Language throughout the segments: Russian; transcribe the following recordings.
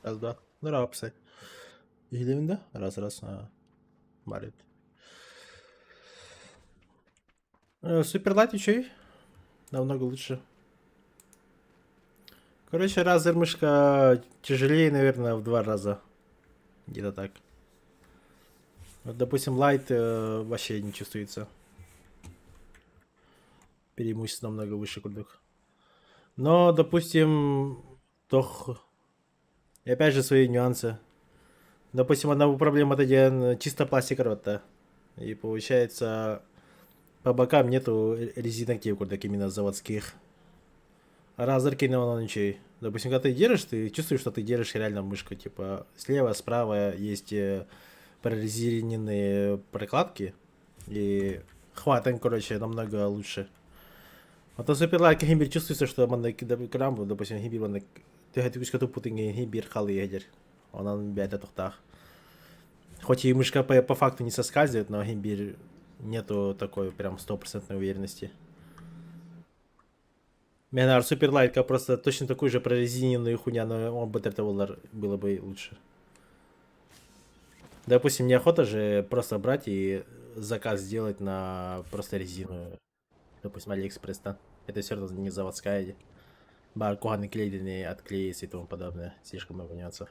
Раз, два. Здорово, псы. Или да? Раз, раз. Валит. Суперлайт еще намного лучше. Короче, разер мышка тяжелее, наверное, в 2 раза. Где-то так. Вот, допустим, лайт вообще не чувствуется. Преимущество намного выше крутых. Но, допустим, тох... И опять же свои нюансы. Допустим, одна проблема это где чисто пластиковая. И получается, по бокам нету резинок таких именно заводских. Разерки на ничей. Допустим, когда ты держишь, ты чувствуешь, что ты держишь реально мышку. Типа, слева, справа есть прорезиненные прокладки. И хват, короче, намного лучше. А то суперлайк химбир чувствуется, что man крамбу, допустим, химбир man ты хоть кучка тупутинги химбир халы едер. Он бяда тухтах. Хоть и мышка по факту не соскальзывает, но химбир нету такой прям стопроцентной уверенности. Мне, наверное, суперлайтка просто точно такую же прорезиненную хуйня, но он бы от этого было бы лучше. Допустим, неохота же просто брать и заказ сделать на просто резину. Допустим, Алиэкспресс, да? Это все равно не заводская. Бар кухонный клей отклеится и тому подобное. Слишком много нюансов.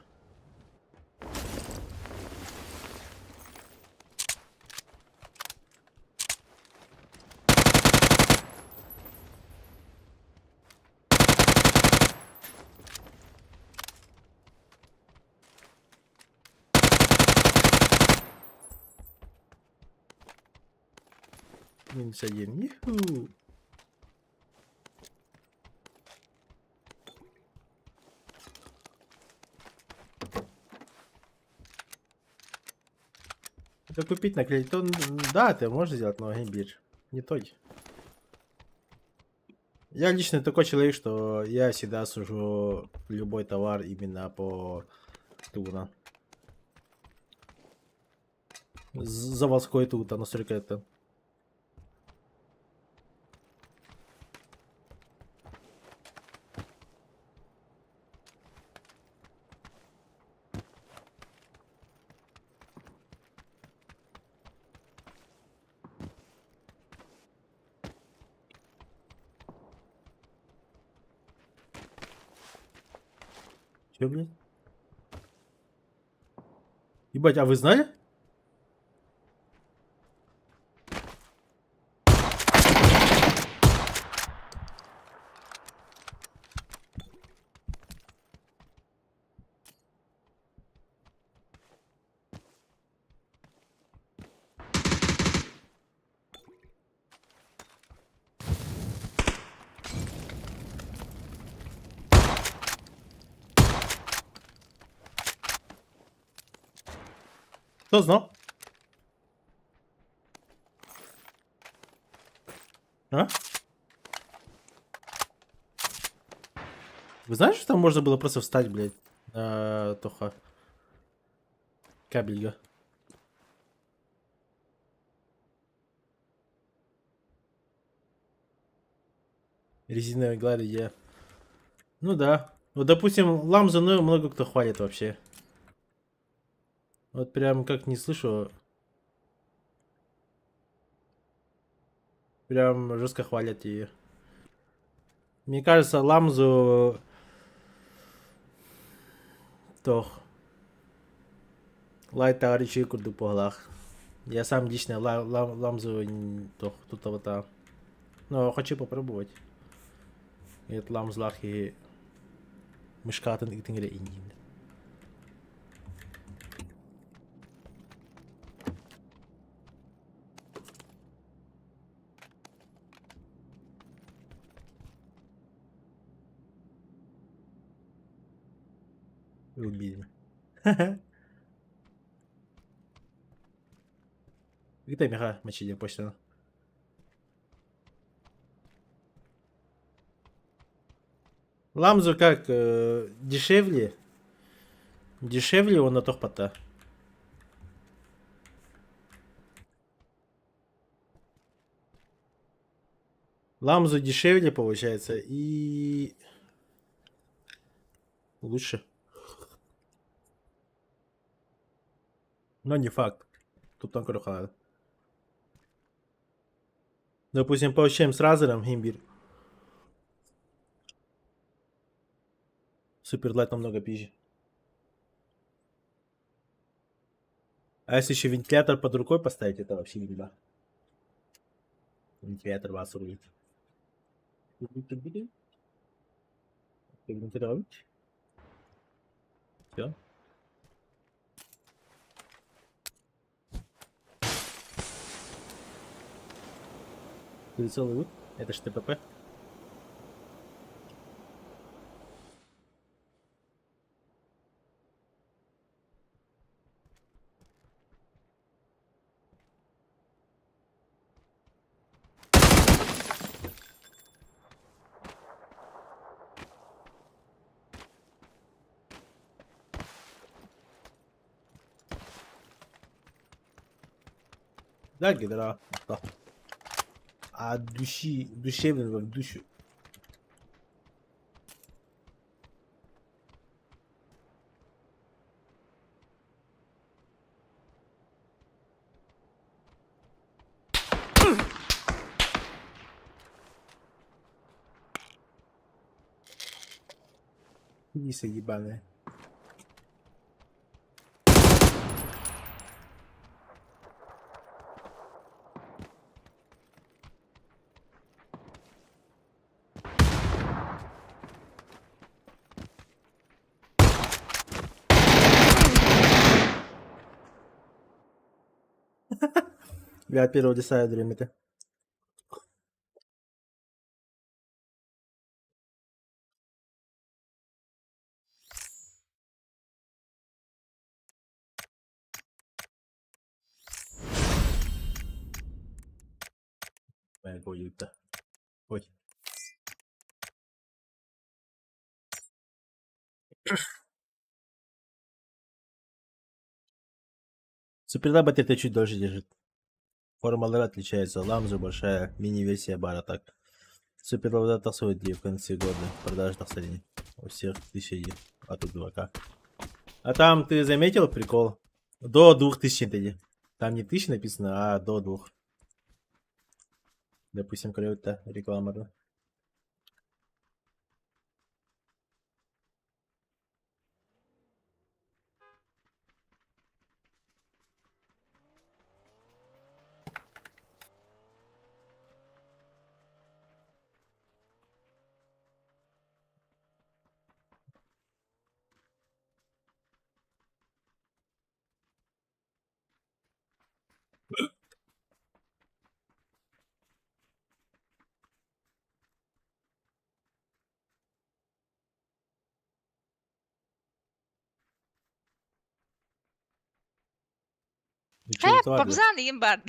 -1. Юху. Это купить, наклеить. То, да, ты можешь сделать, но геймбир. Не той. Я лично такой человек, что я всегда сужу любой товар именно по туна. Заводской тут, настолько это. Че, блин? Ебать, а вы знали? Кто знал? А? Вы знаете, что там можно было просто встать, блядь? Тоха. Кабельга. Резиновые глайды, я. Ну да. Вот, допустим, ламзу много кто хвалит вообще. Вот прям как не слышу. Прям жестко хвалят ее. Мне кажется, ламзу... Тох. Лайта речи курду по глах. Я сам лично ламзу тох тут вот там. Но хочу попробовать. Et lamslaki мышкатын итингре инин. Убили. Где меха мочили почту? Ламзу как дешевле? Дешевле он на тохпата. Ламзу дешевле получается и лучше. Но не факт. Тут тонко надо. Допустим, получаем с разером имбирь. Суперлайт намного пизже. А если еще вентилятор под рукой поставить, это вообще не. Вентилятор вас рулит. Все. Целый лут. Это ж ТПП. Да, гидра. Да. А душевно в душу. Иса ебаная. Я от первого десая дремете. Ой. Ой. Суперда батарея чуть дольше держит. Формула отличается. Ламза большая, мини-версия бара так. Суперда тасует в конце года. Продажи на средней. У всех 1000 а тут 2К. А там ты заметил прикол? До 2000 тоді. Там не 1000 написано, а до 2. Допустим, какая-то реклама, да? Ничего не тварь, блядь. Бабзан дейм бар.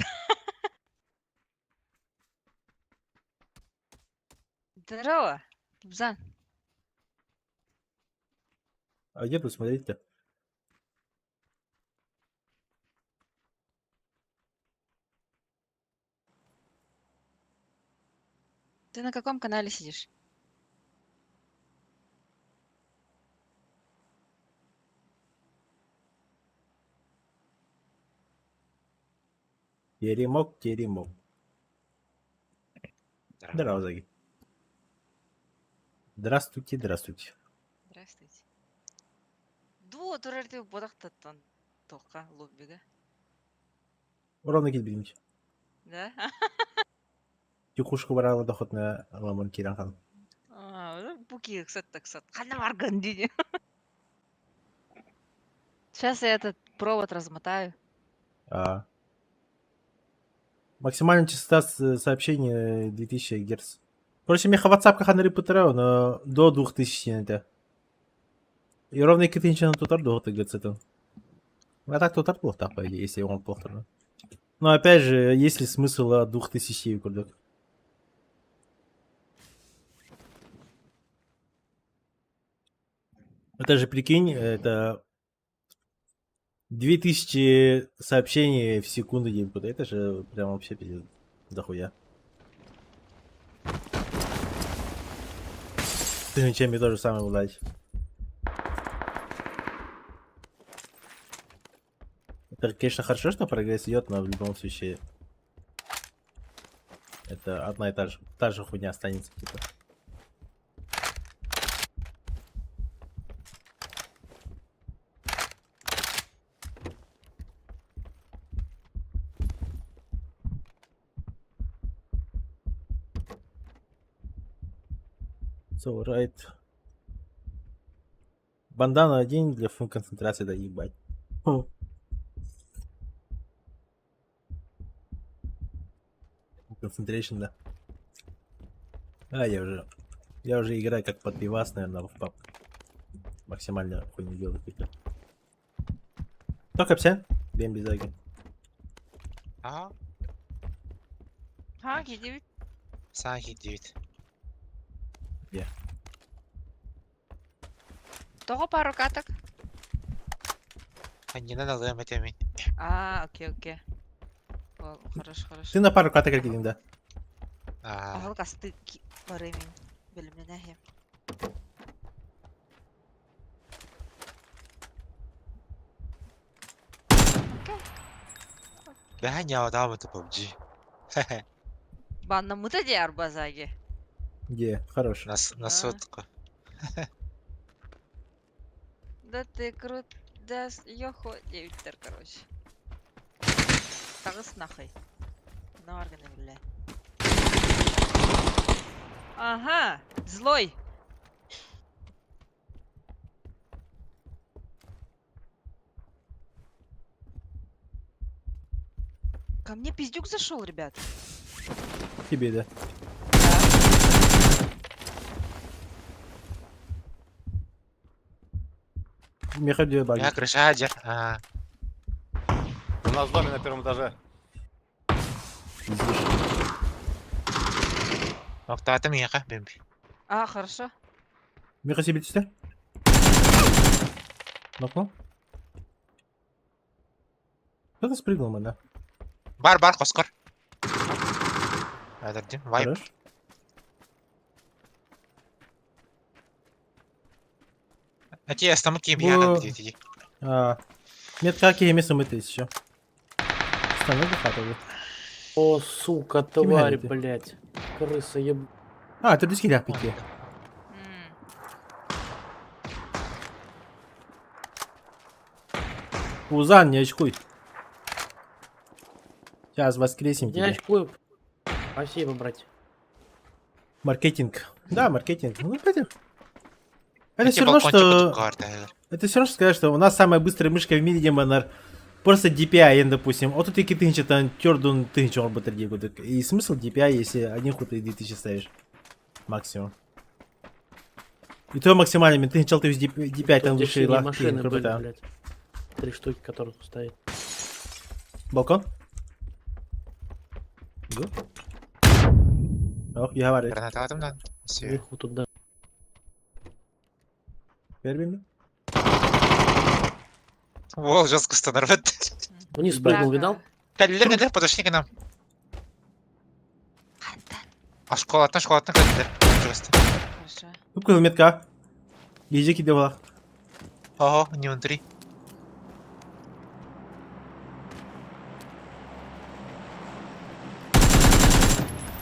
Здорово, Бабзан. А где тут смотреть-то? Ты на каком канале сидишь? Теремок. Здорово, Заги. Здравствуйте. Здравствуйте. Ду турарты бодақтаттан тоққа лоббига. Ровно кит билимч. Да? Тихушку барала доход на ламан киранхан. Буки ксат. Хана марган диди. Сейчас я этот провод размотаю. Максимальная частота сообщений 2000 Гц. Впрочем, я WhatsApp ханери путараю, но до 2000 это. И ровно китинча на тутар до Гц это. А так тутар плохо, по идее, если он плохо. Да? Но опять же, есть ли смысл от 2000 курдок? Это же, прикинь, это 2000 сообщений в секунду ебут. Это же прям вообще пиздец. Дохуя. Ты ничем то же самое удать. Это, конечно, хорошо, что прогресс идет, но в любом случае это одна и та же хуйня останется, типа. So, right. Бандана один для фон концентрации, да ебать. Хм. Concentration, да. А, я уже играю как под пивас, наверное, в паб. Максимально хуйню делаю какие-то. Только все? Бем без аги. Ага, Ha gidip sanki değil. того пару каток. Не надо лэмать аминь. Окей. О, хорошо. Ты на пару каток один, да. Ағыл қасты барымен білімнен әхем. Да, не отдам это PUBG. Банна мұты де арбазаге. Где? Хорош. На Да. сотку. Да ты крут, да йохо, девиттер, короче. Тағыс нахай. Наварганы білі. Ага, злой. Ко мне пиздюк зашел, ребят. Тебе, да. Меха две баги. Я крыша держ. У нас в доме на первом этаже. Ну, кто это меха, бимби? Хорошо. Меха себе чисто? Нокнул? Кто-то спрыгнул, man, да. Бар, Хоскар. Это где? Вайп. Хорош. Эти стамки бьяна где-то. Метка кемиса мы еще. Стану дыхатовый. О, сука, тварь, ты? блядь. Крыса еб... А, ты без хиля пики. Узан, не очкуй. Сейчас воскресим Я тебя. очкую. Спасибо, братья. Маркетинг. Да, маркетинг. Ну, это Эти все равно, балкончик что... от карты. Это все равно, что сказать, что у нас самая быстрая мышка в мире, демонар. Просто DPI, допустим. Вот тут и тысяча там тёрдун тысяча он будет. И смысл DPI, если один хуй ты 2000 ставишь. Максимум. И то максимально, ты начал ты с DPI там Тут выше и синие лахты. машины были, да. блядь. 3 штуки, которые тут стоят. Балкон? Гу? Ох, я говорю. Граната атомна. Все. Вверху тут, да. Первыми? Вол, жестко становится. Вниз спрыгнул, Да. видал? Калилер, подошли к нам. А школа, калилер. Просто. Хорошо. Купил метка. Языки давала. Ого, не внутри.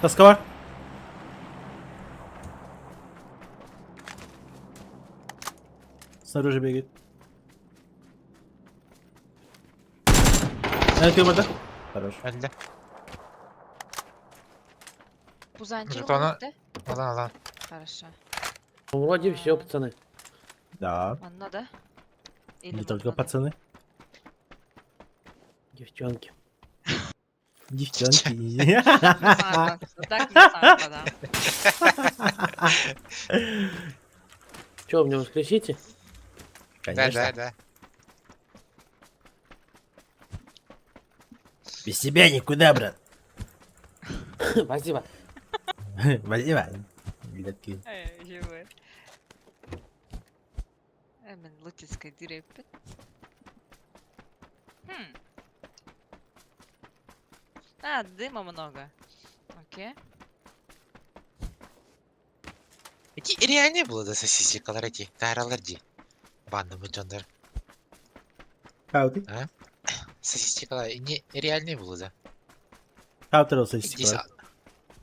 Тосковар. Снаружи бегает. Ты вода? Хорош. Әлде. Пузанчик Зато она- да? Ладно. Хорошо. Ну, вроде все, пацаны. Да. Манно, да? Или Не только манно, да? пацаны. Девчонки. Девчонки. Не знаю, так не знаю, да. Че, мне воскресите? Конечно. Да. Без тебя никуда, брат. Спасибо. Спасибо. Блядки. Живой. Мен латинской директы. Дыма много. Окей. Эти реальные было да сосиси колорити. Тараларди. Банда Муджандер. Хауди. Статистикалар реальный было, да? Каптер Здесь статистика.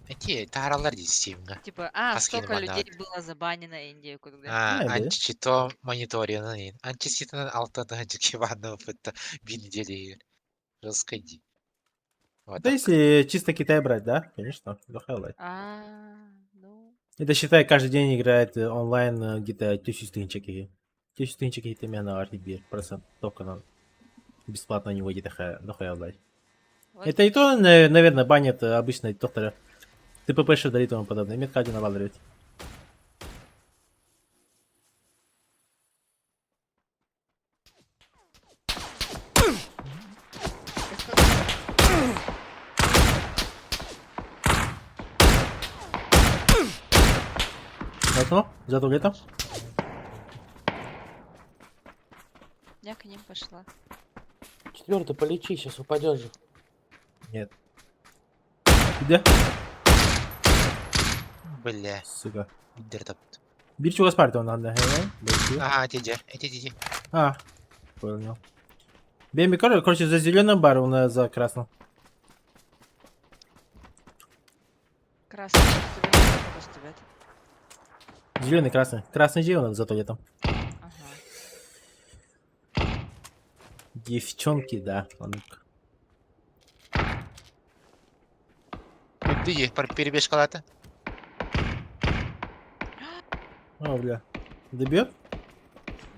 эти таралар здесь стимга. Типа, Хаскин столько людей манат. было забанено Индию, куда. Не, да. Античито мониторинг. Античито алтата античиванного это бинедели. Раскади. Вот Да так. если чисто Китай брать, да, конечно, да хайлайт. Ну, Это считай, каждый день играет онлайн где-то 1000 тысячи. 1000 тысячи это именно RTB, процент только на бесплатно не выйдет до хайлайт. вот Это и то, наверное, банят обычно доктора. ТПП шедали и тому подобное. Медкади наваливать. Окно? За туалетом? я к ним пошла. 4-й полечи, сейчас упадешь же. Нет. Где? Бля. Сука. Дертап. Бирчу Гаспарта он надо. Большую. Ага, эти. А, понял. Беми, короче, за зеленым баром, за красным. Красный поступят. Зеленый, красный. Красный зеленый за туалетом. Ага. Девчонки, да. А ну-ка. Иди, перебежка лата. О, бля. Добьет?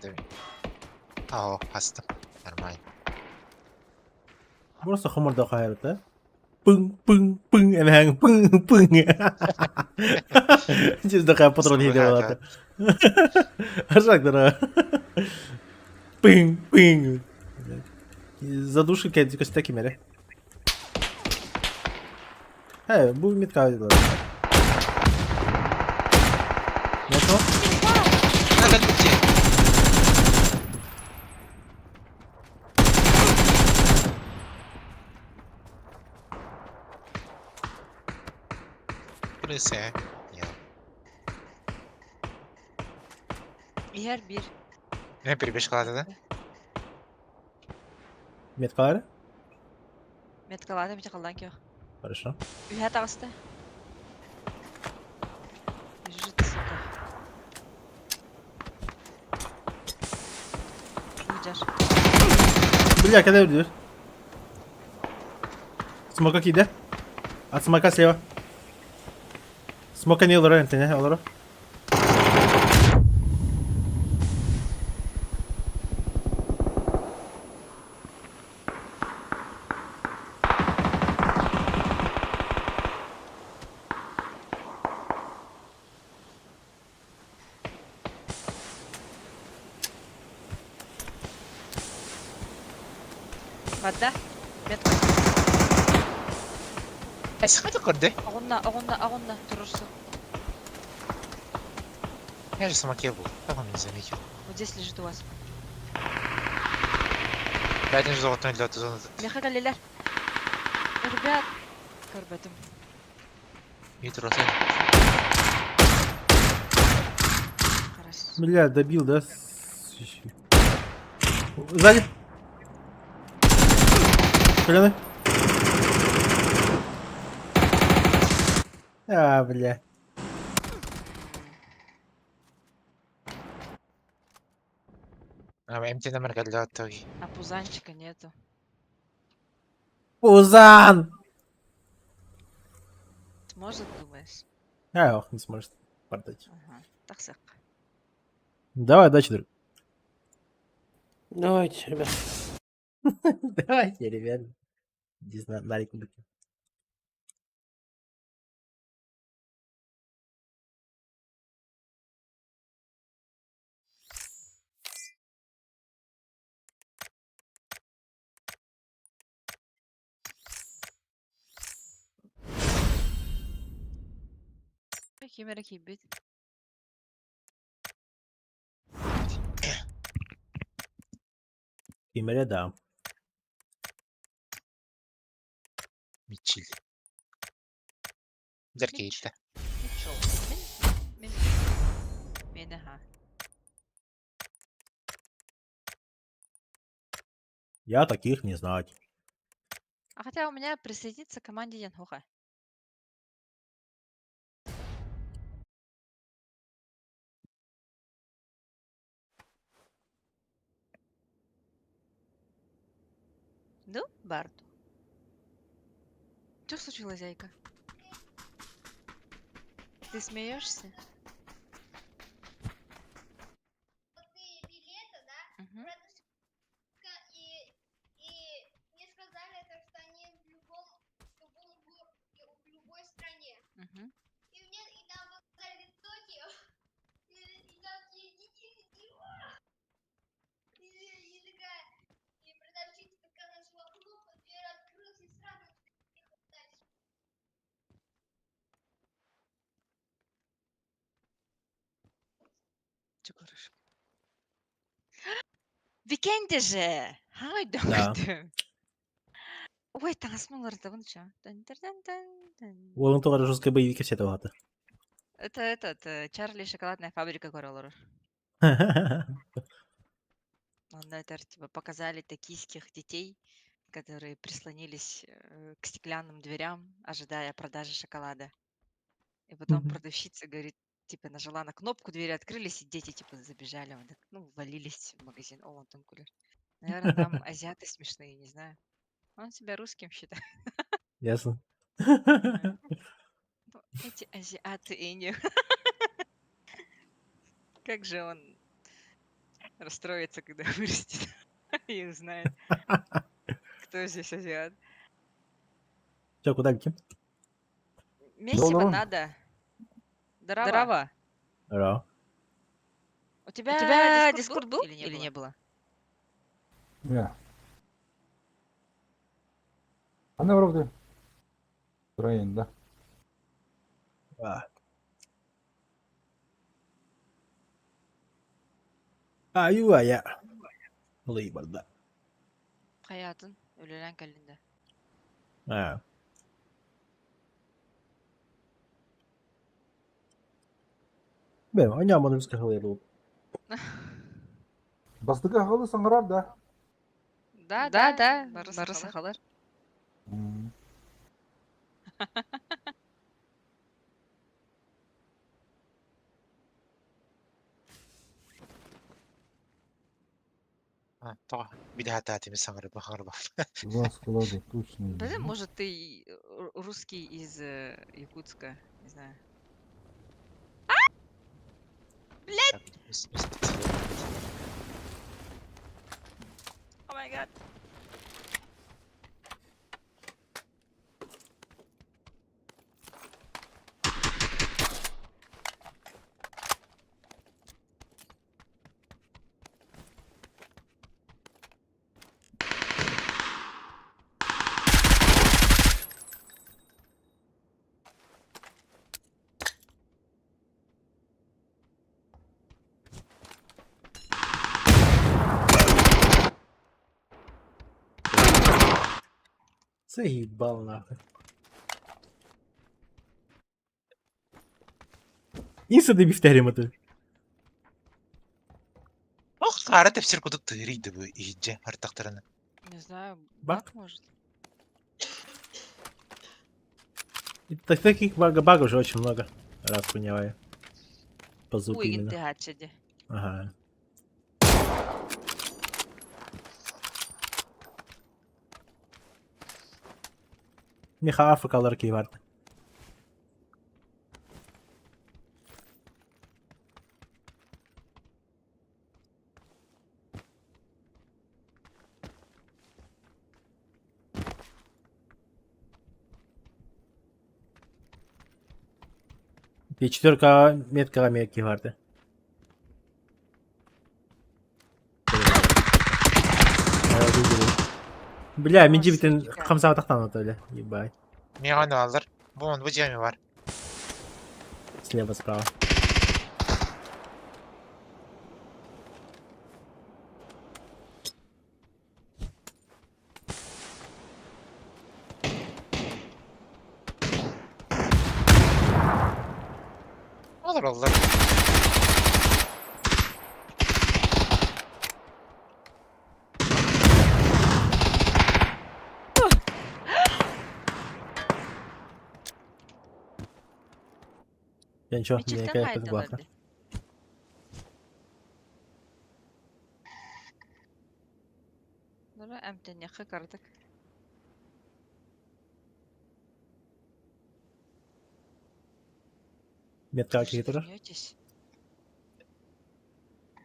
Давай. Ау, аста. Нормально. Просто хумор дохает, да? Пынг. Эмханг, пынг. Чисто такая патруль играла. Аржак, да. Пынг. Задуши кέντикос таки мере. Bu метка. Ну Надо идти. Крысы. Yer bir. Ne перебежка лата, да? меткалары? Меткалады бите калдан кех. Хорошо. Ühe tağıstı. Жжет, сука. Уйдешь. Бля, когда идешь? Смока киде? От смока слева. Смока не лора, не лора. Вода. Метка. Схватил корды. Оғынна, тұрырсы. Я же самоке был. Как он не заметил? Вот здесь лежит у вас. Бәден жүз оғыттан ілі отыз оны. Меха галилер. Ребят. Көрбетім. И тұрасы. Хорошо. Бля, добил, да? Сзади. Плены. А, бля. МТ номер ілі оттоги. А пузанчика нету. Пузан! Сможет, думаешь? Ох, не сможет портать. Ага. Таксак. Давай, дальше, друг. Давайте, ребят. Давайте, ребят. Не знаю, на реку быть. Merak bit. Кемере, да. Митчил. Дерке итті. Ничего. Мені, ага. Я таких не знать. А хотя у меня присоединится к команде Янхуха. Ну, Барту. Что случилось, зайка? Ты смеешься? Билеты, да? Мгм. И мне сказали, то, что они в любом городе, в любой стране. Мгм. И там сказали Токио. И там идите, и такая, и продавщица такая нашла кнопку, дверь открылась, и сразу дальше. Çok uğraşık. Weekend'de же! Haydi Да. gördüm. Ой, танцмаларды buncha. Оның тоғар жесткой боевики все это. Это Чарли шоколадная фабрика Королор. Типа показали токийских детей, которые прислонились к стеклянным дверям, ожидая продажи шоколада. И потом продавщица говорит, типа нажала на кнопку, двери открылись, и дети типа забежали, вот так, ну, валились в магазин. О, вон там кулер. Наверное, там азиаты смешные, не знаю. Он себя русским считает. Ясно. Ну, эти азиаты и не... Как же он расстроится, когда вырастет и узнает, кто здесь азиат. Че, куда летим? Месиво Здорово. надо. Здорово. Ра. У тебя Дискорд был или не было? Не. Она вроде строение, да? Аю-ая. Лейборда. Hayatın ölülen kalende. Бем, а няма да скахал я был. Бастыга халы саңырар да. Да, бары сақалар. Тоға. Биде хатати мисаңыр бахарба. Вас кылады, точно. Блин, может, ты русский из Якутска, не знаю. О май гад. Заебал нахуй. Инса да бифтериматы. Ох, қары тәпсір құдық тыриды бұл иже артақтарына. Не знаю, Баг? баг может. Таких багов уже очень много. Раз понимаю. По звуку Ой, именно. ты гачади. Ага. Миха Африкалар киевард. Четверка метка метки варды. Бля, менди битен хамса атақтан атады. Ебать. Меғаны алыр. Бұн бұл жеме бар. Слева, справа. Алыр. Я ничего, мне Мечеттен кайф это қайталарды. Нұра әмтенеқі кардық. Метка кетер. Тренетесь.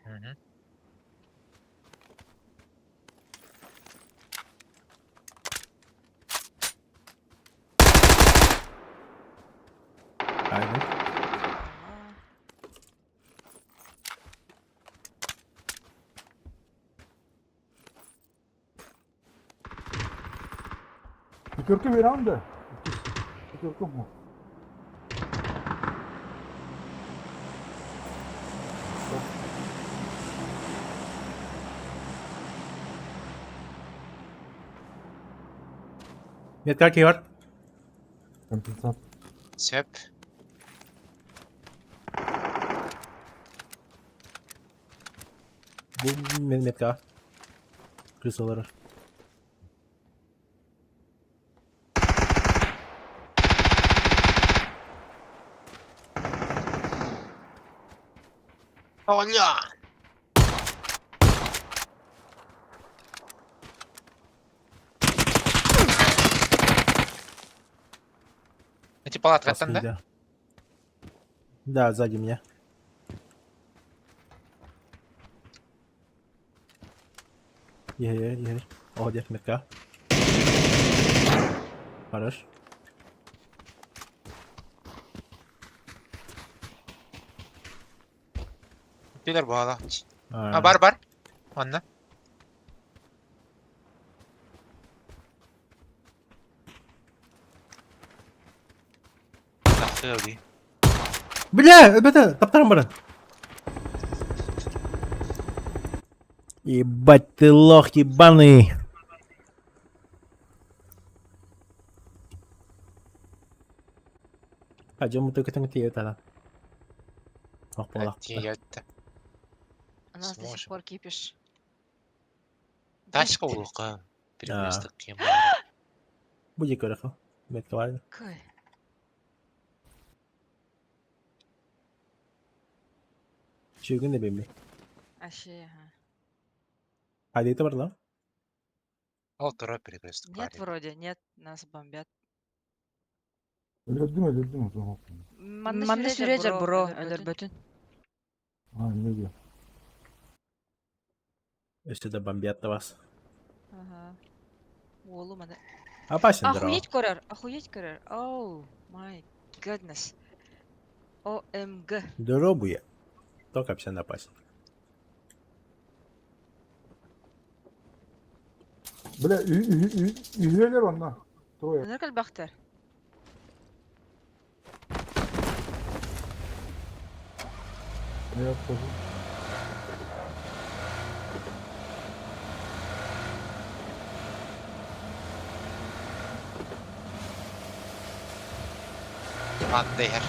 Мгм. Aynen. Ага. Пятерки веранда. Пятерка mu? Метка var. Компенсат. Söp. Bu metka. Kristaları. Оля! Эти палатки там, да? Aslıydı. Да, сзади меня. Егерь. О, где метка? Хорош. Bilir bu hala. А, Ha бар. Anla. Нахуй. Бля, ребята, топтаром бара. Ебать ты лох ебаный. Пойдем мы только там где это. Ох, полах. Тиетті. У нас до сих Сможем. пор кипиш. Тачка Десять. улуқа. Перекресток кем. Будет корохо. Метка валит. Кай. Çılgın ne benim. Вообще, ага. Hadi это var lan. Ал тұра перекресток. Нет, вроде, нет, нас бомбят. Öldü mü? Tamam. Манны сүрежер, бро, өлөр бөтін. Ha ne diyor? Если да бомбят на вас. Ага. Олу мана. Опасен, здорово. Охуеть көрер. Оу, my goodness. ОМГ. Дорогу я. Только все опасен. Bile üyeler onlar. Troya. Нөр көлбақтар. Ne yaptı? Андер.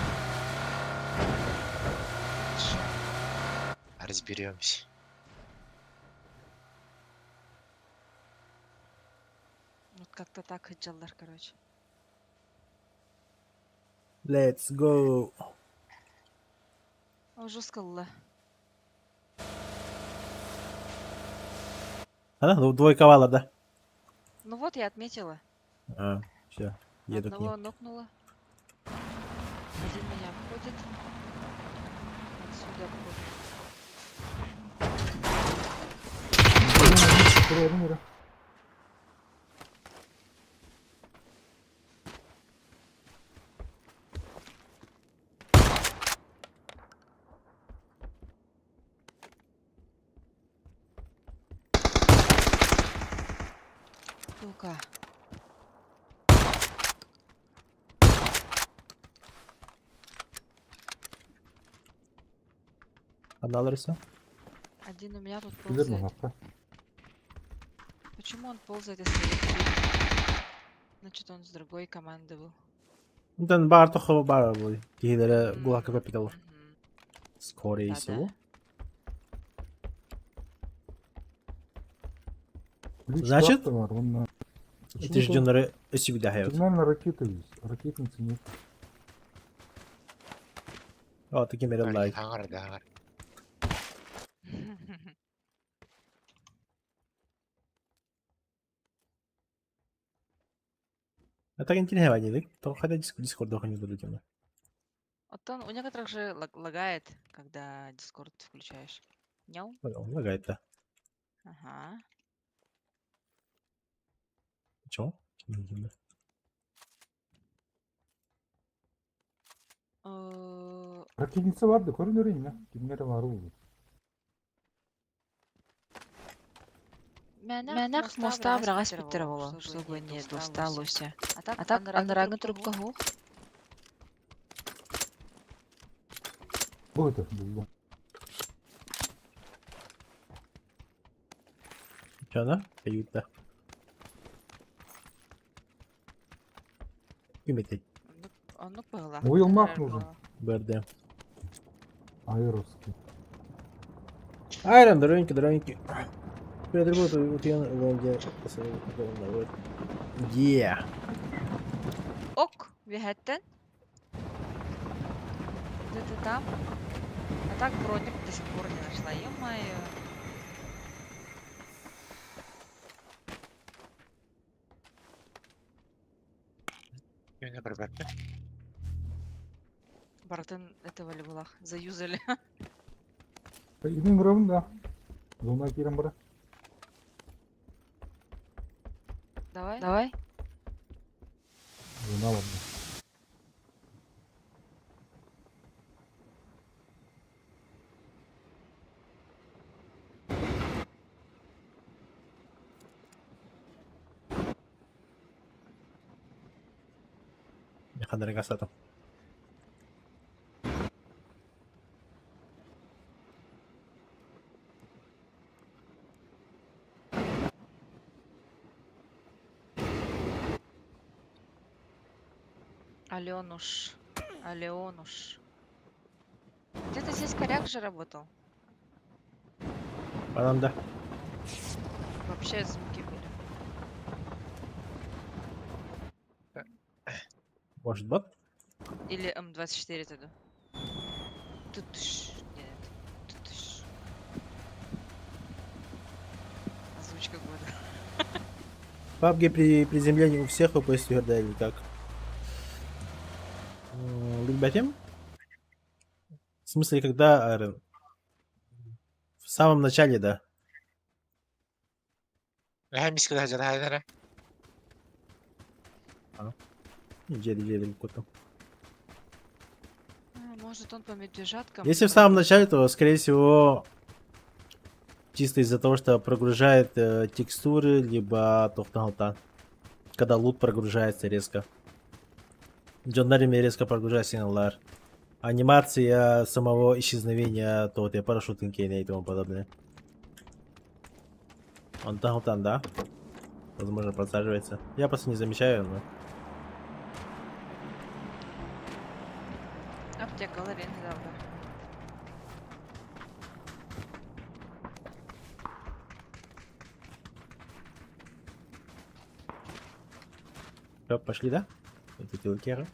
Разберемся. Вот как-то так хыджалар, короче. Let's go. Ужас кылла. А, двойка вала, да? Ну вот, я отметила. А, все. Еду к Одного ним. нокнула. Один меня обходит. Отсюда обходит. Troya numara. Сука. Одна лариса. Один у меня тут Bilir mi ползает. hatta? Почему он ползает, если я вижу? Значит, он с другой команды был. Bundan bağır toxu bağır bu. Dihilere kulak kapital. Мгм. Скорее Да-да. всего. Лич Значит, da var onlar. Эти ждённые всегда хают. Сигнальная ракета есть. Ракетницы нет. О, такие меры лайк. Ағар, ағар. А так интересно, они, то хотя дискорд не дадут ему. Вот он, у некоторых же лагает, когда Discord включаешь. Няу? Лагает-то. Ага. Почему? Rakibisi vardı. Koridorun ya. Kimleri var o? Мянах моста врага спиттеровало, чтобы не досталось. А так, анрагын трубка гу. Bu ötür. Buldum. Что она? Каюта. Кюметей. Ну, было. Uyulmak нужен. БРД. Айровский. Айрон, дорогенький. Перед работой вот я где посмотрел. Ок, вихеттен. Где ты там? А так броник до сих пор не нашла. Ё-моё. Күйіне бір бәппе. Братан этого ли была? Заюзали. İnin grubun da. Zona girin bura. Давай. Давай. Zona var. Я ходил гасатом. Аленуш. Алеонуш. Где-то здесь коряк же работал. Потом да. Вообще звуки были. Может бот? Или М24 тогда. Тут-ш. Нет. Тут-ш. Озвучка года. PUBG при приземлении у всех ОПС твердая или как? Ребятам? В смысле, когда, Айрон? В самом начале, да. Ға мискіл әжір әйдері. Неделю потом. Может он по медвежаткам? Если в самом начале, то, скорее всего, чисто из-за того, что прогружает текстуры, либо тофталта. Когда лут прогружается резко. Джондарами резко прогружает сигналар. Анимация самого исчезновения, то вот я парашютинки и тому подобное. Он там, да? Возможно, подсаживается. Я просто не замечаю, но... Аптека, ларин, добре. Всё, пошли, да? Это килкера.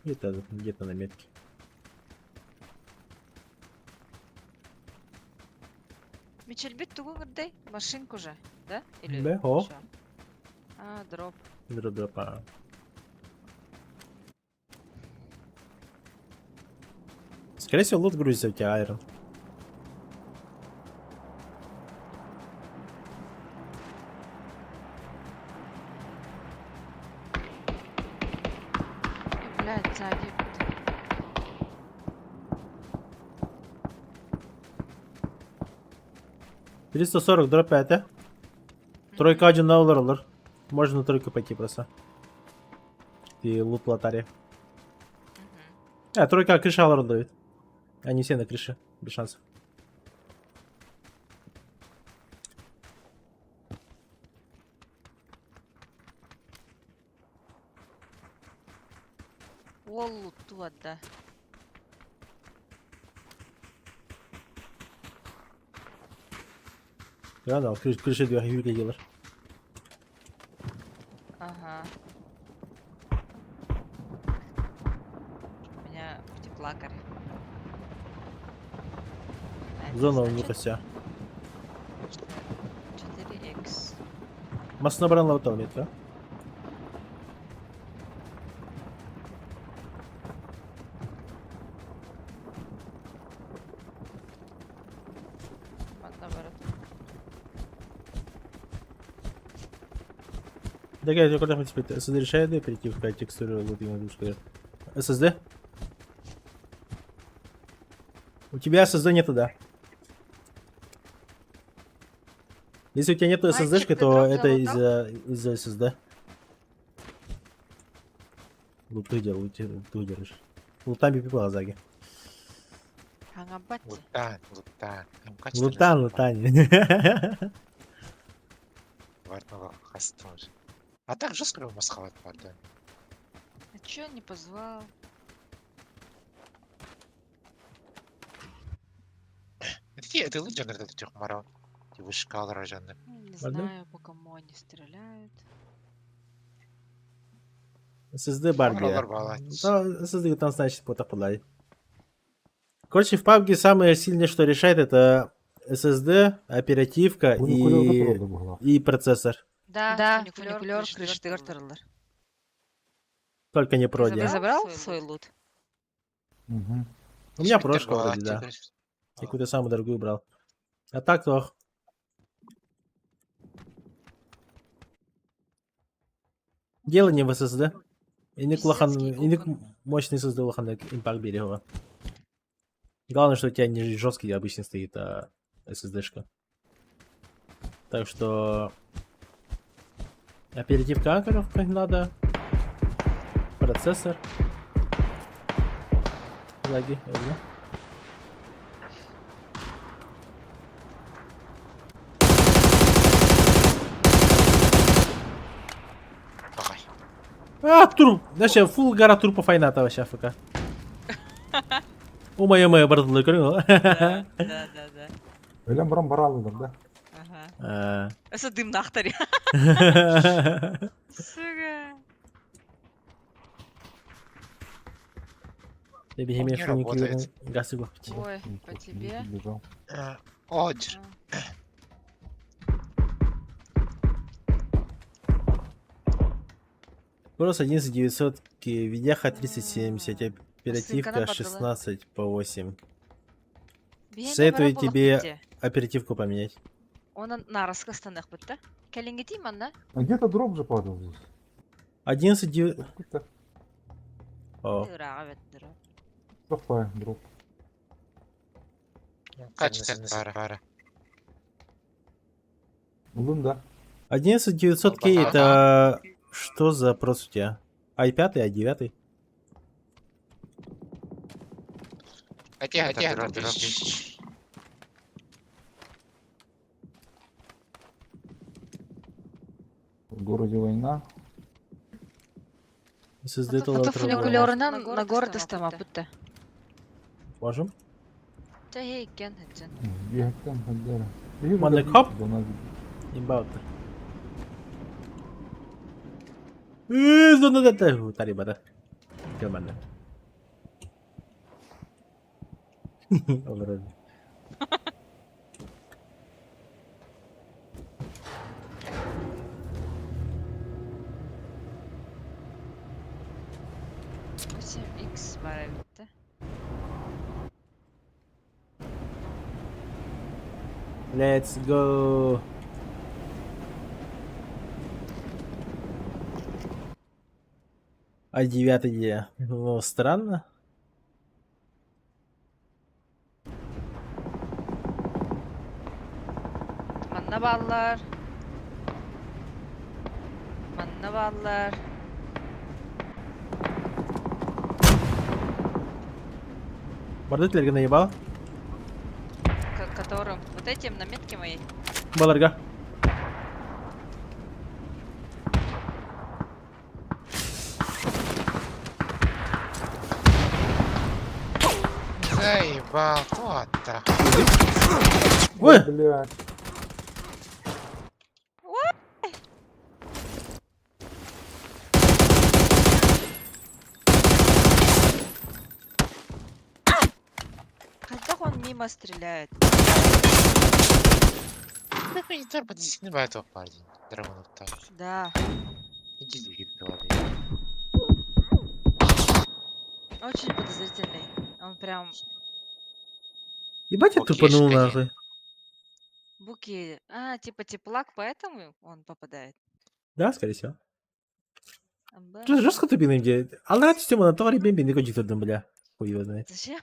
Где-то на метке. Мичельбит тугугдай? Машинку же, да? Или Да, о. чё? А, дроп. Дропа. Скорее всего, лут грузится у тебя, Айрон. Блядь, сзади. 340 дроп 5. Тройка один на алır. Можно на тройку пойти просто. И лут лотари. Тройка крыша алır дают. Они все на крыше. Без шансов. Олу туадда. Ya da крыша diyor yürü geliyorlar. Ага. Зона у них вся. 4х. Масно набрал лаутал метка. Наоборот. Да, я когда хоть теперь SSD решает, да, перейти в текстуру лутинг душка. SSD? У тебя SSD нету, да? Если у тебя нету Мальчик, SSD-шки, ты то дроп это залутал? из-за SSD. Луты держишь. Лутами пипла заги. Хангабатти. Лутан, лутан. Им качественно Лутан, лутани. Варного хас тоже. А так жестко его масхавать, пардон. А чё не позвал? Это лучше, говорит, это тюрмара. Ты вышкал рожаный. Не Ладно. знаю, по кому они стреляют. SSD Барби. Барбала. SSD там значит потоплай. Короче, в PUBG самое сильное, что решает, это SSD, оперативка и процессор. Да, фуникулер, крышты картерлер. Только не Ты проди. забрал свой лут? Угу. У меня прошка вроде, да. Я какую-то самую дорогую брал. А так то. Дело не в SSD. И не мощный SSD лохан импакт берега. Главное, что у тебя не жесткий обычно стоит, а SSD-шка. Так что оперативка анкеров как надо. Процессор. Лаги. Ай. А, труп! Вообще, фул гора трупов айната вообще АФК. Моя братла, көрің Да. Өлем бұрын баралыдыр, да? Ага. Это дым на ахтаре. Сука. Тебе Он не химия работает. гасы был. Ой, по тебе. Бежал. Оджер. Просто 11900, видяха 370, оперативка Ссылка на 16 по 8. Бейне Советую бара болық тебе бітте. оперативку поменять. Оны нарасқа станақ бітті. Кәлінге деймін анда. А где-то дроп же падал здесь. 11 9... Какой-то О, Ыраға беттірі. плохой дроп. Качественный пара. Лун, да? 11900К Ага. это... Что за вопрос у тебя? i5, i9? Хотя, дробищ. В городе война. SSD Фото то фуникулерынан на город астамап бітті. Можем? Тәге екен, әттен. Бегать ходили. Манный коп? Имбаут. Зона дата. Тари бада. Келманна. Образ. Х бара бітті. Let's go. А 9 где? Ну, странно. Манна баллар. Манна баллар. Бардытлерге наебал? Которым? Вот этим на метке моей. Баларга. Заебал, вот так. Ой! Блядь. Қайдақ он мимо стреляет. Как они там подснимают этого парня? Драгонов-то. Да. Иди другие головы. Очень подозрительный. Он прям Ебать, я Окей, тупанул шикарно. нахуй. буки. А, типа теплак, поэтому он попадает. Да, скорее всего. Амба. Жестко тупиным где. Аллах система на товаре бен бен нико жиктырдым, бля. Хуй его знает. Зачем?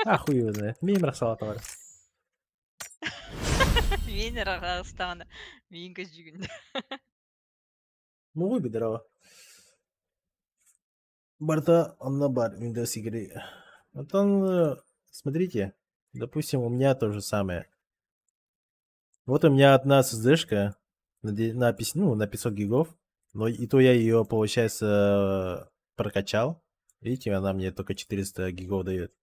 А, хуй его знает. Мейм рахсала товар. Мен Рахастана. Минга жүгінді. Могу бедрово. Барта, он на бар, Windows игры. Вот он, смотрите, допустим, у меня то же самое. Вот у меня одна SSD-шка на 500 гигов, но и то я ее, получается, прокачал. Видите, она мне только 400 гигов дает.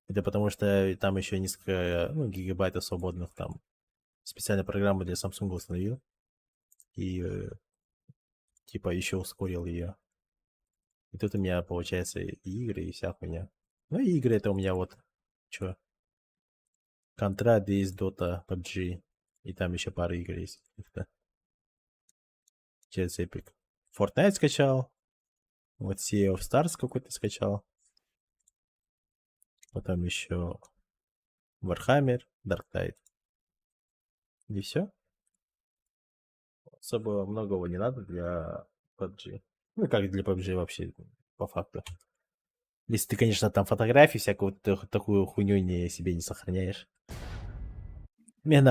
Это потому что там еще несколько гигабайтов свободных, там специальная программа для Samsung установил. И типа еще ускорил ее. И тут у меня, получается, и игры, и вся хуйня. Ну и игры это у меня вот, чё, Contra, DS, Dota, PUBG. И там еще пара игр есть. каких-то. Через Epic. Fortnite скачал. Вот Sea of Stars какой-то скачал. Потом еще Warhammer, Dark Tide. И все. Особо многого не надо для PUBG. Ну как для PUBG вообще, по факту. Если ты, конечно, там фотографии всякую такую хуйню себе не сохраняешь. Мне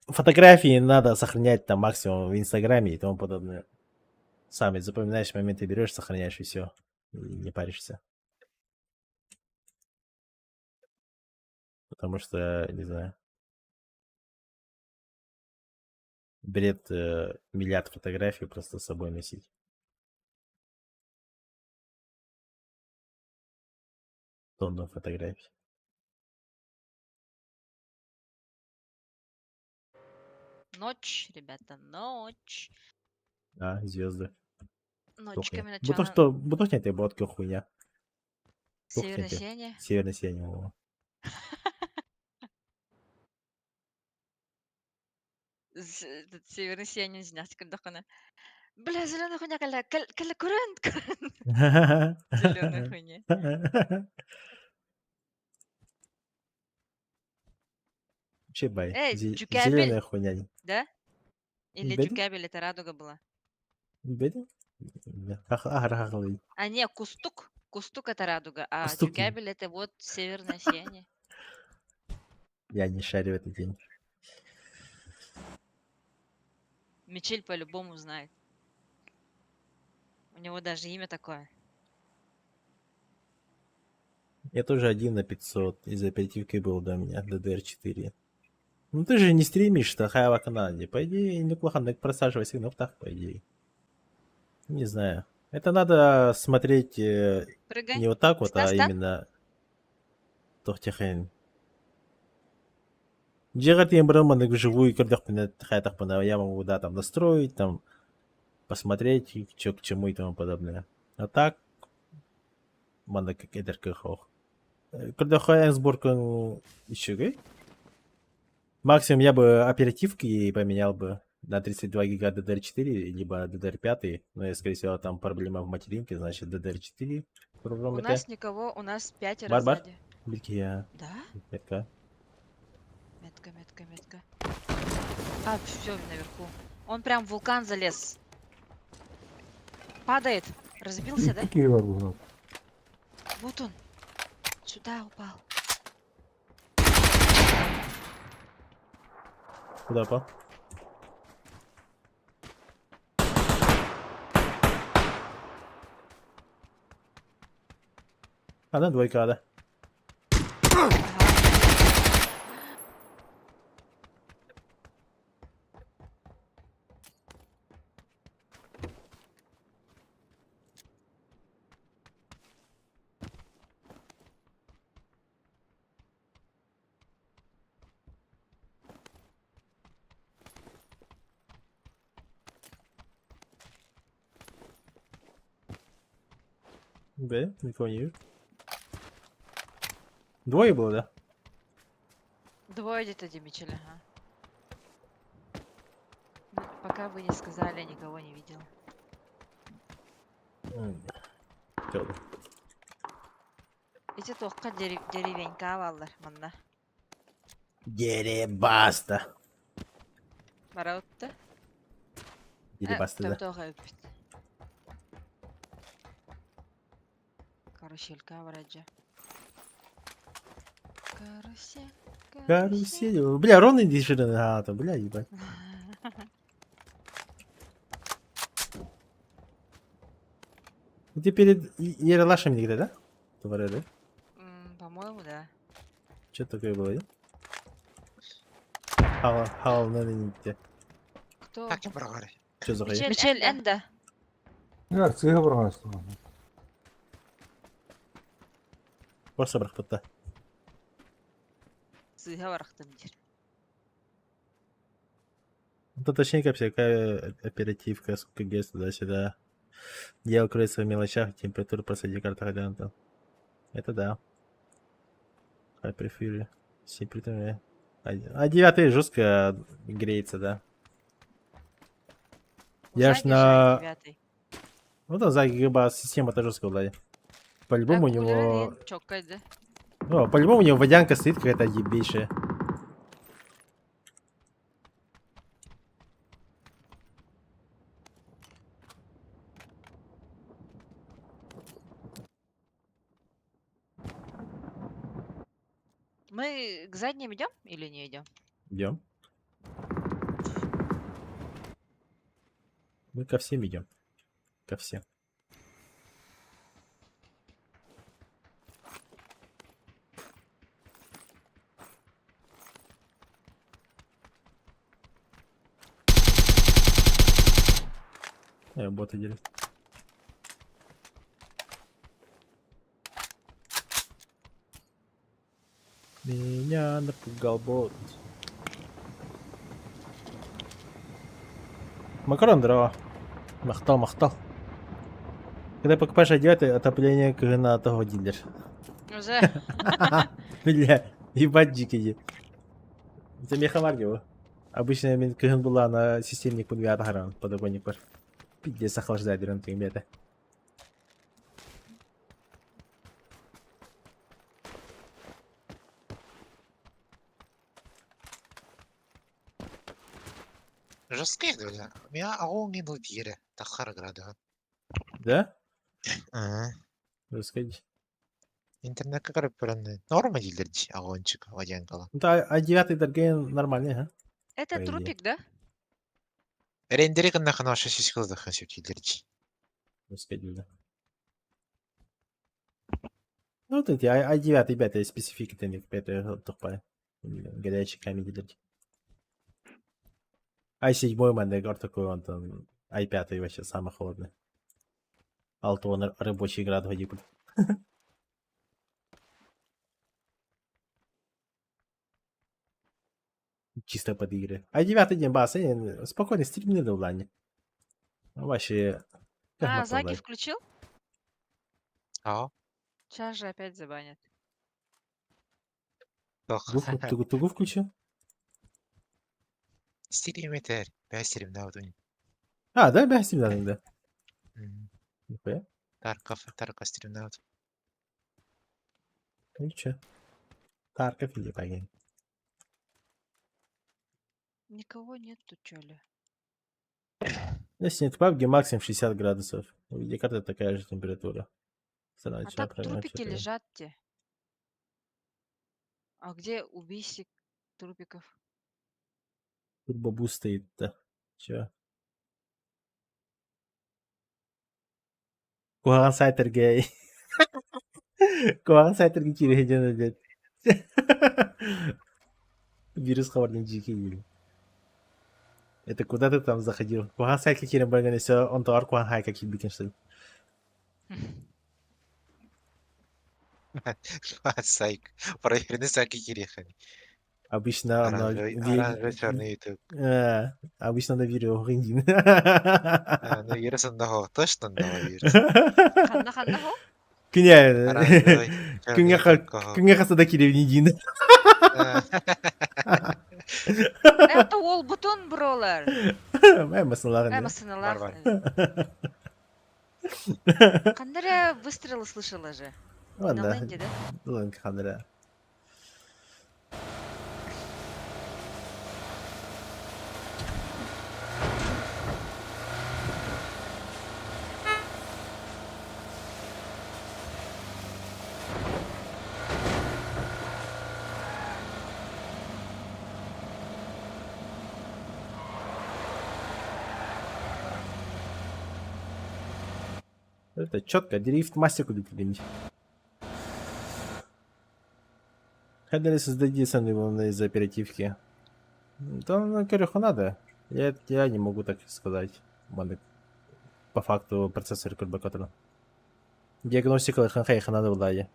фотографии надо сохранять там максимум в Инстаграме и тому подобное. Сам запоминаешь моменты, берешь, сохраняешь и все. И не паришься. Потому что, не знаю. Бред миллиард фотографий просто с собой носить. Тонну фотографий. Ночь, ребята, ночь. А, звезды. Ночками Бутох начала. что, бутохнятая бодка хуйня. Северное Тухнете. сияние. Северное сияние. Во. Этот северное сияние не знаю, когда она. Бля, зеленая хуйня, каля курент. Зеленая хуйня. Че бай? Джукабель, Зеленая хуйня. да? Или Бедин? Джукабель это радуга была? Бедин? Ахрахлый. А не, Кустук. Кустук это радуга, а Кустук. Джукабель это вот северное сияние. Я не шарю в этот день. Мичель по-любому знает. У него даже имя такое. Я тоже 1 на 500 из оперативки был до меня, DDR4. Ну ты же не стримишь-то, Хайва Канаде. По идее, неплохо просаживайся, но так, по идее. Не знаю. Это надо смотреть Прыгай. не вот так вот, а Стас, да? именно... Тохтехен. Джигат я браманы вживую, когда я могу, да, там настроить, там посмотреть, что к чему и тому подобное. А так, мана как эдер кахох. Когда хаем сборка еще гей. Максимум я бы оперативки поменял бы на 32 гига DDR4, либо DDR5, но, скорее всего, там проблема в материнке, значит, DDR4. У нас никого, у нас 5 Бар-бар? сзади. Бильки я. Да? Метка. Метка. А, все, наверху. Он прям в вулкан залез. Падает. Разбился, да? Какие var burada? Вот он. Сюда упал. Куда попал? Одна двойка, да. Ага. Б, никого не вижу. Двое было, да? где-то Димичеля, а? Ну, пока вы не сказали, никого не видел. Gördüm. Эти тоққа деревенька аваллар, мында. Geri bastı. Бара өтті? Geri bastı da. Тоға өппет. Каруселька вараджа. Карусель, Карусель. Бля, ровно не дешевле. А, то, бля, ебать. Ты перед Ералашем нигде, да? Товары, По-моему, да. что такое было, да? Хал, надо нигде. Кто? Как я проговорю? Что за хуйня? Мичель Энда. Я цыга баргасты. Просто брахпатта. Сыға барақтым дер. Ну, точнее, всякая оперативка, КГС туда-сюда. Дело кроется в мелочах, температура посреди карты гаданта. Это да. High Fury. Температура. А 9 жестко греется, да. Я ж на... Ну там за гигаба система-то жесткая, Влади. По-любому у него... Чокает, да? Ну, по-любому у него водянка стоит какая-то ебейшая. Мы к задним идем или не идем? Идем. Мы ко всем идем. Ко всем. Боты делят. Меня напугал бот. Макарон дрова. Махтал. Когда покупаешь одежду, отопление на того дилер. Уже? Бля, ебать дикий. Это мехамар его. Обычно мен кыгын была на системник пункт харан, подобник бар. Пиздец охлаждает рынок ребята. Жесткий, да? Меня огонь не тире. Так хараграда. Да? Ага. Расскажи. Интернет как репрены. Норма дилерди огончик водянкала. Ну то А9 дорогие нормальные, а? Это По идее. трупик, да? Рендерик на хана 6 секунд захансив дилерди. Расскажи, да. Ну вот эти А9, ребята, специфики там, ребята, тупая. Горячий камень дилерди. i7 мандегор такой, он там, i5 вообще самый холодный. Алтон рабочий град годи будет. Чисто под игры. i9 день бас, спокойно стримны до улани. Вообще... А, Заги включил? А? Сейчас же опять забанят. Тугу включил? Стримитер. 5 стрим на вот. А, да, бля, стрим надо, да. Нихуя. Тарка стрим на вот. Ну чё? Тарков или погонь. Никого нет тут, чё ли? Если нет пабги, максимум 60 градусов. У видеокарты такая же температура. А так трупики лежат те. А где убийцы трупиков? Турбобуст стоит-то. Чё? Куган сайтер гей. Куган сайтер гей кирегеден ödet. Вирус хавардан жики. Это куда ты там заходил? Куган сайтер кирен барган все, он товар куган хайка кибикен что ли? Сайк. Проверенный сайки кирехани. Обычно на Оранжевый черный ютуб. обычно на видео гриндин. Ну, вирусом да, точно на вирус. Ханна хо? 그냥 Оранжевый. 그냥 가서 다 기레 니진. Это ол бутон бролар. Эмма сыналарын. Прямо да? сыналар. Бар. Кандара выстрелы слышала же. На Ладно. ленде, да? Ладно, Хандра. Это четко, дрифт мастер куда клинить. Хотели создать десантные из оперативки. Да, ну, Кирюху надо. Я не могу так сказать. Маны. По факту процессор который. Диагностика ханхайха надо владе.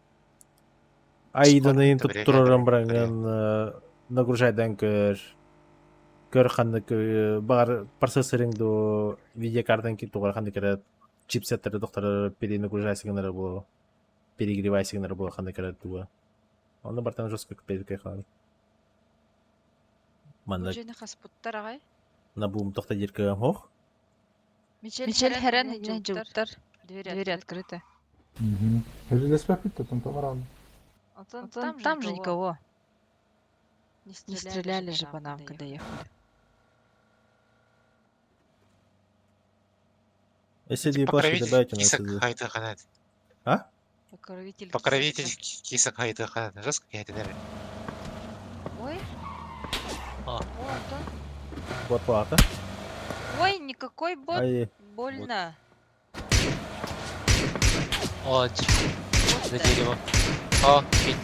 Айданың Спорт это турырын вариант, браңын нагружайдан көр хандык бар процессорыңды видеокартан ки тугар хандык чипсеттер доктор перенагружайсыңдар бу перегревайсыңдар бу хандык туга. Оны бартан жестко купить кайхан. Манда Жені хаспуттар ағай. на бум тохта дирка хох. Мичель Херен и Джуттар. Двери открыты. Угу. Если спят, то там рано. Там же никого. Не стреляли же по нам, когда ехали. Если две плашки добавить, у нас Кисак это- хайты ханат. А? Покровитель кисак хайты ханат. Жестко я это дарю. Ой. А. О, Антон. Вот плата. Ой, никакой бот. Ай, Больно. О, Вот за да. дерево. О, фиг.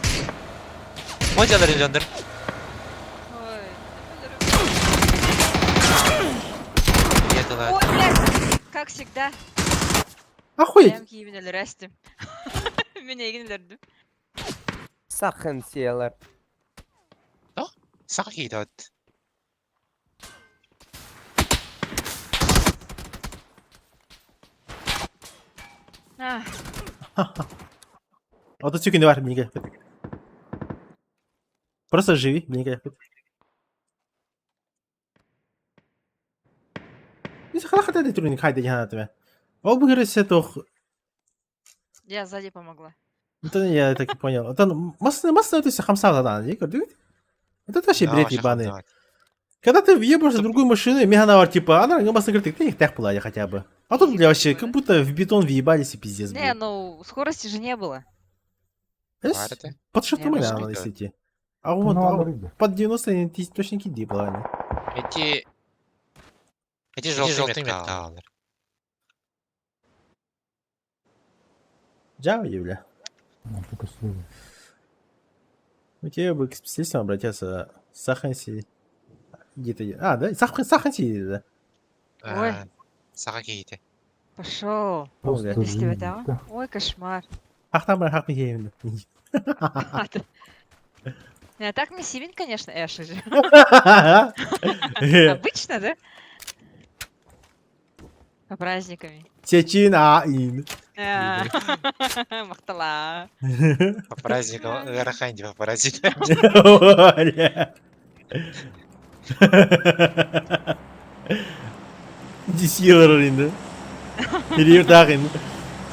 Мой жанр лендер. Ой. Я туда. Ой, блядь. Как всегда. охуеть! Прям киевин рәстім. Мен егінлерді. Сахын сиялар. Сака идет. Ото тюки не вар, мне кайф. Просто живи, мне кайф. Если хала хата турник хайда яна тебе. Ол бы говорит тох. Я сзади помогла. Это я так и понял. Это масса это все хамса да, не говорит. Это вообще бред ебаный. Когда ты въебаешься в другую машину, и меганавар типа, она масса говорит, ты их так была хотя бы. А тут, бля, вообще, как будто в бетон въебались и пиздец, Не, бля. ну скорости же не было. Варите? Под что Я мы просто надо не идти. А вот Ну, а ладно, вот рыба. под 90 ты точно киди была. Эти желтые металлы. Джава, бля. Ну, только слезы. У тебя бы к специалистам обратиться. Саханси. Где-то... А, да? Саханси, да. Ой. Сака кейте. Пошел. Просто Если Если вы живи, да? да. Ой, кошмар. Хахтам, хахмиевна. А так мне Сивин, конечно, Эши же. Э, Обычно, да? По праздниками. Чечина-ин. Махтала. По праздникам. Раханди по праздникам. Оля. Дисилерин, да? Или Юртахин.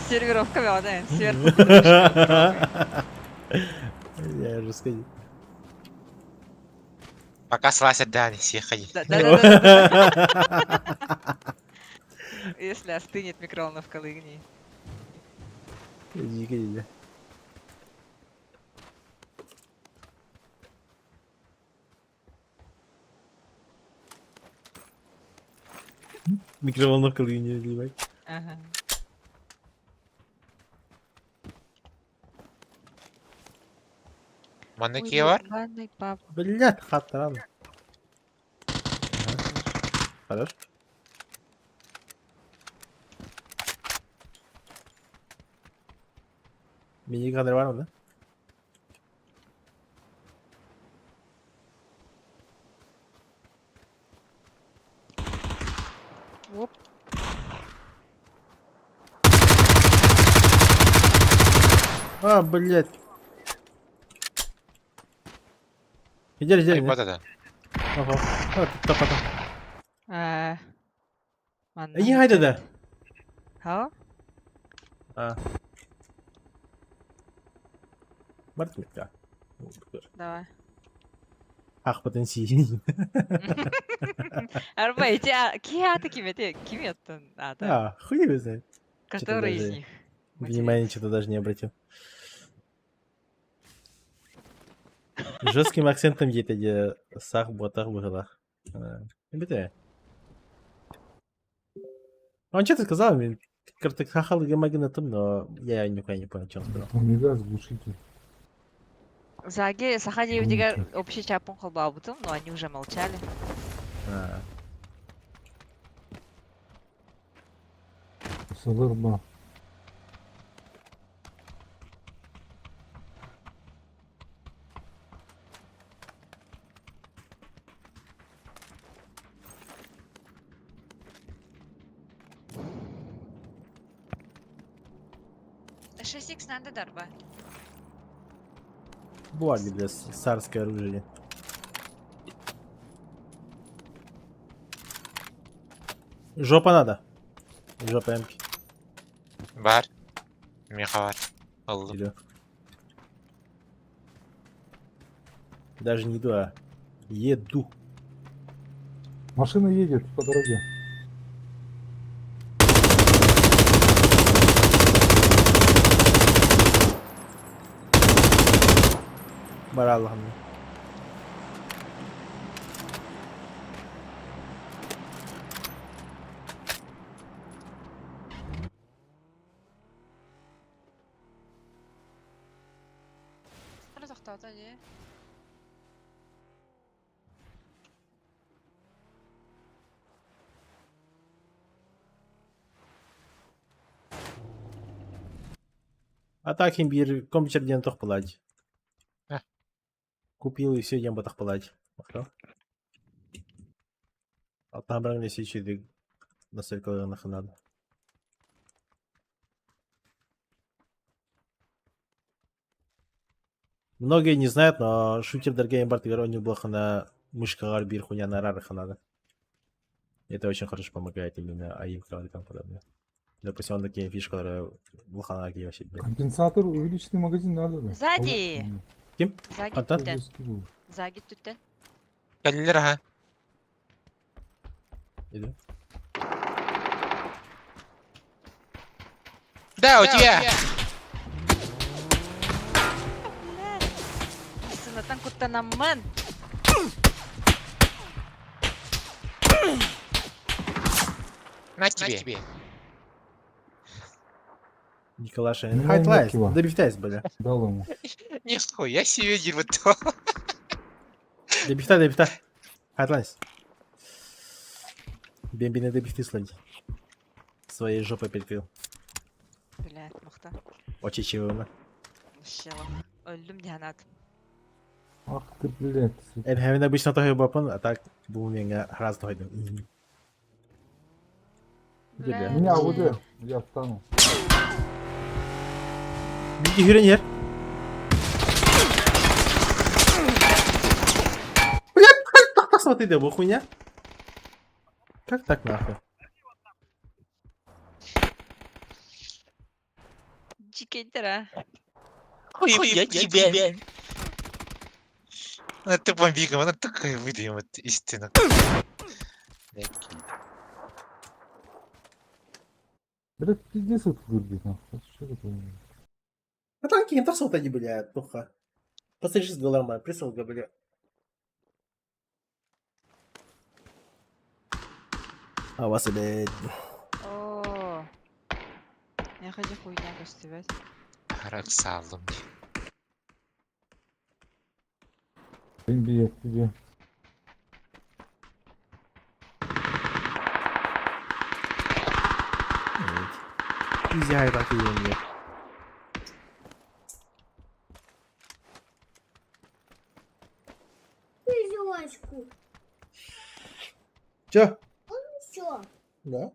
С сервировками, а, да, сверху. Я же сказал. Пока слазят Дани, съехали. Да. Если остынет микроволновка лыгни. Иди, иди. Микроволновка не заливай. Ага. Манеки var. ебаный пап. Блядь, хатран. Хорош. Миниган var mı? Оп. А, блядь. Иди, иди, иди. Вот это. Ого. Тапата. Манна İyi haydi de. Ha? Ha. Бартмит ya. Давай. Ах, потенций. Арба, Киата Кимете, Киметтон. А, да. А, хуй его знает. Который из даже них? Внимания что-то даже не обратил. Жестким акцентом едет сах ботах выгодах. Не. Он что-то сказал, мне как-то хахал и магнитом, но я никогда не понял, что он сказал. Не газ, глушитель. Заги, Сахади и Дигар общий чапун холбабутом, но они уже молчали. А, Садырба. Шестикс надо дарба. бумаги для царское оружие. Жопа надо. Жопа эмки. Бар. Меха бар. Алdım. Иду. Даже не иду, а еду. Машина едет по дороге. Бар Allah'ım. Bunu toxtatdı, hadi. Атакин bir компьютерден тохпылать. Э. Купил и все дем тохпылать. Махтал. Алтан не сечи на сыркаланах надо. Многие не знают, но шутер Даргейм Бартигар неплохо на мышках бир хуйня на рарах надо. Это очень хорошо помогает именно АИМ и тому подобное. Допустим, он такие фишки, которые блохана вообще. Компенсатор увеличенный магазин надо да. Сзади. Ким? Заги Антон? түттен. Заги түттен. Geldiler ha. Иду. Да, у тебя. Сынатан куттанамын. На тебе. Николаша. Ну, Хайтлайс. Мокива. Добивтайс, бля. Дал ему. Нихуя себе дерьмо-то. Добивтай. Хайтлайс. Бембины добивты слади. Своей жопой перекрыл. Блядь, мықты. Очень чего. Щелок. Öldüm diyanat. Ах ты, блядь. Hem обычно тоже бапан, а так был меня раз дойду. Бля. Меня АВД. Я встану. Bilgi hüren Блядь, как так смотри, да, хуйня? Как так нахуй? Чикентера. Хуя тебе. Она ты бомбига, она такая выдаем вот истина. Блядь, иди суд вырубить нахуй. Что такое? А так кем-то сот они, блядь, туха. Посмотри с голома, присылка, блядь. А вас, блядь. Oo. Ne kadar хуйня gösteriyor. Harap sağlam. Привет тебе. Изяй так и есть. Пизёчку. Чё? Всё. Да?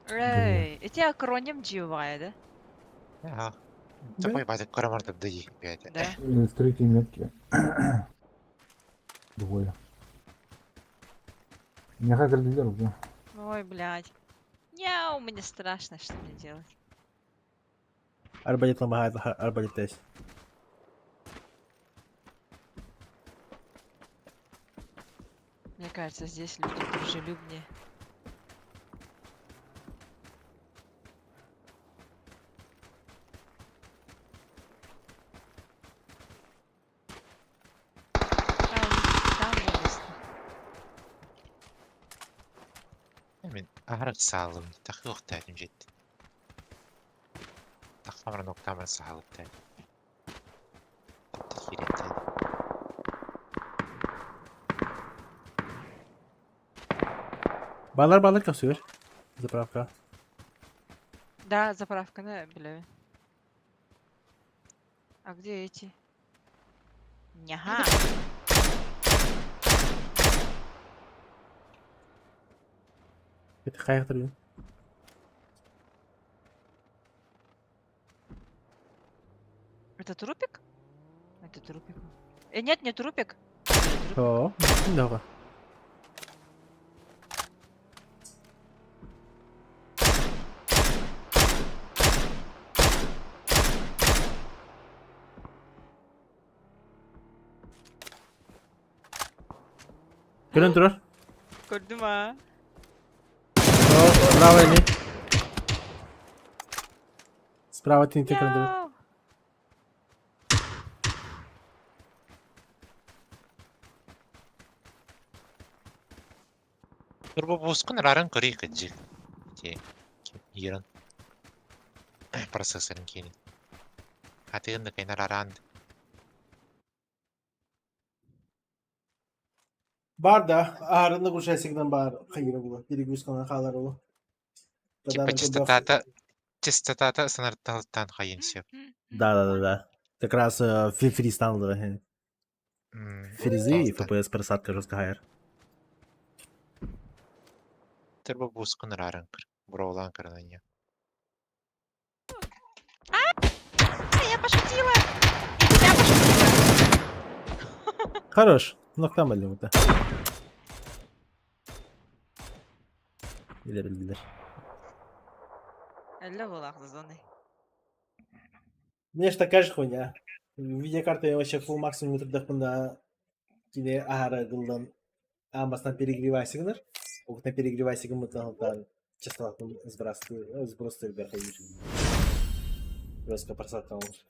Эй, эти акроним живая, да? Ага. Да. Такой базик коромарда дай. Да. С третьей метки. Двое. Не хакер лидер, да. Ой, блядь. Няу, мне страшно, что мне делать. Арбалет ломает, арбалет тест. Мне кажется, здесь люди дружелюбнее. Там радостно. Мен агарак салым. Тахы оқтайдым жетті. Тахамран оқтамран салыптайды. Тапты хиреттайды. Bağlar kasıyor. Заправка. Да, заправка, да, бля. А где эти? Няга. Это хайхтер. Это трупик? Это трупик. Нет, не трупик. Или трупик? О, много. Görüntüler. Gördüm ha. Справа они. Справа ты не görüntüler. Мяу. Турбо бускун рарын кори каджи. Те. Иран. Процессорын кейін. Атығында кайнар аранды. Бар да, ağrında kuşaysigden бар. Hayır bu. Biri güskana kalar olu. Типа частотата стандартталыттан қайын сеп. Да. Как раз фристайлы. Фризы и FPS просадка жестко хайр. Турбо бускун рарын кыр. Броулан кырнanya. Я пошутила! И тебя пошутила! Хорош. Noktam belli burada. Bildiler. Алло, вылах за зоной. Мне ж такая же хуйня. Видеокарта я вообще full максимум тырдақпында кине ара гылдан амбастан перегревайсыңдар. Оқтан перегревайсыңын мұттан частотатын сбросты вверх и ниже. Просто просадка лучше.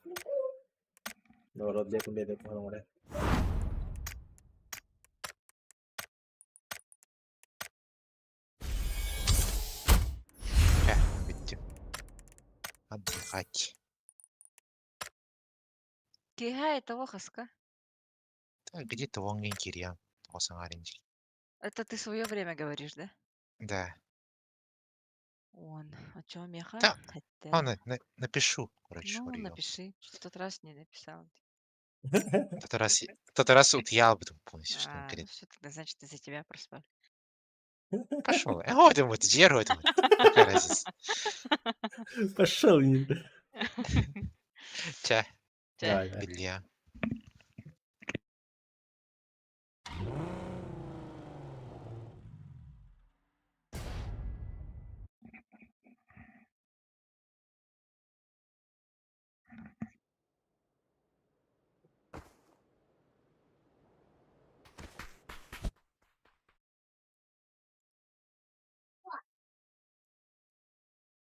Наоборот, летом бедный по море. Bitti. Отдыхать. Кига это лохаска. Да, где-то вонген кирьям. Осан аренди. Это ты свое время говоришь, да? Да. Он. А чё, меха? Да. Хотя... Напишу. Короче, Ну, говорю. напиши. В тот раз не написал. Тот раз утъял бы там полностью, что он Ну говорит. все, тогда значит из-за тебя проспали. Пошел. Годим вот, дерут. Какая разница. Пошел. Ча. Давай. Белья.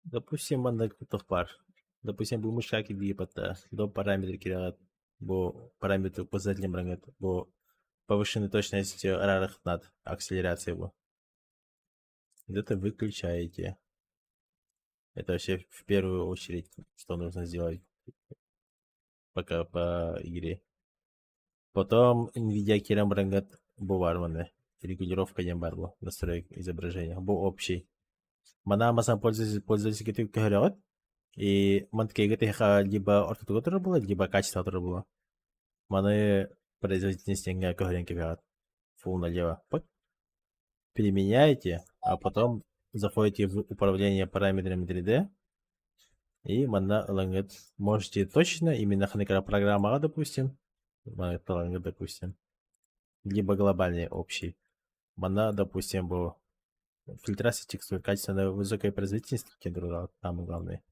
Допустим, манда кутов пар. Допустим, bu müşaki diye pata. До параметры кирят. Бо параметры показателем рангат. Бо повышенной точности рарах над акселерацией его. Это выключаете. Это вообще в первую очередь, что нужно сделать пока по игре. Потом NVIDIA Kiram Rangat Бувармане. Регулировка ямбарбо. Настроек изображения. Бо общий. Мана масан пользователь gitu кehariat. И манткега теха либо ортотуга было, либо качество было. Маны производительность не кeharian кебят. Фул налево. Вот. Переменяете, а потом заходите в управление параметрами 3D, и мана ылыңыт можете точно именно ханекара программага, допустим, допустим, либо глобальный общий. Мана, допустим, бу фильтрация текстур, качественно высокой производительности, кедруга, самое главное.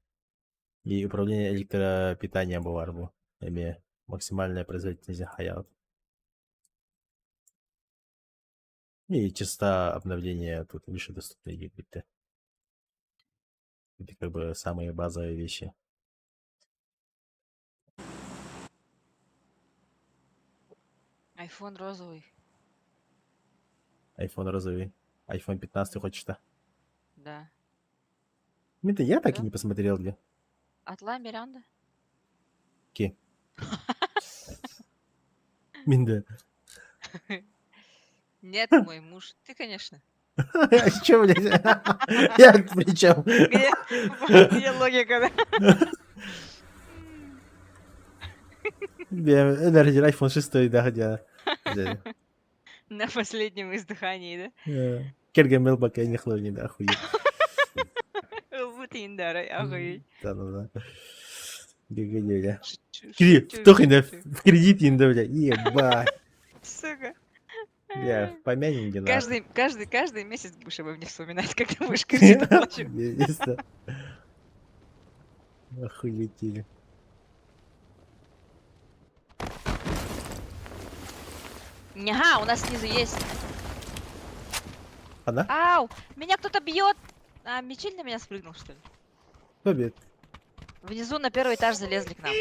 И управление электропитанием бывает, бу, имея максимальная производительность хаят. И частота обновления тут выше доступны гигабиты. Это как бы самые базовые вещи. Айфон розовый. iPhone розовый. iPhone 15 хочешь-то? Да. Это я так и Да. не посмотрел, где. Атла Миранда. Ки. Минда. Нет, мой муж. Ты, конечно. А чё, блядь? Я при чем? Где логика, да? Энергия iPhone 6, да, хотя. На последнем издыхании, Кергамел пока не хлони, да, охуеть. да? Вот и дарай, охуеть. Да. Гигадюля. Шучу, Втохай на шучу. в кредит инда, бля. Ебать. Сука. Бля, помянем где надо. Каждый месяц будешь обо мне вспоминать, когда будешь кредит оплачивать. Охуетили. Ага, у нас снизу есть. Она? Ау! Меня кто-то бьет! А, Мичель на меня спрыгнул, что ли? Побед. Внизу на первый этаж залезли к нам.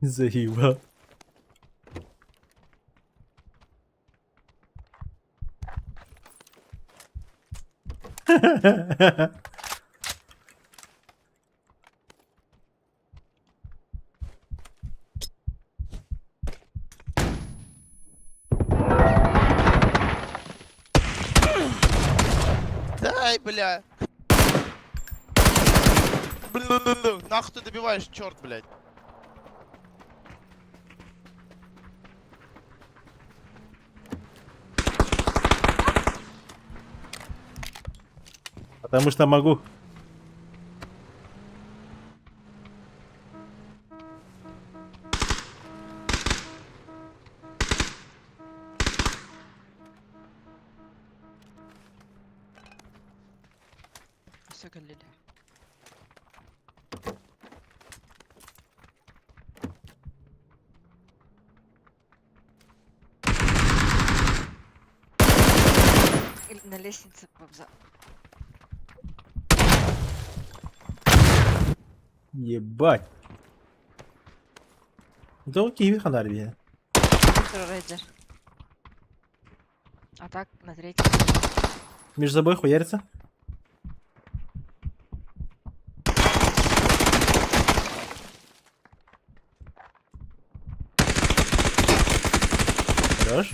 Заебал. Дай, бля. Нахуй ты добиваешь, черт, блядь. Потому что могу. Сука, Лиля. На лестнице повза. Ебать. Да окей, фонарь бля. Рейдер. А так, на третьем. Между собой хуярится. Хорош.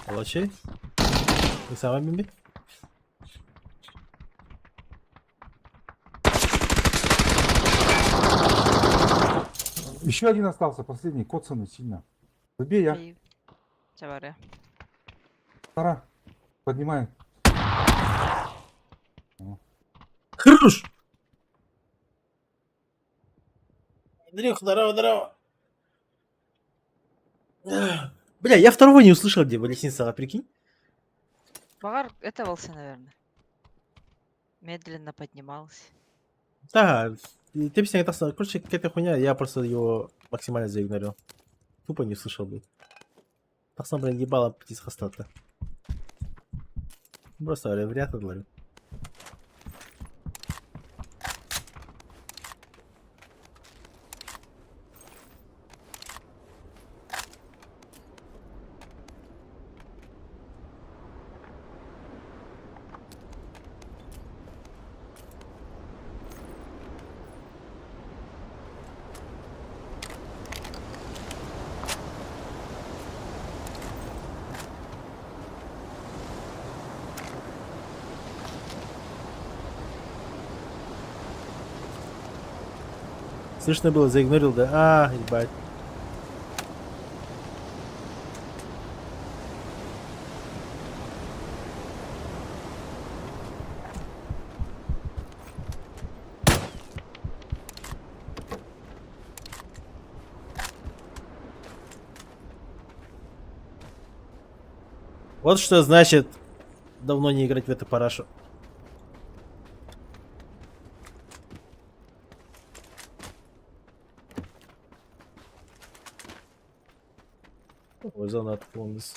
Молодчей. Ты сама бимби? Еще один остался, последний, коцанный сильно. Забей, я. Чаваре. Тара. Поднимай. Хорош! Андрюх, здорово. Бля, я второго не услышал, где лестница, а прикинь? Багар этовался, наверное. Медленно поднимался. Да, и ты объясняй, это, короче, какая-то хуйня, я просто его максимально заигнорил. Тупо не услышал, блядь. Так сам, блин, ебало птиц хостата. Просто, говорю, вряд ли, говорю. Слышно было, заигнорил, да? А, ебать. Вот что значит давно не играть в эту парашу. Was not funds.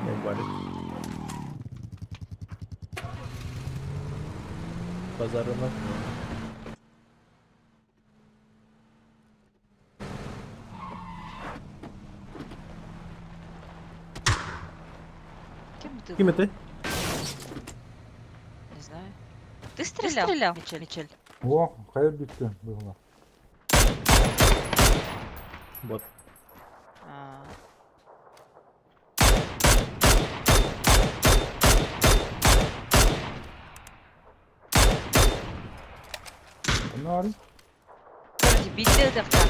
Ебали. Базару на. Кем ты Кем был? ты? Не знаю. Ты стрелял? Мичель. О, хай битка была. Вот. А, Фонарь. Вроде били да так.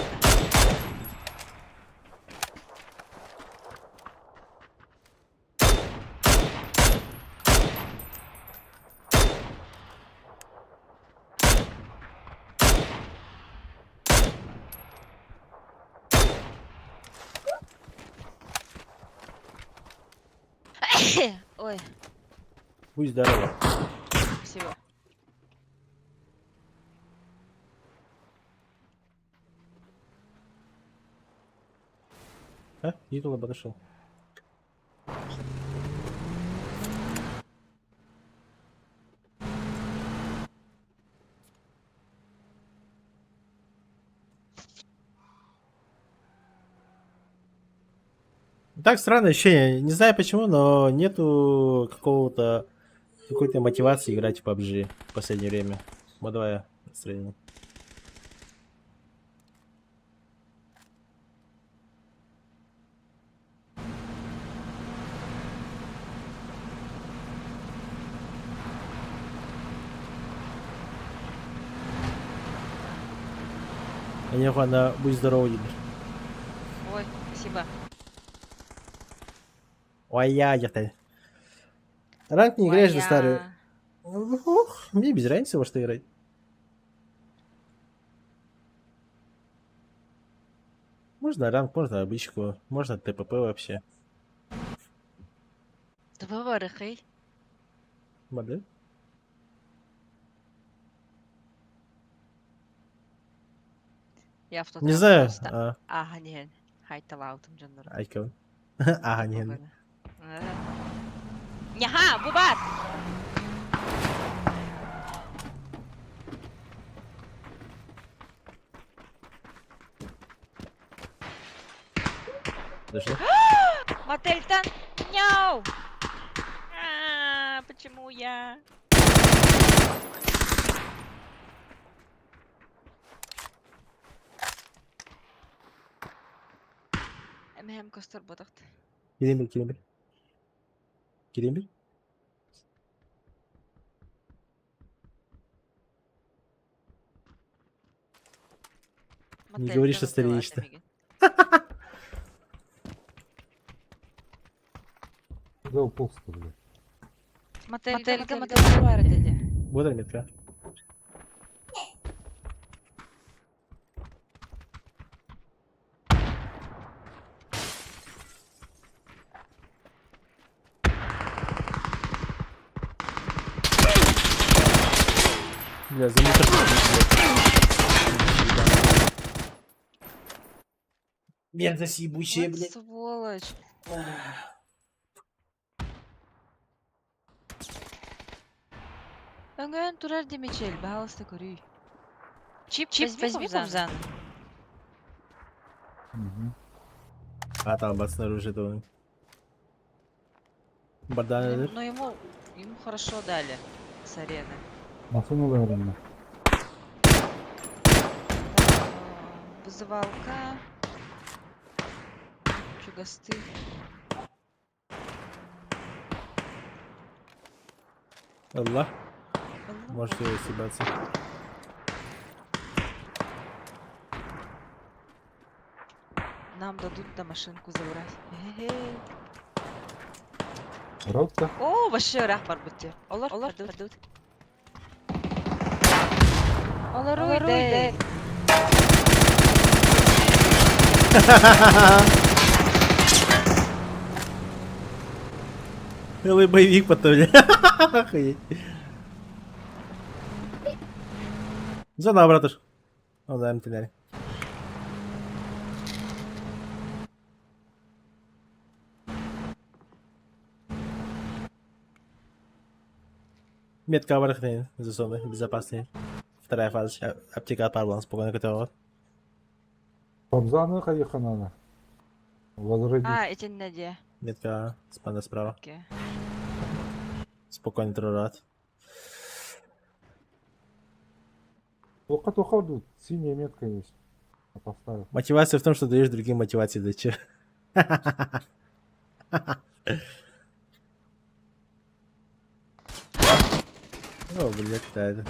Ой, Будь здорова. спасибо. А? Идол подошел. Так странное ощущение. Не знаю почему, но нету какой-то мотивации играть в PUBG в последнее время. Модовое настроение. А не ладно, будь здоров, Игорь. Ой, спасибо. Ой, я-то. Ранг не играешь за старый. Моя. Ох, мне без разницы во что играть. Можно ранг, можно обычку, можно ТПП вообще. Давай рыхай. Модель. Я в тот Не раз знаю. просто агонен. Хайталаутым жанр. Айкон. Ага, не. Няха, бубат! Подожди. Мотельтон! Няу! Почему я? Эмэм костер ботахт. Келембер. Келембер? Не говори, что стареешь-то. Куда уполз-то, блядь? Мотелька, мотелька, деди. Вот метка. Бля, за мусор. Мерзость ебучая, Вот блядь. сволочь. Öngön turar demechel, bağlısta көрүй. Чип, возьми Кобзана. Угу. А там бац снаружи то. Бардан Но ему хорошо дали с арены. Машину верно. Вызывалка. Чугасты. Allah. Может его съебаться. Нам дадут на машинку забрать. Хе-хе. Ротта. О, вообще рахбар бутте. Олар дадут. Олар уйды. Белый боевик потом. Охуеть. Зона, братуш. О, да, МТН. Метка оборотная за зоной безопасной. Вторая фаза. Аптека отпала, спокойно готова. Кобзаны ехать надо. Возродить. А, эти наде. Метка спана справа. Окей. Спокойно трурат. Только тут синяя метка есть. Я поставил. Мотивация в том, что даешь другим мотивации дачи. О, блядь, да это.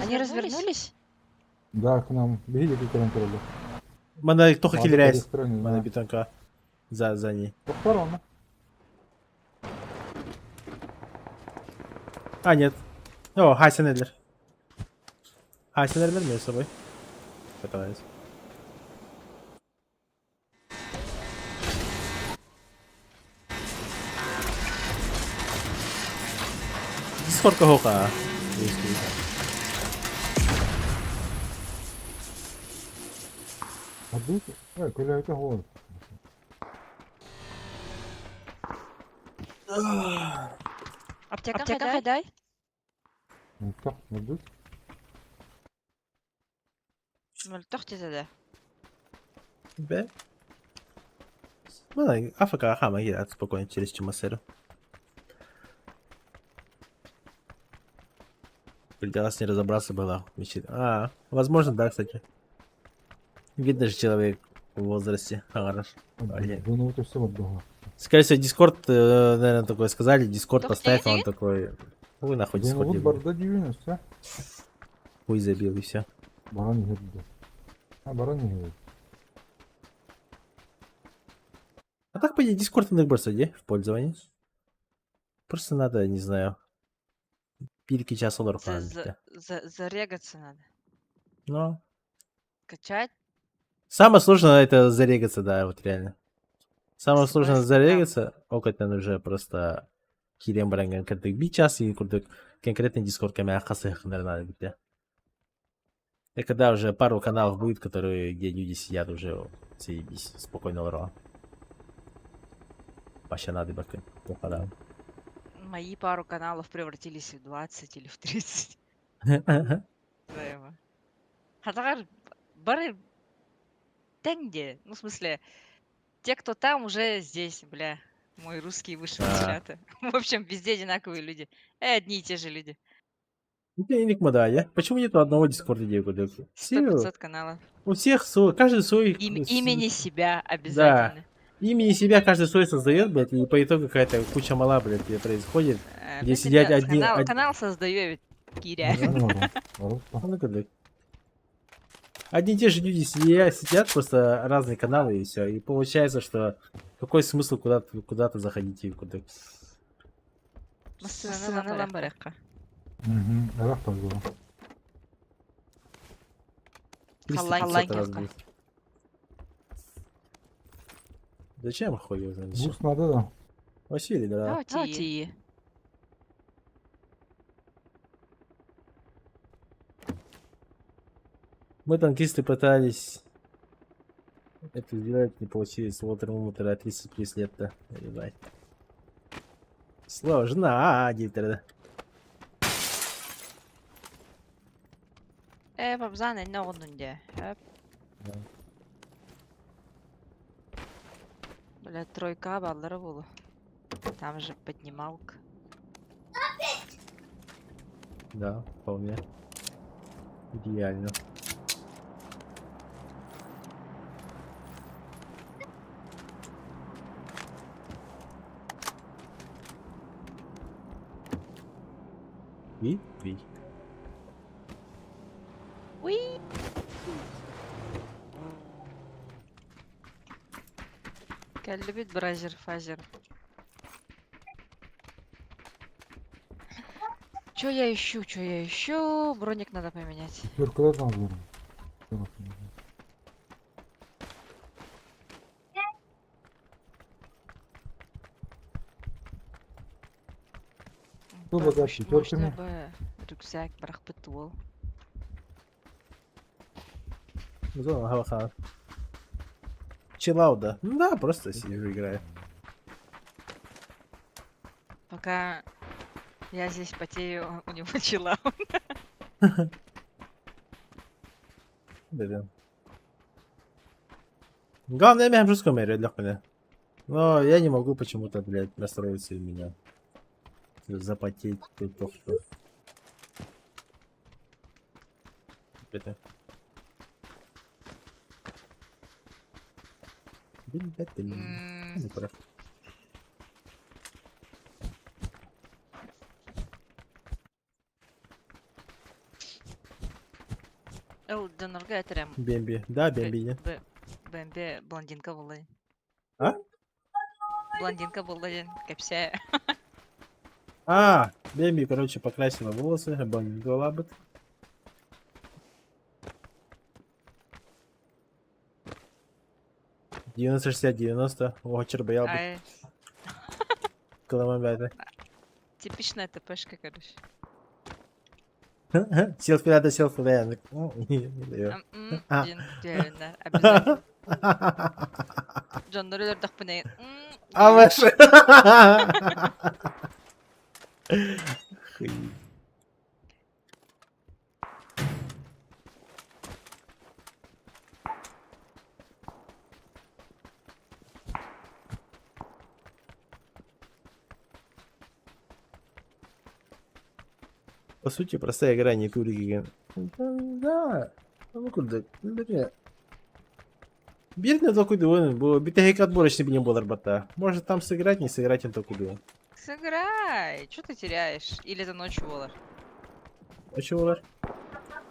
Они развернулись? Да, к нам. Видите, как контроль. Мана кто хилерясь? Мана Мана бетонка. За ней. Похорона. А, нет. О, Хасен Эдлер. Хасен Эдлер между собой. Катаюсь. Сколько хока? Отбейте. Коля, это гол. Аптека хайдай? Ну так, отбейте. Мөлтөх тезеде. Б. Мана, АФК хама играет спокойно через Чумасеру. Пределась не разобраться была. А, возможно, да, кстати. Видно же человек в возрасте. Хорошо. Блин. Ну, это все отдало. Скорее всего, Дискорд, наверное, такое сказали. Дискорд Кто поставь, а он стоит? такой. Хуй нахуй Ну, Дискорд вот ебал. барда 90, Хуй забил и все. баран не говорит. А, баран не говорит. А так, по идее, Дискорд на Xbox, где? В пользовании. Просто надо, не знаю. Пильки час олар falan. Зарегаться надо. Но Качать. самое сложное это зарегаться, да, вот реально. Самое Согласна, сложное да. зарегаться, окотан уже просто килем баранган кырдык би час и курдык конкретный Дискорд камера хасых надо где. И когда уже пару каналов будет, которые, где люди сидят уже, заебись, спокойно лора. Вообще надо бакын. Мои пару каналов превратились в 20 или в 30. Знаемо. Хатагар бары тенге. Ну, в смысле, те, кто там, уже здесь, бля. Мой русский высший А. чата. В общем, везде одинаковые люди. Одни и те же люди. Денег мода, я? Почему нету одного Дискорда, где курдык? 100-500 каналов. У всех свой, каждый свой. Имени себя обязательно. Имени себя каждый свой создает, блядь, и по итогу какая-то куча мала, блядь, где происходит. Где Пиздец, сидят одни- Канал создаю, Киря. Ну, курдык. Одни и те же люди сидят, просто разные каналы и все. И получается, что какой смысл куда-то заходить и куда. Массаны ламбарекка. Угу, рах так было. 350 раз будет. Зачем хуй его знает? Бус надо, да. Василий, да. Давайте. Мы, танкисты, пытались это сделать, не получилось. Вот Мутера 30 плюс лет-то. Ебать. Сложно, диктор. Папзан, не onun diye. Hep. Да. Бля, тройка баллары было. Там же поднималка. Да, вполне. Идеально. Ви. Уи! Келли бит бразер фазер. Чё я ищу? Броник надо поменять. Türküler nazarım. Dur bakalım, Можно пятерками. бы рюкзак брахпытывал. Зона ха-ха. Чиллауда. Ну да, просто сижу играю. Пока я здесь потею, у него чила. Блин. Главное, я жестко мерю для меня. Но я не могу почему-то, блядь, настроиться у меня. Запотеть тут то, что. Это. Не прав. Элденорга әтерем. Бемби. Да, Бемби. Бэмби блондинка болды. А? Блондинка болды ден, кәпсә. А, Бемби, короче, покрасила волосы, блондинка лабыт. Девяносто 60-90. О, чербаял бы. Ай, Коломобята. типичная ТПшка, короче. Селфи надо, селфи да. Не даю. А. Ден, обязательно. Джон Норридер дақпіне. А ваши. По сути, простая игра, не турики. Да. Ну куда? Бля. Бирне только дуэн, бо битый отборочный бы не был арбата. Может там сыграть, не сыграть, он только дуэн. Сыграй, что ты теряешь? Или это ночью было? А чего лар?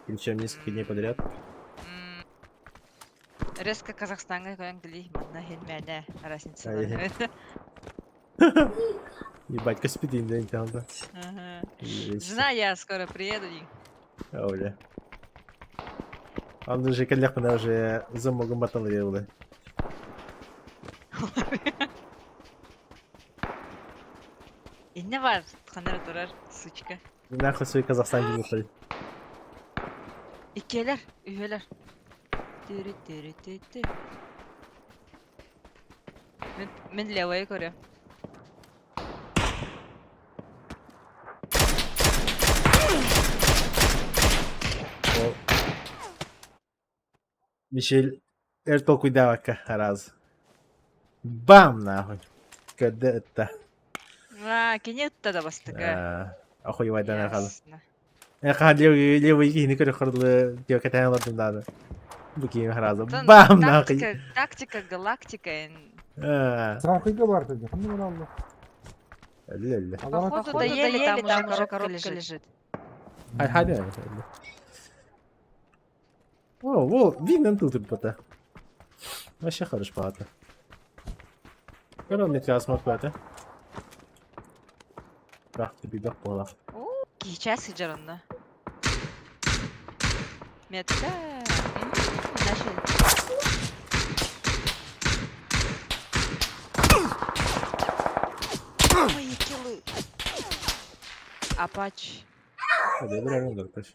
Причем несколько дней подряд. Резко Казахстанға көйін білей, маңна хелмәне разница. Ай. Ебать, Каспидин, да, интеллента. Жена, я скоро приеду. Оля. Он уже каляхмана уже замогом баталировали. И не var, тханер турар, сучка. Нахуй свой Казахстан не выходит. İkeler, üyeler. Tiri tiri tiri tiri. Мен левая көрем. Мишель, Эртол куйдавака раз. Бам, нахуй. Когда это? Кенетта да бастыга. Охуевай, да, нахуй. Ясно. Ха, левый не корю хорлы, девка тайна надо. Буки раза. Тон Бам, нахуй. Тактика, галактика. Сахайга var dedi. Hangi var Allah? Ля-ля. Походу доели, там уже коробка лежит. Hadi. О, видно тут ребята. Вообще хорош пата. Короче, тебя смотрю, это. Как ты бегал пола. Сейчас иджаронда. Метка. Наши. Мои киллы. Апач. Hadi bir an olur taş.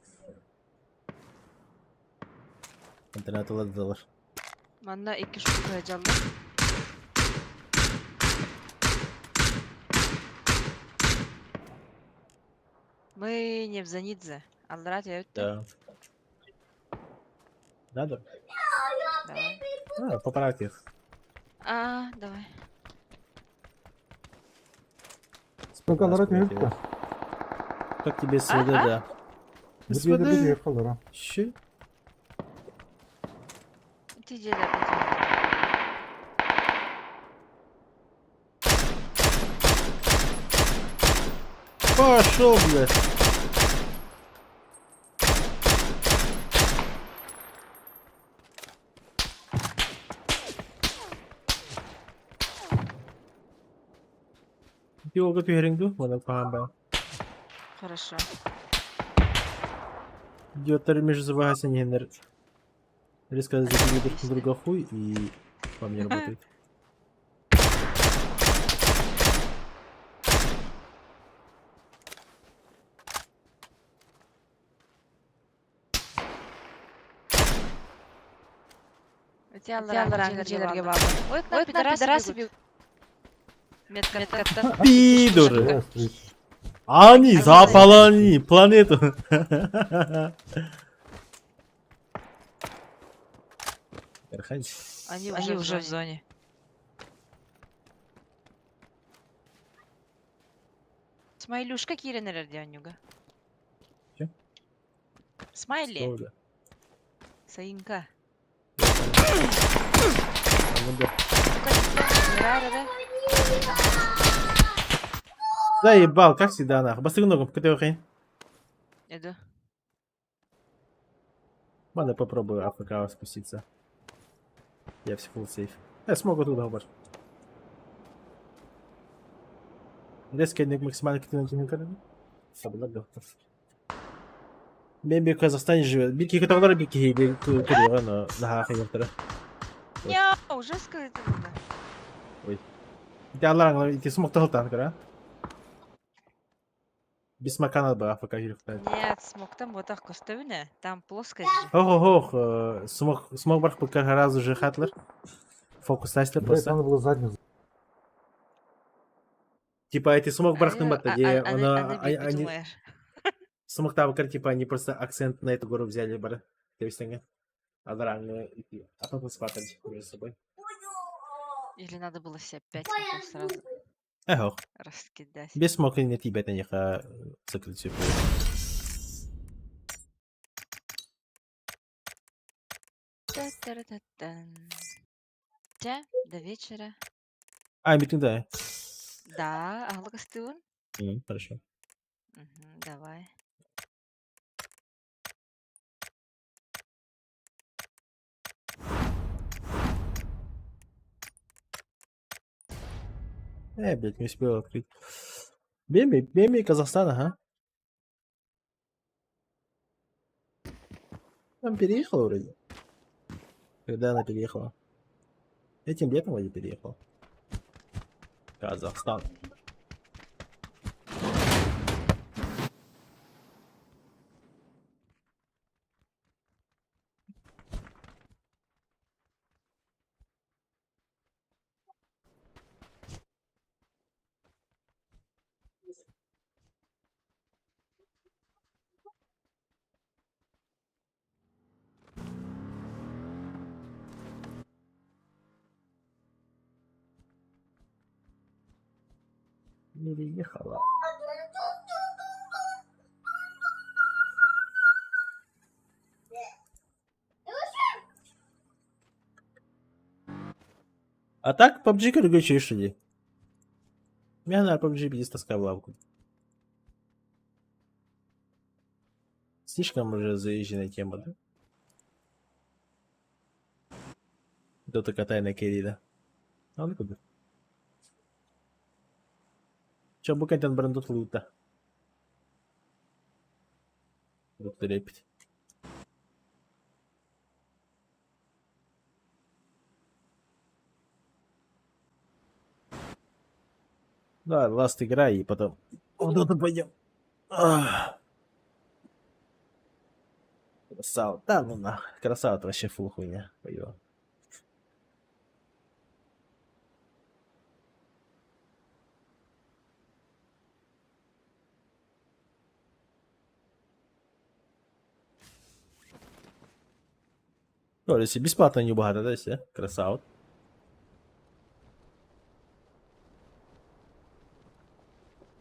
İnternet aladılar. Manna 2 штука heyecanlı. Мы не в Занидзе. Алдрат я Да. Надо? Давай. По порядку. Давай. Сколько Да, лара сколько тегip та? Как тебе СВД, да? Bir yerde bir СВД? tegip kalır. Şu. Иди деда потом. Пошел, блядь. Yolga tüyerindu. Bana paham ben. Хорошо. Идиоты между собой генер. Резко закинули друг на друга хуй и по мне работает. У тебя Алдрат желерге бабы. Ой, к нам пидорасы бегут. Медкатта. Пидоры! Ya streç. Они запалали планету. Арханч. Они уже в зоне. Смайлюшка киренер дянюга. Чё? Смайли. Солда. Саинка. Anladım. Ра-ра-ра. Заебал, как всегда, нахуй. Быстрее ногу, покатывай хрень. Иду. Ладно, попробую АФК спуститься. Я все full сейф. Я смогу туда убрать. Резко максимально кинуть не корабль. Sabırla Ben bir Kazakhstan живет. Bir iki tavları bir iki hile kuruyor ama daha hayırları. Няу, жестко это надо. Bir Allah'ın iti smokta haltan kara. Bir smakana da AFK herifler. Нет, смог там вот так костовина. Там плоскость же. Ох, смог барх пока разу же хатлер. Фокус тайстер Блять, просто. надо было заднюю. Типа эти смог бархтың бата, где Она бит они думаешь. смог табакар типа они просто акцент на эту гору взяли бара. То есть они Адарангы и а потом спатать между собой. Или надо было себе 5 смоков сразу Эх, раскидать. без смока не тебя на них закрыть все. Та-та-ра-та-тан. Тя, до вечера. А, митинг, да. Да, Алгастын. Хорошо. Давай. Блядь, не успел открыть. Бемби Казахстана, ага. Там переехала вроде. Когда она переехала? Этим летом вроде переехала. Казахстан. Переехала. А так, PUBG короче, решили. Меня на PUBG без тоска в лавку. Слишком уже заезженная тема, да? Кто-то катает на керри, да? А ну куда? Чё, букантен брендут лута. Доктор Репить. Да, ласт играй и потом в доту пойдем. Красава. Да, ну нахуй. Красава, это вообще фул хуйня. Пойдем. Ну, если бесплатно не багато, да, все? Красава.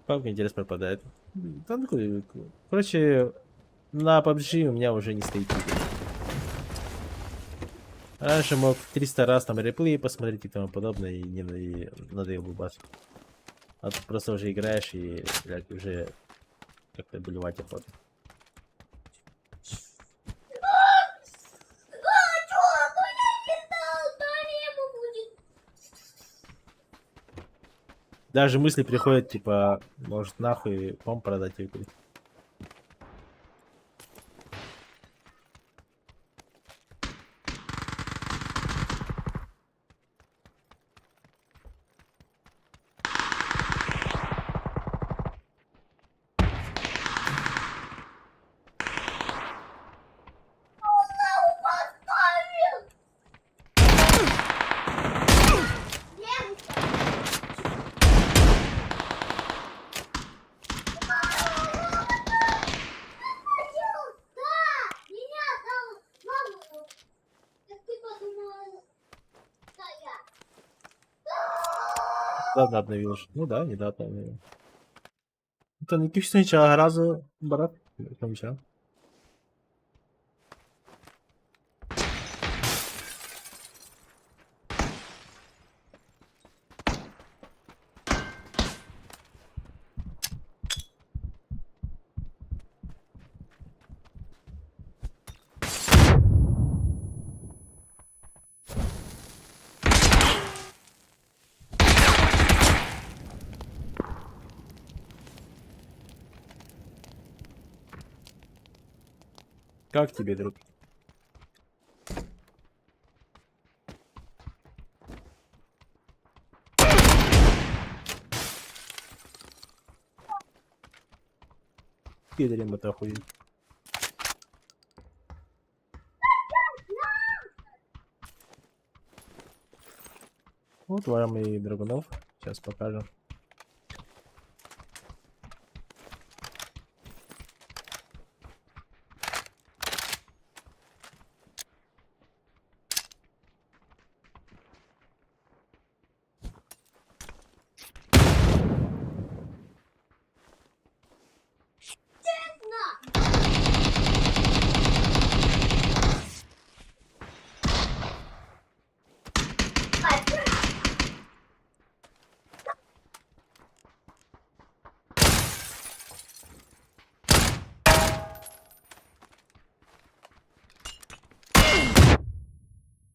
Папка интерес пропадает. Да, ну, короче, на PUBG у меня уже не стоит игры. Раньше мог 300 раз там реплеи посмотреть и тому подобное, и не и надоел бы. А тут просто уже играешь и, блядь, уже как-то болевать охота. Даже мысли приходят, типа, может нахуй комп продать и купить. Меня там маму. Так ты подумала, да я. Недавно обновил же. Ну да, недавно обновил. Это не кишнича разу, брат. Там сейчас. Как тебе, друг? Пидорим это охуеть. Вот вам и драгунов. Сейчас покажем.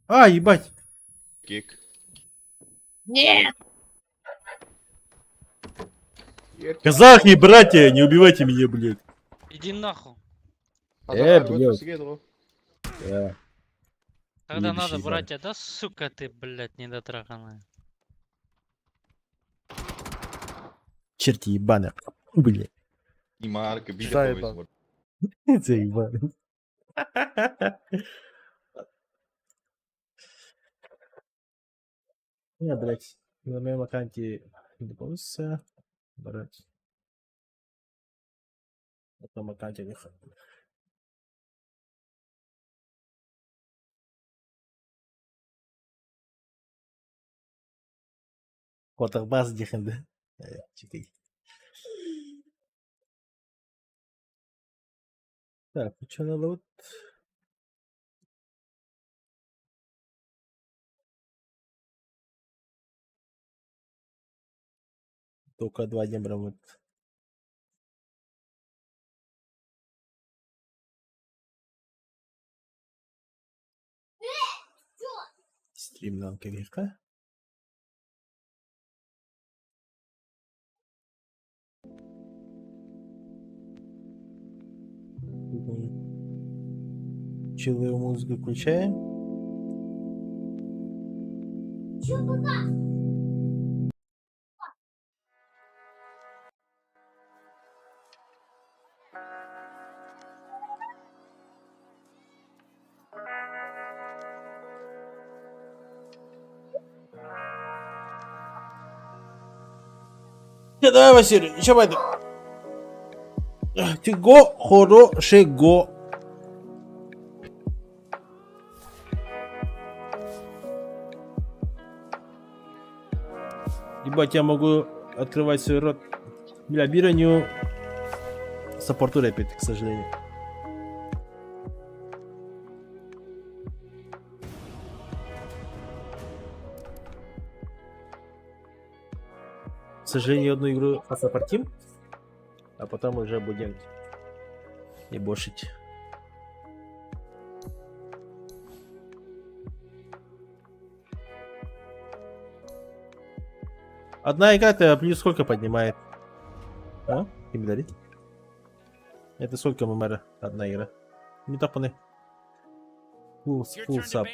А, ебать! Кик. Казахи, братья, не убивайте меня, блядь. Иди нахуй. Блядь. Да. Когда Ебищий надо, зал. братья, да сука ты, блядь, недотраханная. Черти ебаные. Блядь. Die Marke Заебал. Заебали. Не, блядь, на моем аккаунте не получится брать. На том аккаунте не хватит. Котахбас дихенде. Чекай. Так, ну что надо вот... Только два дня вот. Стрим на КВК. Чилую музыку включаем. Чё пока? Давай, Василий, еще пойду. Всего хорошего. Ебать, я могу открывать свой рот. Бля, Бираню саппорту рэпит, к сожалению. К сожалению, одну игру посаппортим, а потом уже будем ебошить. Одна игра-то плюс сколько поднимает? А? Ким это сколько ММР? Одна игра. Не топаны. Full sub.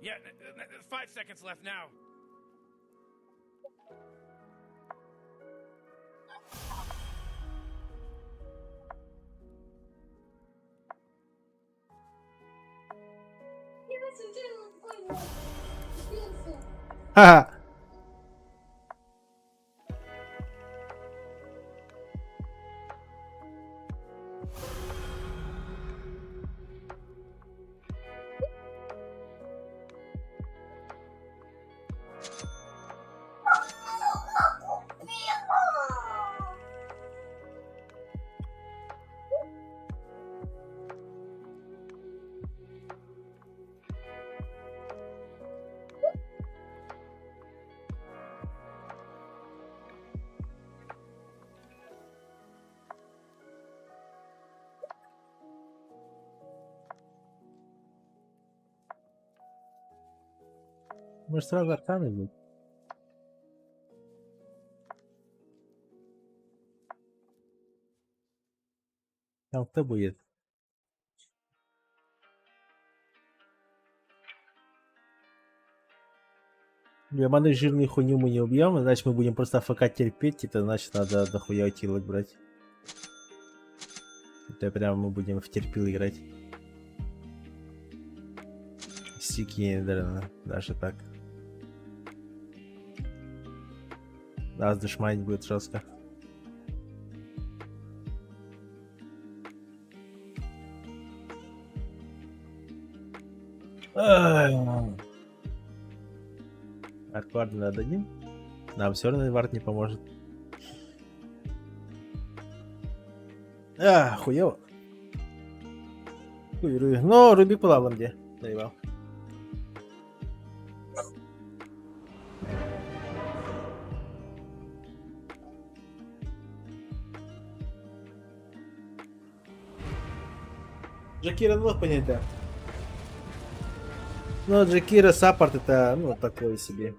Yeah, 5 seconds left now. Я вас ударила в голову. Сбился. Ха-ха. Может сразу арканы будет? Там кто будет? Яманы жирную хуйню мы не убьем, значит мы будем просто АФК терпеть, это значит надо дохуя утилок брать. Это прям мы будем в терпил играть. Стики, наверное, даже так. Нас дошманить будет жестко. Арквард нададим? Нам все равно вард не поможет. Хуёво. Но Руби по лавам где? Наебал. Джакира ну понятия. Но Джакира саппорт это ну такое себе.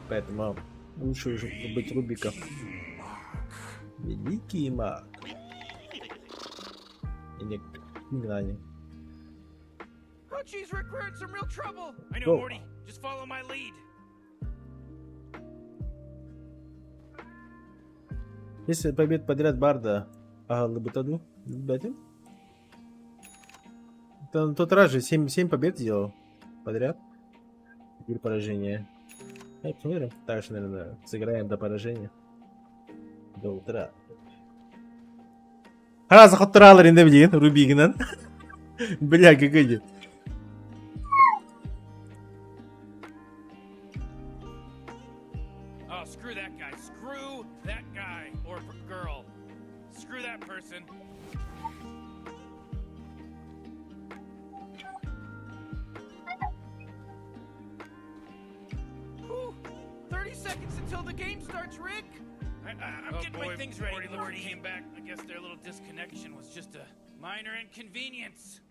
Поэтому лучше уже быть Рубиком. Великий маг. И не гнание. Coachie's we're in some real trouble. I know, Go. Morty. Just follow my lead. Если побед подряд Барда, Лабутаду, Бэтин? Тот раз же 7 побед сделал подряд. Теперь поражение. Посмотрим. Так что, наверное, сыграем до поражения. До утра. Заход траллерinde bilin Rubik'den. Бля, гагоди. Oh, screw that guy. Screw that guy or girl. Screw that person. Whew. 30 seconds until the game starts, Rick. I'm getting my things ready. Morty came back. I guess their little disconnection was just a minor inconvenience.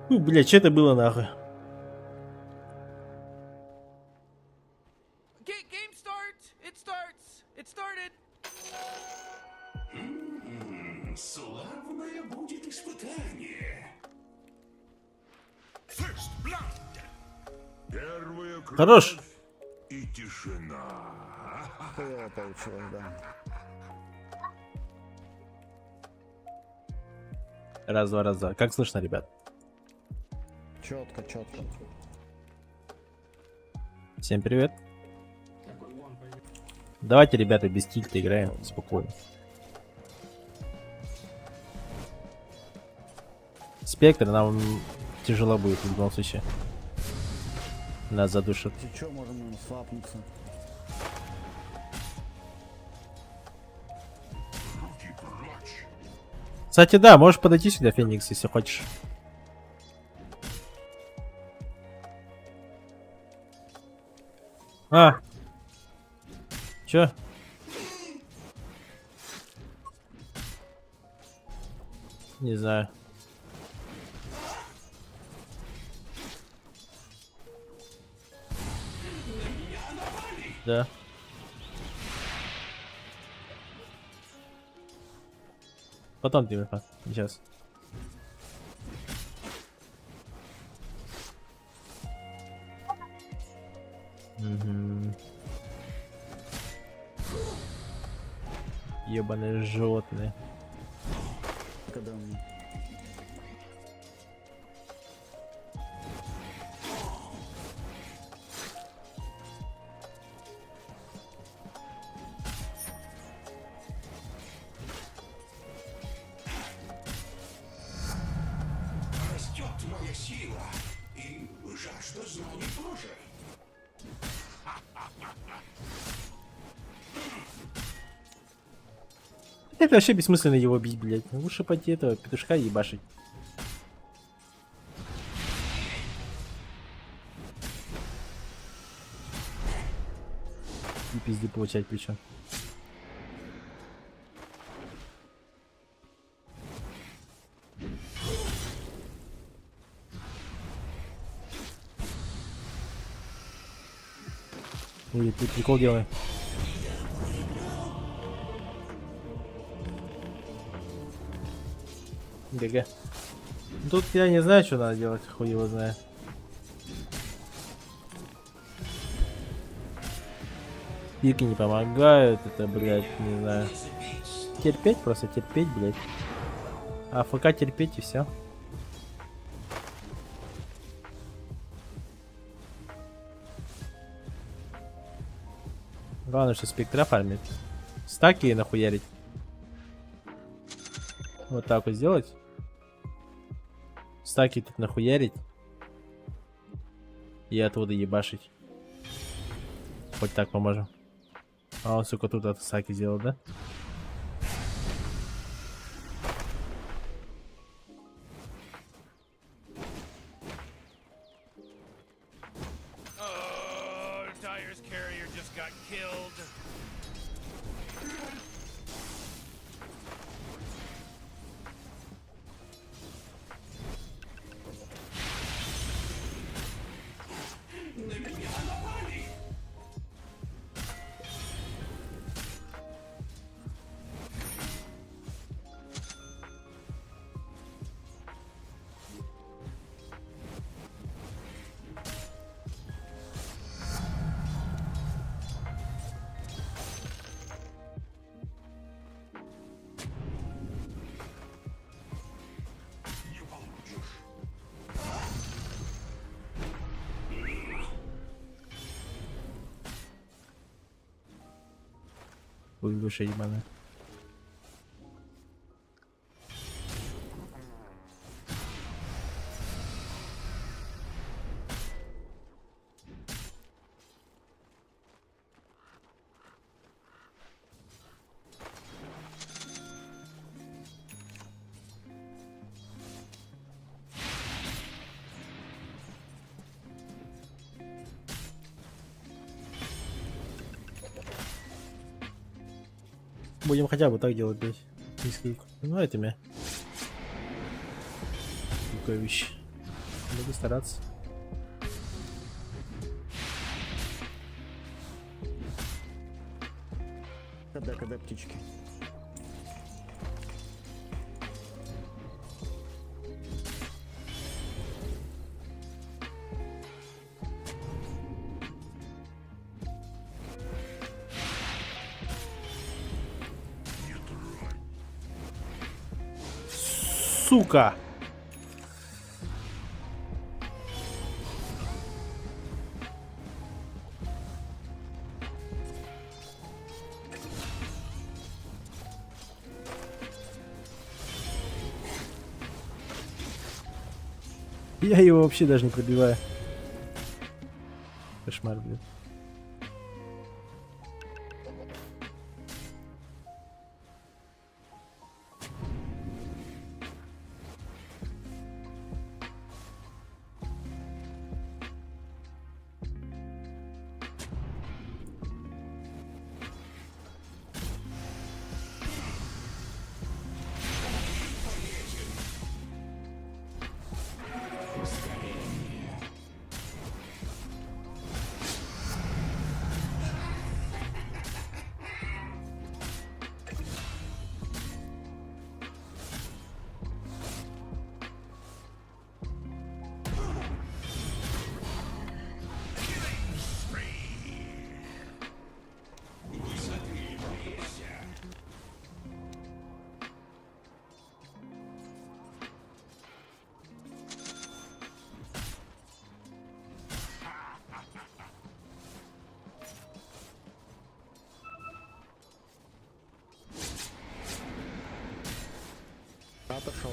Бля, что это было нахуй? Game starts. It starts. It started. Славное будет испытание. Хорош. и тишина. Хуёво получилось, да. Раз, два, раз, два. Как слышно, ребят? Четко, четко. Всем привет. Давайте, ребята, без тильта играем спокойно. Спектр нам тяжело будет в любом случае. Нас задушат. Ты чё, можем свапнуться? Руки прочь. Кстати, да, можешь подойти сюда, Феникс, если хочешь. А! Чё? Не знаю. Да. Потом тебе, сейчас. Угу. Ебаные животные. Когда мне... Растет твоя сила, и жажда знаний тоже. Это вообще бессмысленно его бить, блядь. Лучше пойти этого петушка ебашить. И пизды получать причем. Ой, тут прикол делаем. ГГ. Тут я не знаю, что надо делать, хуй его знает. Пики не помогают, это, блядь, не знаю. Терпеть, просто терпеть, блядь. АФК терпеть и все. Главное, что спектра фармит. Стаки нахуярить. Вот так вот сделать. Стаки тут нахуярить. И оттуда ебашить. Хоть так поможем. А он, сука, тут от стаки сделал, да? Oh, Dyer's carrier just got killed. Хуй в душе ебаная. Будем хотя бы так делать, блядь. Если... Ну, это меня. Такая вещь. Буду стараться. Когда птички? сука! Я его вообще даже не пробиваю. Кошмар, блин. Отошел.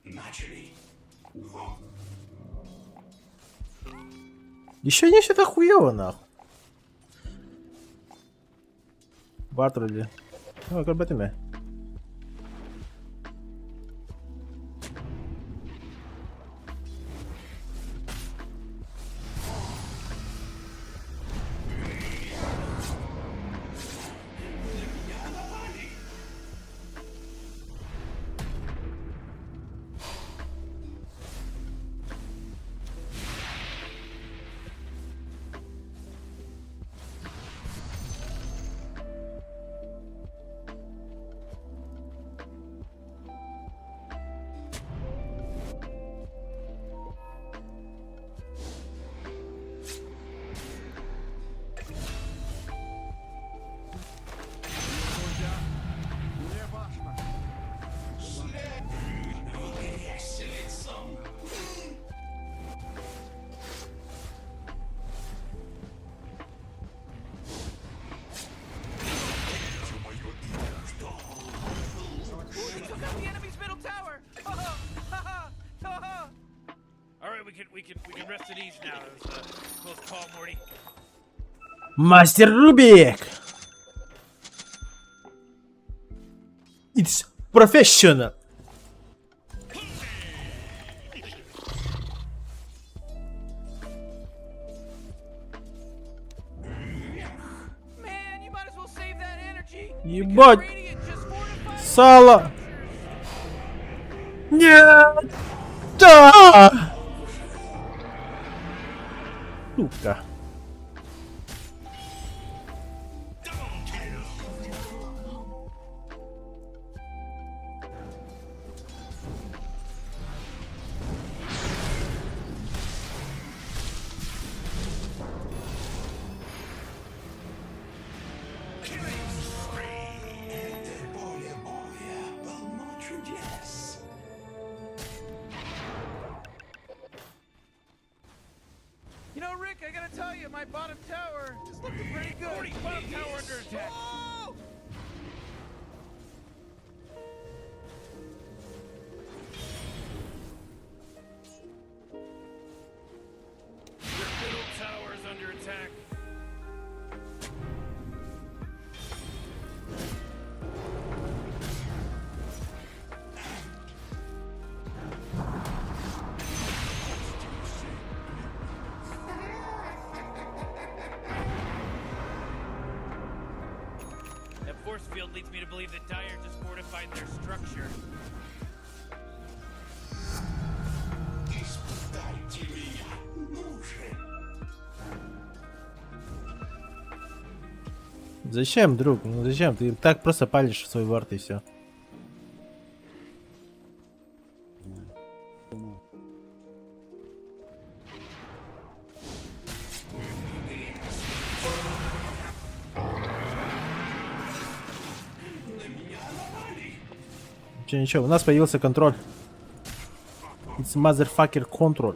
Начали. Еще не что-то хуево, нахуй. Ватрули. О, как бы ты меня. Took out the enemy's middle tower. All right, we can rest at ease now. It was a close call, Morty. Мастер Рубик! It's professional! Man, you might as well save that energy. Ебать! Radiant just fortified. Сало! Нет! Да! Сука. Поле боя полно чудес. You know, Rick, I gotta tell you, my bottom tower is looking pretty good. Morty, bottom tower under attack. Oh! Your middle tower is under attack. That force field leads me to believe that Dire just fortified their structure. Испытайте меня. Ну же. Зачем, друг? Ну зачем? Ты так просто палишь в свой ворд и все. Ничего, у нас появился контроль. It's motherfucker control.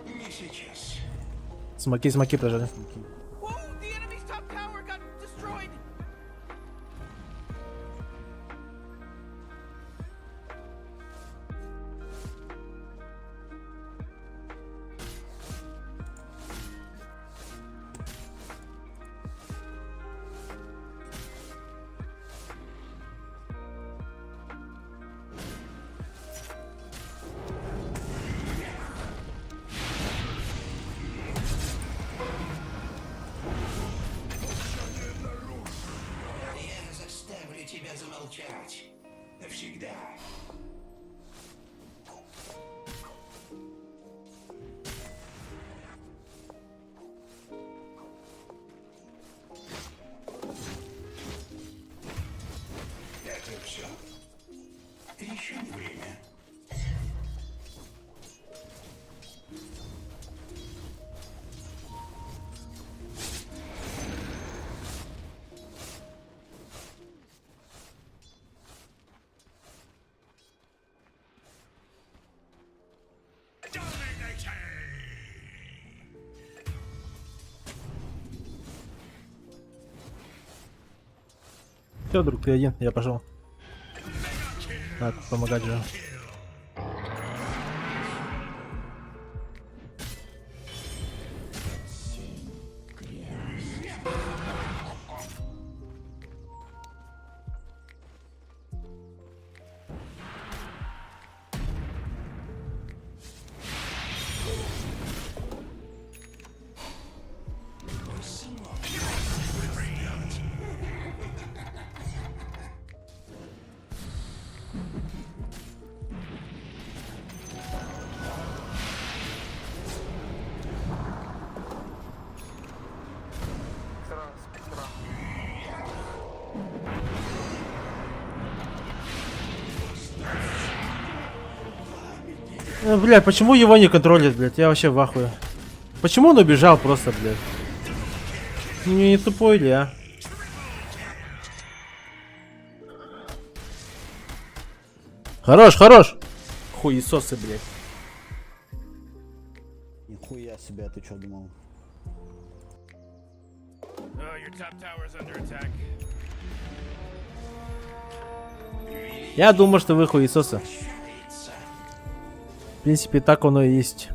Не сейчас. Смоки прожали. Whoa, the enemy's top tower got destroyed. Я заставлю тебя замолчать. Навсегда. Это все. Еще не время. Все, друг, ты один, я пошел. Так, помогать же. Бля, почему его не контролит, блядь? Я вообще в ахуе. Почему он убежал просто, блядь? Не тупой ли, а? Хорош, хорош! Хуесосы, блядь. Нихуя себе, ты чё думал? Your top tower is under attack. Я думаю, что вы хуесосы. В принципе, так оно и есть.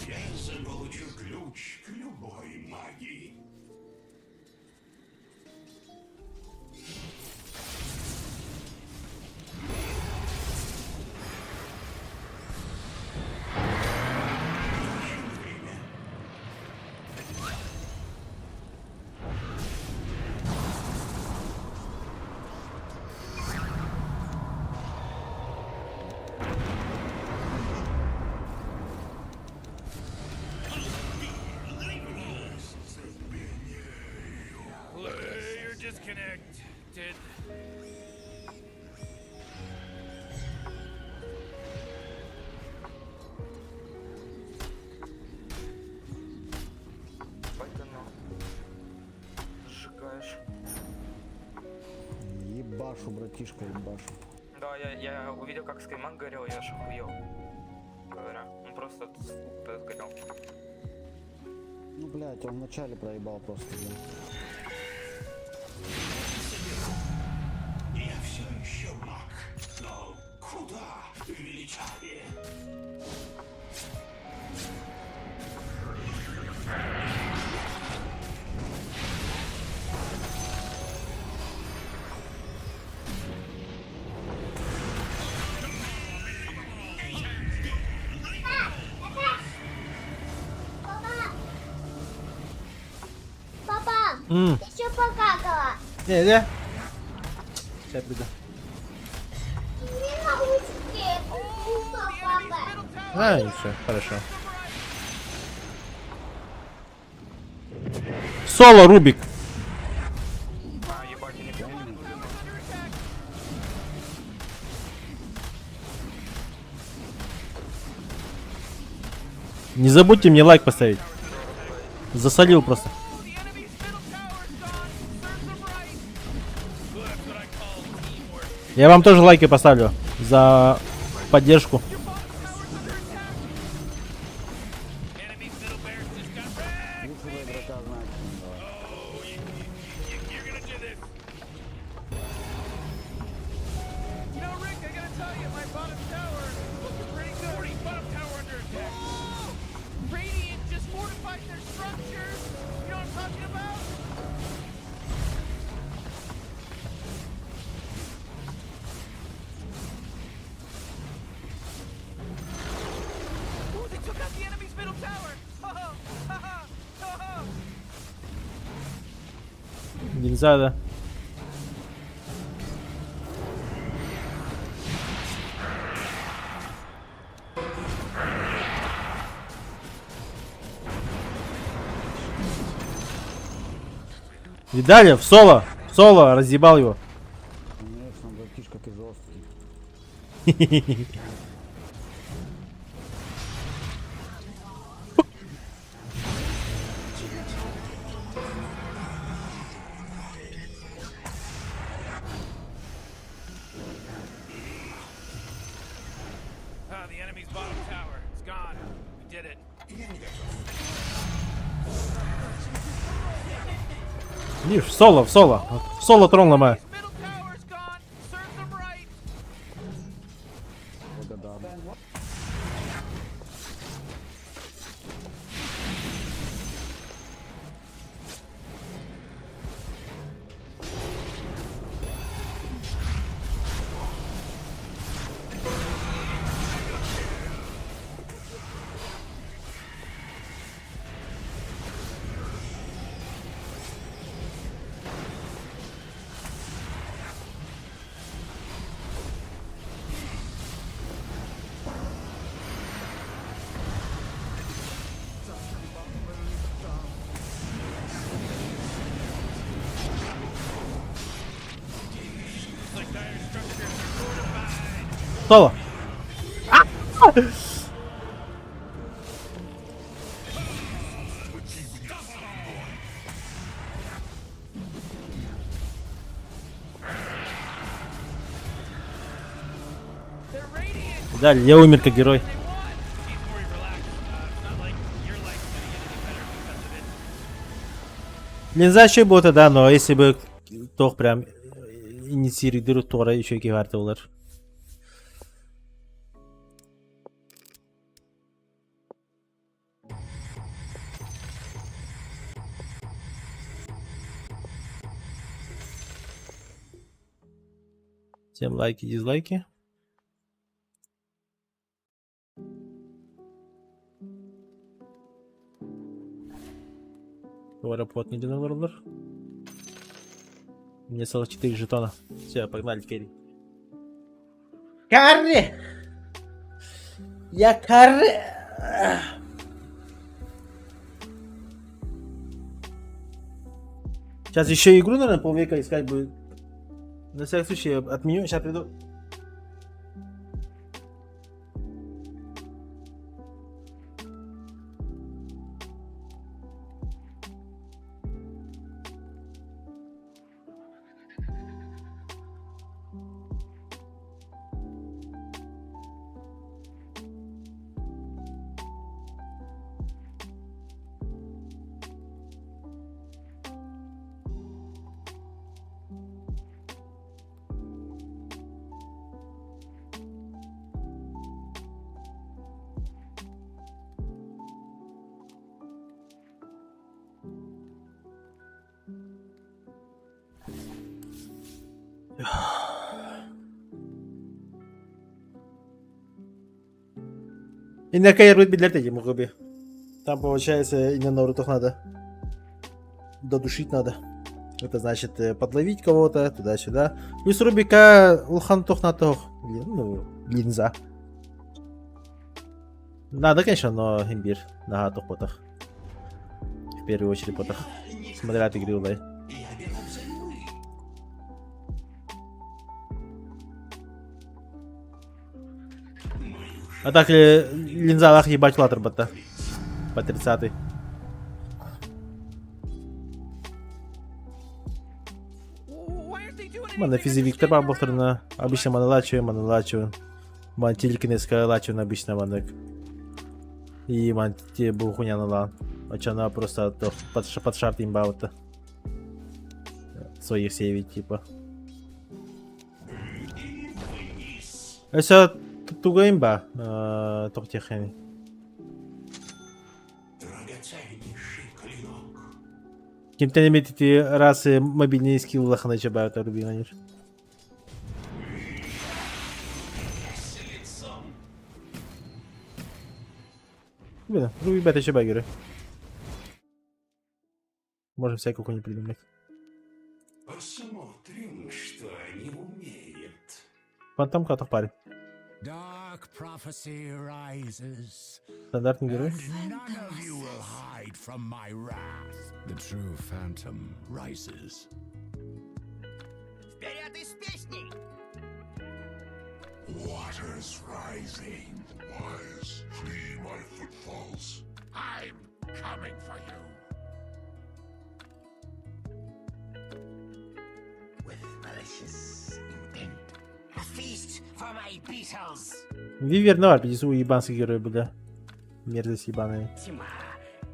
Я заполучу ключ к любой магии. You're disconnected. Сжигаешь. Ебашу, братишка, ебашу. Да, я увидел, как скайман горел, я аж охуел. Говоря, он просто от звука горел. Ну, блядь, он вначале проебал просто, блядь. Я все еще величавее. Папа, М, ты что покакала? не. Сейчас приду. Не наушники. Папа. А, и все, хорошо. Соло, Рубик. А, ебать, я не понял. Не забудьте мне лайк поставить. Засолил просто. Я вам тоже лайки поставлю за поддержку. Лучшего игрока знать. You know, Rick, I gotta tell you, my bottom tower looking pretty good. Bottom tower under attack. Radiant just fortified their structures. You know what I'm talking about? Ooh, they took out the enemy's middle tower. Ha ha ha. Нельзя, да? Видали? В соло! В соло! Разъебал его. Конечно, братишка, ты жесткий. Ah, the enemy's bottom tower. It's gone. We did it. Видишь, в соло, в соло. В соло трон ломаю. Middle tower's gone. Serve them right. Благодарен. Соло. They're radiant. Да, я умер как герой. They won. Keep more relaxed. It's not like your life's gonna get any better because of it. Не знаю, что будет, да, но если бы тох прям инициирует Тора, еще iki kartı olur. Всем лайки, дизлайки. Работать не надо. Мне целых 4 жетона. Все, погнали, Керри. Карри! Я Карри! Сейчас еще игру, наверное, полвека искать будет. На всякий случай я отменю, сейчас приду. И накаирует билеты ему губи. Там получается и на Нарутах надо. Додушить надо. Это значит подловить кого-то туда-сюда. Плюс Рубика Улхан Тохнатох. Ну, линза. Надо, конечно, но имбирь на тухпотах. В первую очередь потах. Смотря от игры улай. А так ли линза лах ебать латербата. По 30-й. Мана физи Виктор Бабовторна. Обычно маналачу. Мантилькинеская лачу на обычно манек. И манти бухуня нала. Она просто под шарт имбаута. Своих сейвить типа. Это туго имба. Тохтехами. Кем-то не имеет эти расы мобильные скиллы лохана чабают, а рубина ниш. Блин, руби бета чабагеры. Можем всякую какую-нибудь придумать. Посмотрим, что они умеют. Фантом катах парень. Dark prophecy rises. Стандартный герой. None of you will hide from my wrath. The true phantom rises. Вперед из песни! Waters rising. Wise, flee my footfalls. I'm coming for you. With malicious intent. A feast for my beetles. Вивер на арпе, здесь у ебанских героев были. Мерзость ебаные. Тьма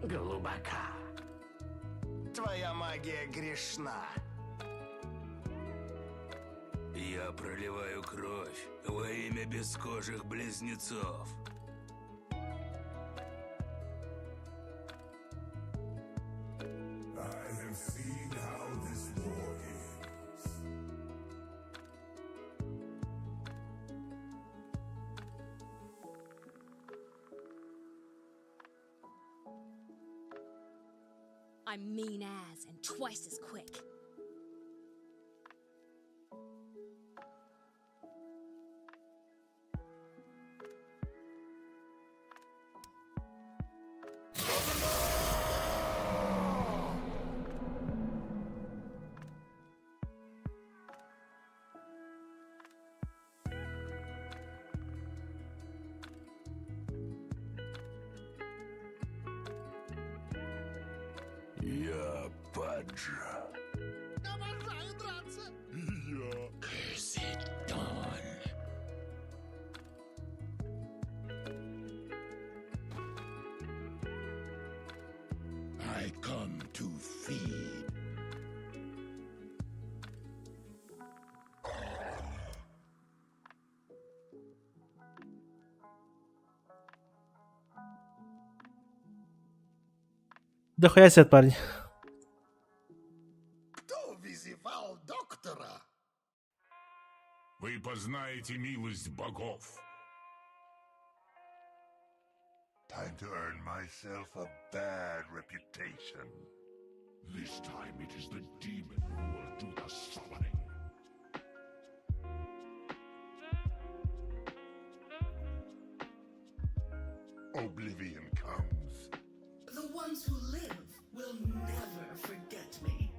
глубока. Твоя магия грешна. Я проливаю кровь во имя бескожих близнецов. I have seen how this war ends. I'm mean as and twice as quick. Я Паджа. Обожаю драться! Я Кэссидон. I come to feed. Да хуя сет, парень. Кто вызывал доктора? Вы познаете милость богов. Time to earn myself a bad reputation. This time it is the demon who will do the summoning. Oblivion comes. The ones who live will never forget me.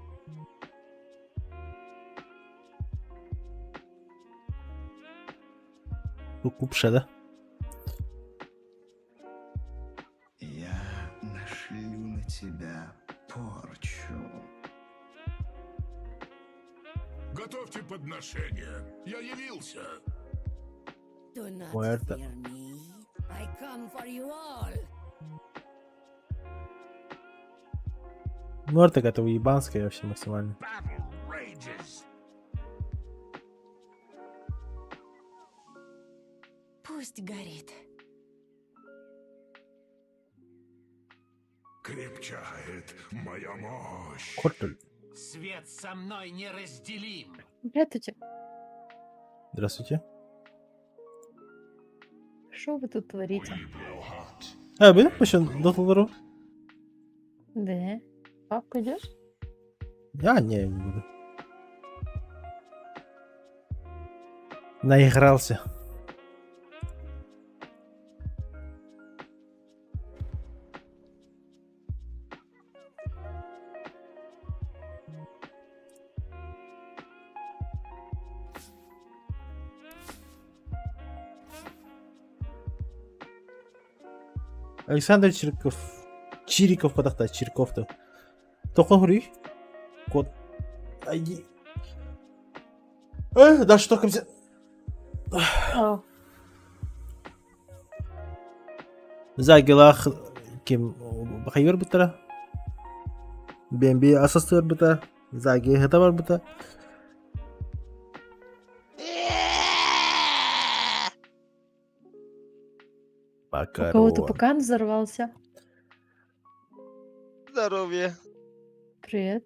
Купша, да? Я нашлю на тебя порчу. Готовьте подношение. Я явился. Do not Muerta. fear me. I come for you all. Ну, арта готова ебанская вообще максимально. Battle rages. Пусть горит. Крепчает моя мощь. Кортель. Свет со мной неразделим. Здравствуйте. Здравствуйте. Что вы тут творите? Benim başın dotaları. Да. Пап, пойдешь? Я не буду. Наигрался. Александр Чириков. Чириков подахта, Чириков-то. Тоққа хүрей. Код. Айди. Дальше только взять. О, Загилах ким хайвер бутара. Бемби асастер бута. Заги хатавар бута. у кого-то пукан взорвался. Здоровье. Привет.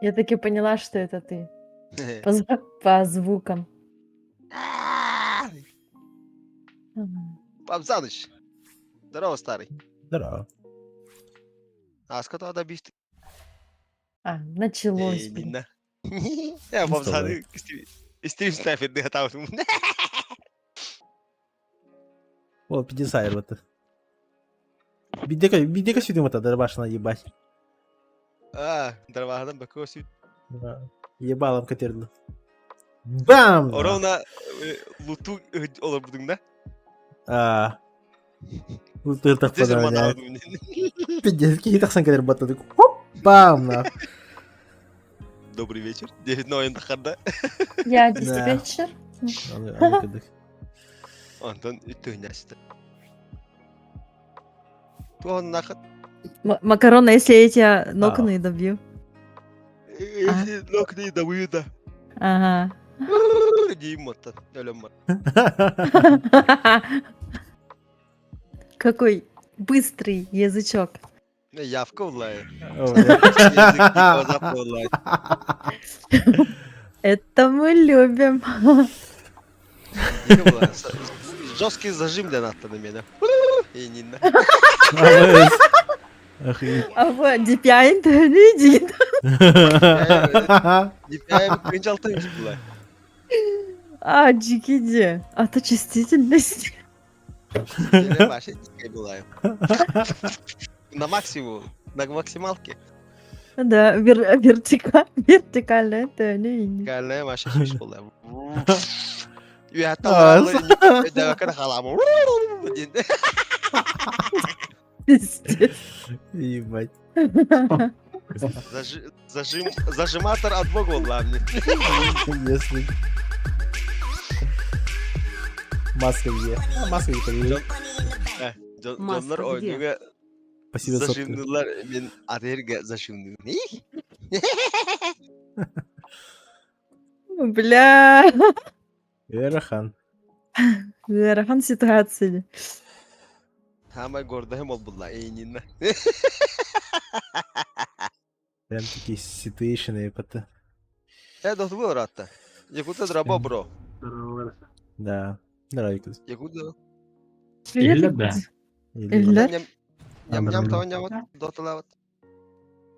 Я таки поняла, что это ты. По звукам. Мгм. Пап Заныч. Здорово, старый. Здорово. А с которого добить? А, началось, блин. Я пап Вставай. Заныч. Стрим снайпер не готов. О, 50 вот. Бидека сюда вот дробашна ебать. А, дровагадан бакосит. Ебалом катерду. Бам! Орона луту олар будың да? Лутыр так Дезер подавляет. манау. Пиздец, какие так сан кадер батады. Хоп! Бам! На. Добрый вечер. 9:00 да? Я Да. диспетчер. Антон үтөнәсте. Туан нахат. Макарона, если я тебя нокну и добью. Локни да уюда. Ага. Димата. Ölüm. Какой быстрый язычок. Явка улай. Это мы любим. Жесткий зажим для НАТО на меня. И не на. Охренеть. А вот DPI интернет. DPI принцалтайmış булай. А, Джикиди. А то чувствительность. Gene başa DPI булай. На максимум. На максималке. Да, вертикальное интернет. Gene başa çıkmış булай. Ya hatta da kadar halamı. Пиздец. Ебать. Зажиматор от бога главный. Если... Маска где? Маска не появилась. Canlar oynuyor. Спасибо, Сотка. Zaşındılar. Ben Aderga zaşındım. Ne? Бля. Эрахан. Рахан ситуации. Hemen гордым ol bunlar. Eynine. Прям такие ситуэйшены, это. Evet bu hatta. Yakuta draba bro. Да. Здорово, Виктор. Yakuta. Привет. Или- Eller? Yam tavan yavat. Dotalavat.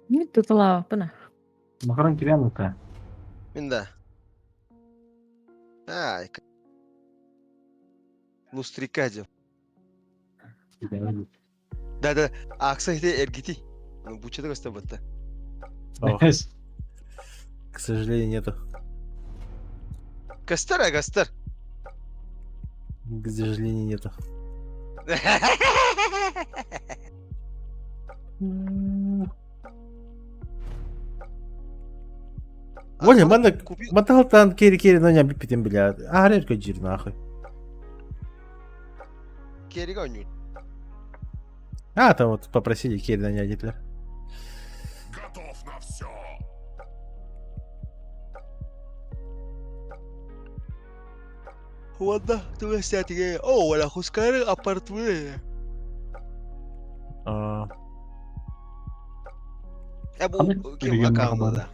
Не тут лава, пана. Макарон кирянка. Minda. Ay. Lustrikacı. Да. Акса это эргити. Ну бучада гостабатта. Ох, к сожалению, нету. Гастар, гастар. К сожалению, нету. Оля, мана маталтан кери но не бипитим, блядь. А редко жир нахуй. Керига oynuyor. А, там вот попросили Керри нанять Гитлер. Готов на все. Ладно, tu статики. О, вала хускары апартуе. А, Bu kim akağımda da.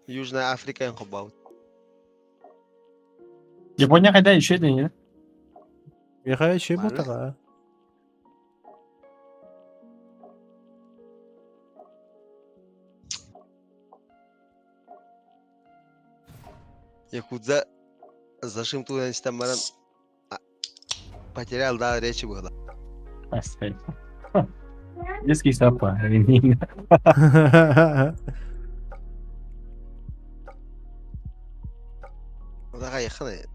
Южная Африка en хобаут. Япония хотя еще это не. Яха ще й Нормально. мотора. Якудза зажим туда стамаран потерял, да, речи было. Оставь. Детский сапа. Извини. Ну да, ехали.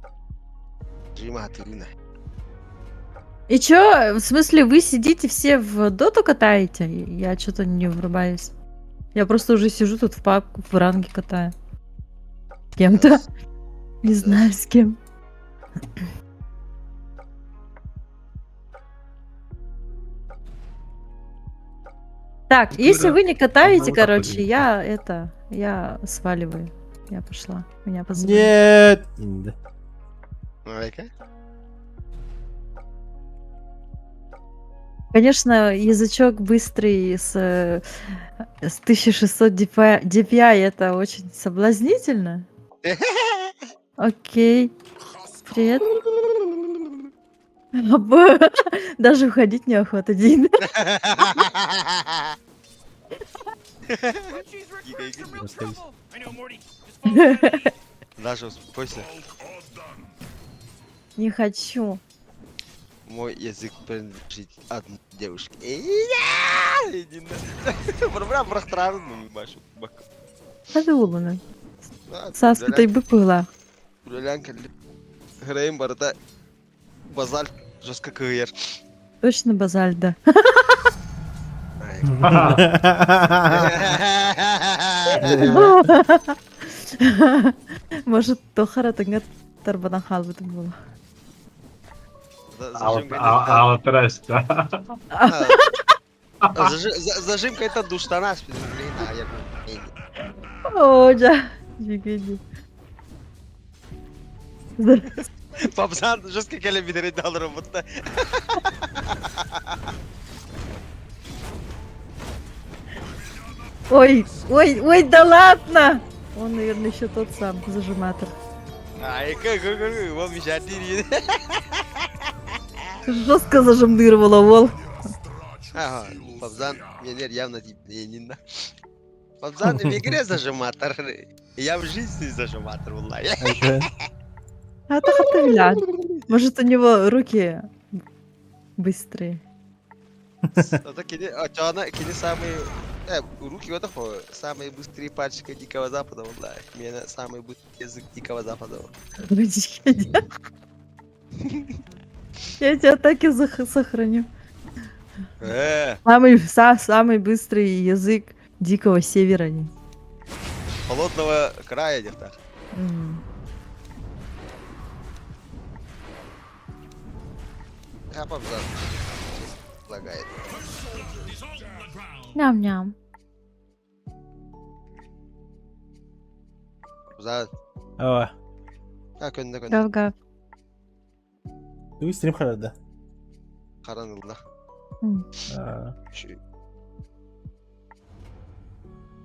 Жима тылина. И чё, в смысле, вы сидите все в доту катаете? Я что-то не врубаюсь. Я просто уже сижу тут в папку, в ранге катаю. С кем-то. Не знаю, с кем. Так, если вы не катаете, короче, я сваливаю. Я пошла. Меня позвали. Нет! Ну-ка. Конечно, язычок быстрый с 1600 DPI это очень соблазнительно. Окей. Привет. Даже уходить неохота, Дин. Jeez, Rick, we're in some real trouble. I know, Morty. Just follow my lead. Даже успокойся. Не хочу. Мой язык принадлежит одной девушке. Иди на... Бра-бра, странно, башу. Подумала. Саска, ты бы была. Гулянка. Граем барда. Базаль. Жестко кыер. Точно базаль, да. Может, Тохара тыңгат тарбана халбыты было. Вот раз, да. Зажимка это душтана. О, да. Джигиди. Папсан, жестко калибри дал работа. Ой, ой, ой, да ладно! Он, наверное, еще тот сам зажиматор. Ай, как, он мешает. Жестко зажимдырвала, вол. Ага, Папсан, мне явно не. Папсан, в игре зажиматор. Я в жизни зажиматор, валлахи. А то хатыля. Может, у него руки быстрые. Это кини самые... руки вот такое. Самые быстрые пальчики Дикого Запада, валлахи. У меня самый быстрый язык Дикого Запада. Я тебя так и сохраню. Э, Самый быстрый язык Дикого Севера. холодного края где-то. А Папсан лагает. Ням-ням. Папсан, Ава. как он такой? Гав-гав. Ты стрим харада. Харанылда.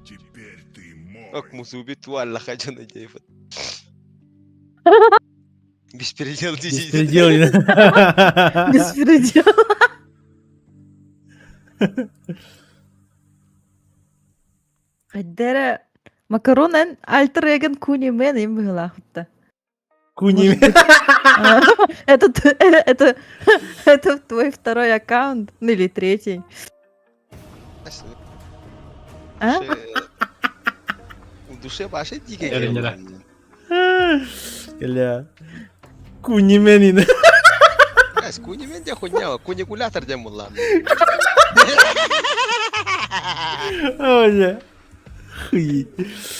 Теперь ты мой. Как мусубиту Аллах, хочу надеюсь. Беспредел здесь. Беспредел. Беспредел. Хайдера макаронен альтер-эгон куни мен им была хутта. Куни. Это твой второй аккаунт, ну или третий. А? В душе вашей дикой. Ля. Куни менин. С куни мен де хуйня, куникулятор де мулла. Оля. Хуй.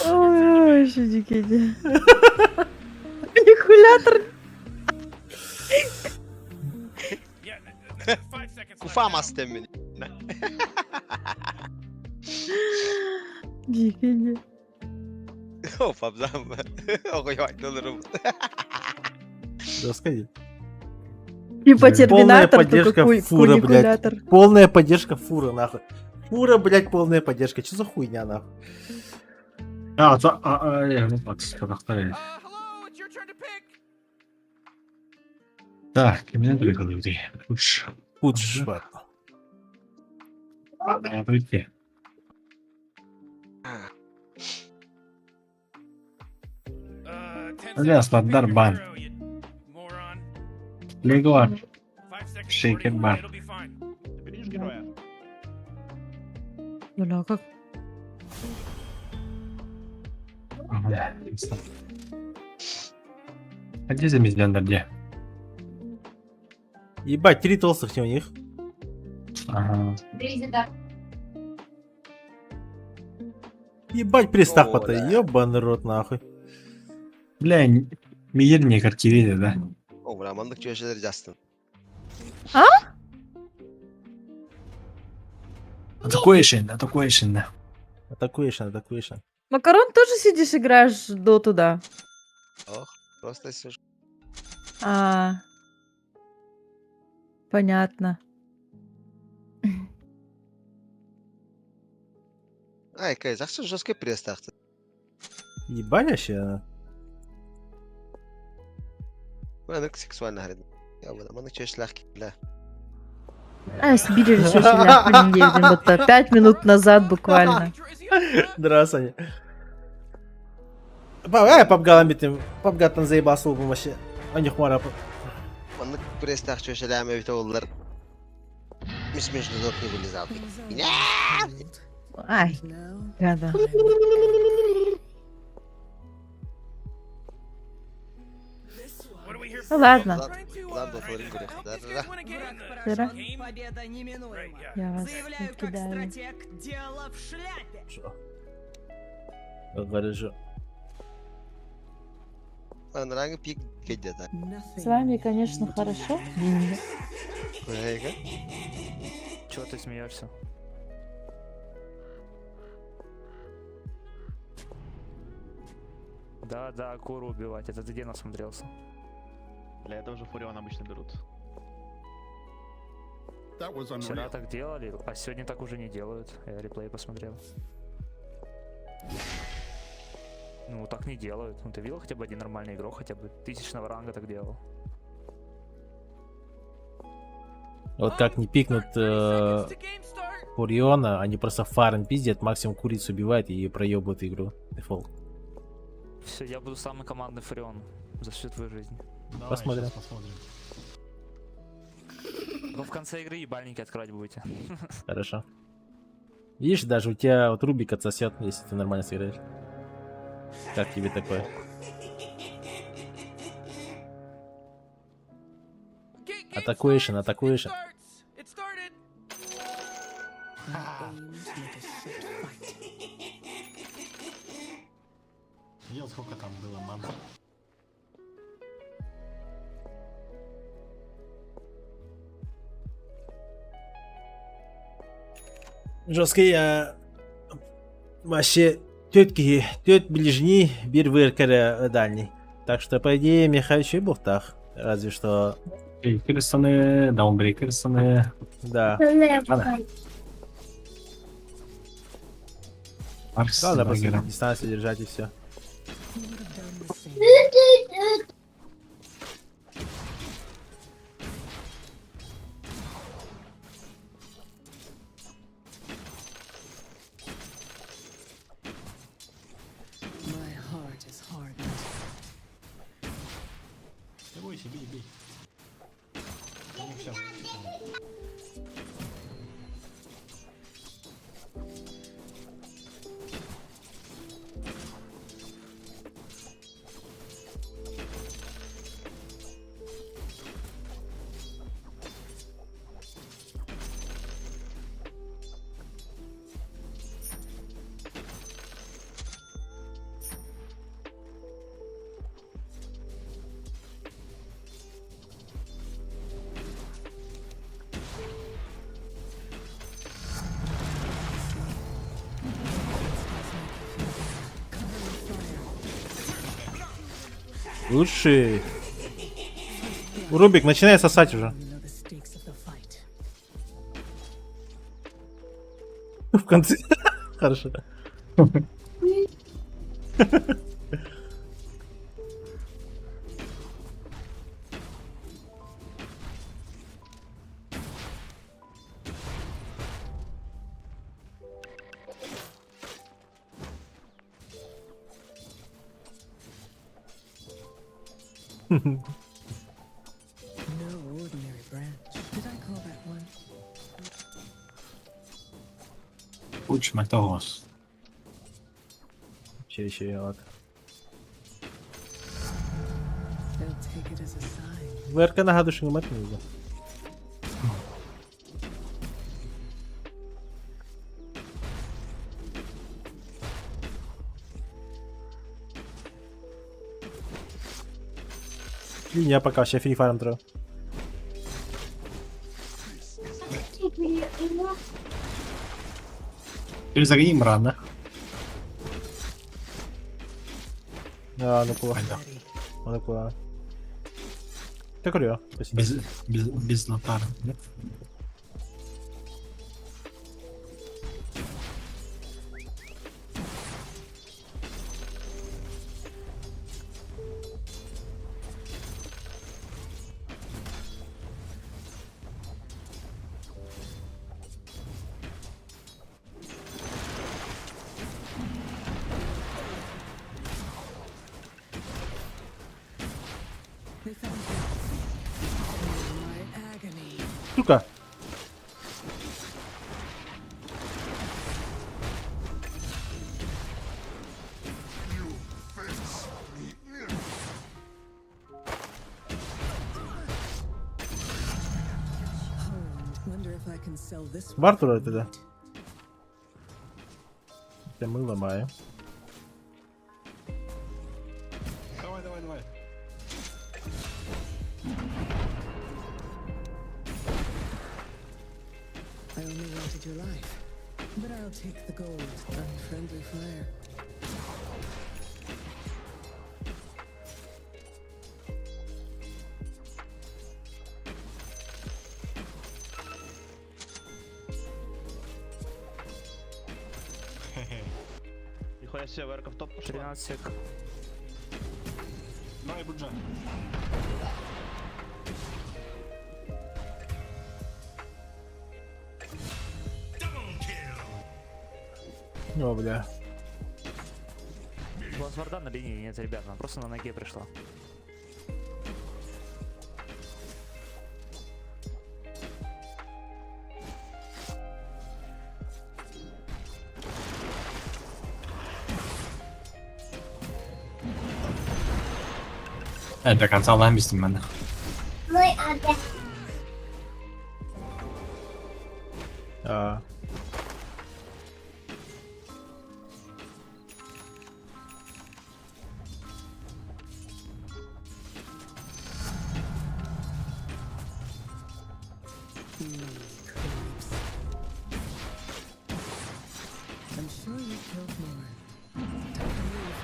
Ой, что дикий. Куникулятор. Куфа мастем. Дикий. О, Папсан. Ой, долларов. Расскажи. Типа Полная терминатор, поддержка только фура, куникулятор. блядь. Полная поддержка фура, нахуй. Фура, блядь, полная поддержка. Что за хуйня, нахуй? А, ну, подставь. Hello, it's your turn to pick. Так, и меня только люди. Уж. Пудж, ладно. Надо прийти. Ясно, Дарбан. Легла. Шейкер бар. Бля, а как? Ага, ясно. А где замедлен, где? Ебать, 3 толстых не у них. Ага. Ебать, пристав О, пота, да. ёбаный рот нахуй. Бля, мирнее картири, да? О, браманlık köşeleri Justin. Атакуешь, да. Атакуешь. Макарон, тоже сидишь, играешь до туда? Oh, просто сижу. А, понятно. Ay, kız, akşam жесткий пресс taktı. Ебать вообще. Браманlık сексуально говорит. Я браманlık köşeler бля. А, Сибирь еще ляпку не едем. Вот 5 минут назад буквально. Здравствуйте. Папгалам битим. Папгаттан заебался лупом вообще. А не хмара. Bramанlık пресс taktı köşelerime bir oğullar. Между ног не вылезал. Ай, гада. Ну ладно, Ладно, отворим грех. Да-да-да. Сыра, Победа неминуема. я вас Заявляю, как кидаю. стратег, дело в шляпе. Говорю. Ben rangi pik kedi С вами, конечно, хорошо. Деньги. так. Чего ты смеешься? Да, куру убивать. Это ты где насмотрелся? Для этого же Фурион обычно берут. Вчера так делали, а сегодня так уже не делают. Я реплей посмотрел. Ну, так не делают. Ну, ты видел хотя бы один нормальный игрок, хотя бы 1000-го ранга так делал? Вот как не пикнут Фуриона, они просто фарм пиздят, максимум курицу убивают и проебывают игру. Дефолт. Все, я буду самый командный Фурион за всю твою жизнь. Посмотрим. Но в конце игры ебальники открывать будете. Хорошо. Видишь, даже у тебя вот Рубик отсосет, если ты нормально сыграешь. Как тебе такое? Атакуешь. Видел, сколько там было ман? Жесткий вообще тет ближний, бир выркаря дальний. Так что, по идее, Михаил еще и был так. Разве что... Брейкерсоны, даунбрейкерсоны. Да. Аркс, Надо просто Багера. дистанцию держать и все. Не бойся, бей. Ну, всё. Лучший. Рубик, начинай сосать уже. В конце. Хорошо. Уч метагос. Ще виноват. ВРК нагадую, що не мати не буде. Лінія пока, ще фрі фарм треба. Ти загинім рано. А, ну кула. Ну кула. Ти курю, спасибо. Без нотара. Сука! Варту ради туди. Це ми ламаємо. Давай. I only wanted your life, but I'll take the gold. Unfriendly fire. Нихуя себе, ВРК в топ пошла. 13 сек. Давай, Буджа. О, бля. У вас варда на линии нет, ребят, она просто на ноге пришла. До конца ламбістім мене. Мой адрес. А. I'm sure you killed more. Time to move.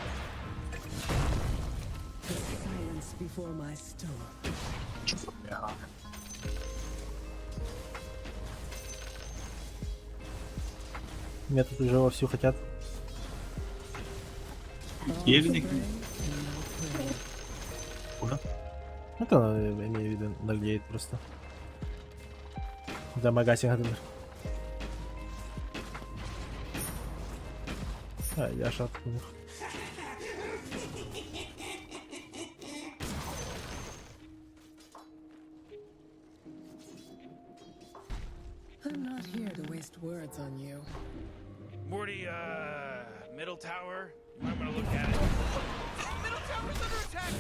The silence before my storm. Меня тут уже вовсю хотят. Євник. Это имею в виду наглеет просто. Да, магазин один. А, я шат у них. I'm not here to waste words on you. Morty, middle tower. I'm gonna look at it. Middle tower's under attack!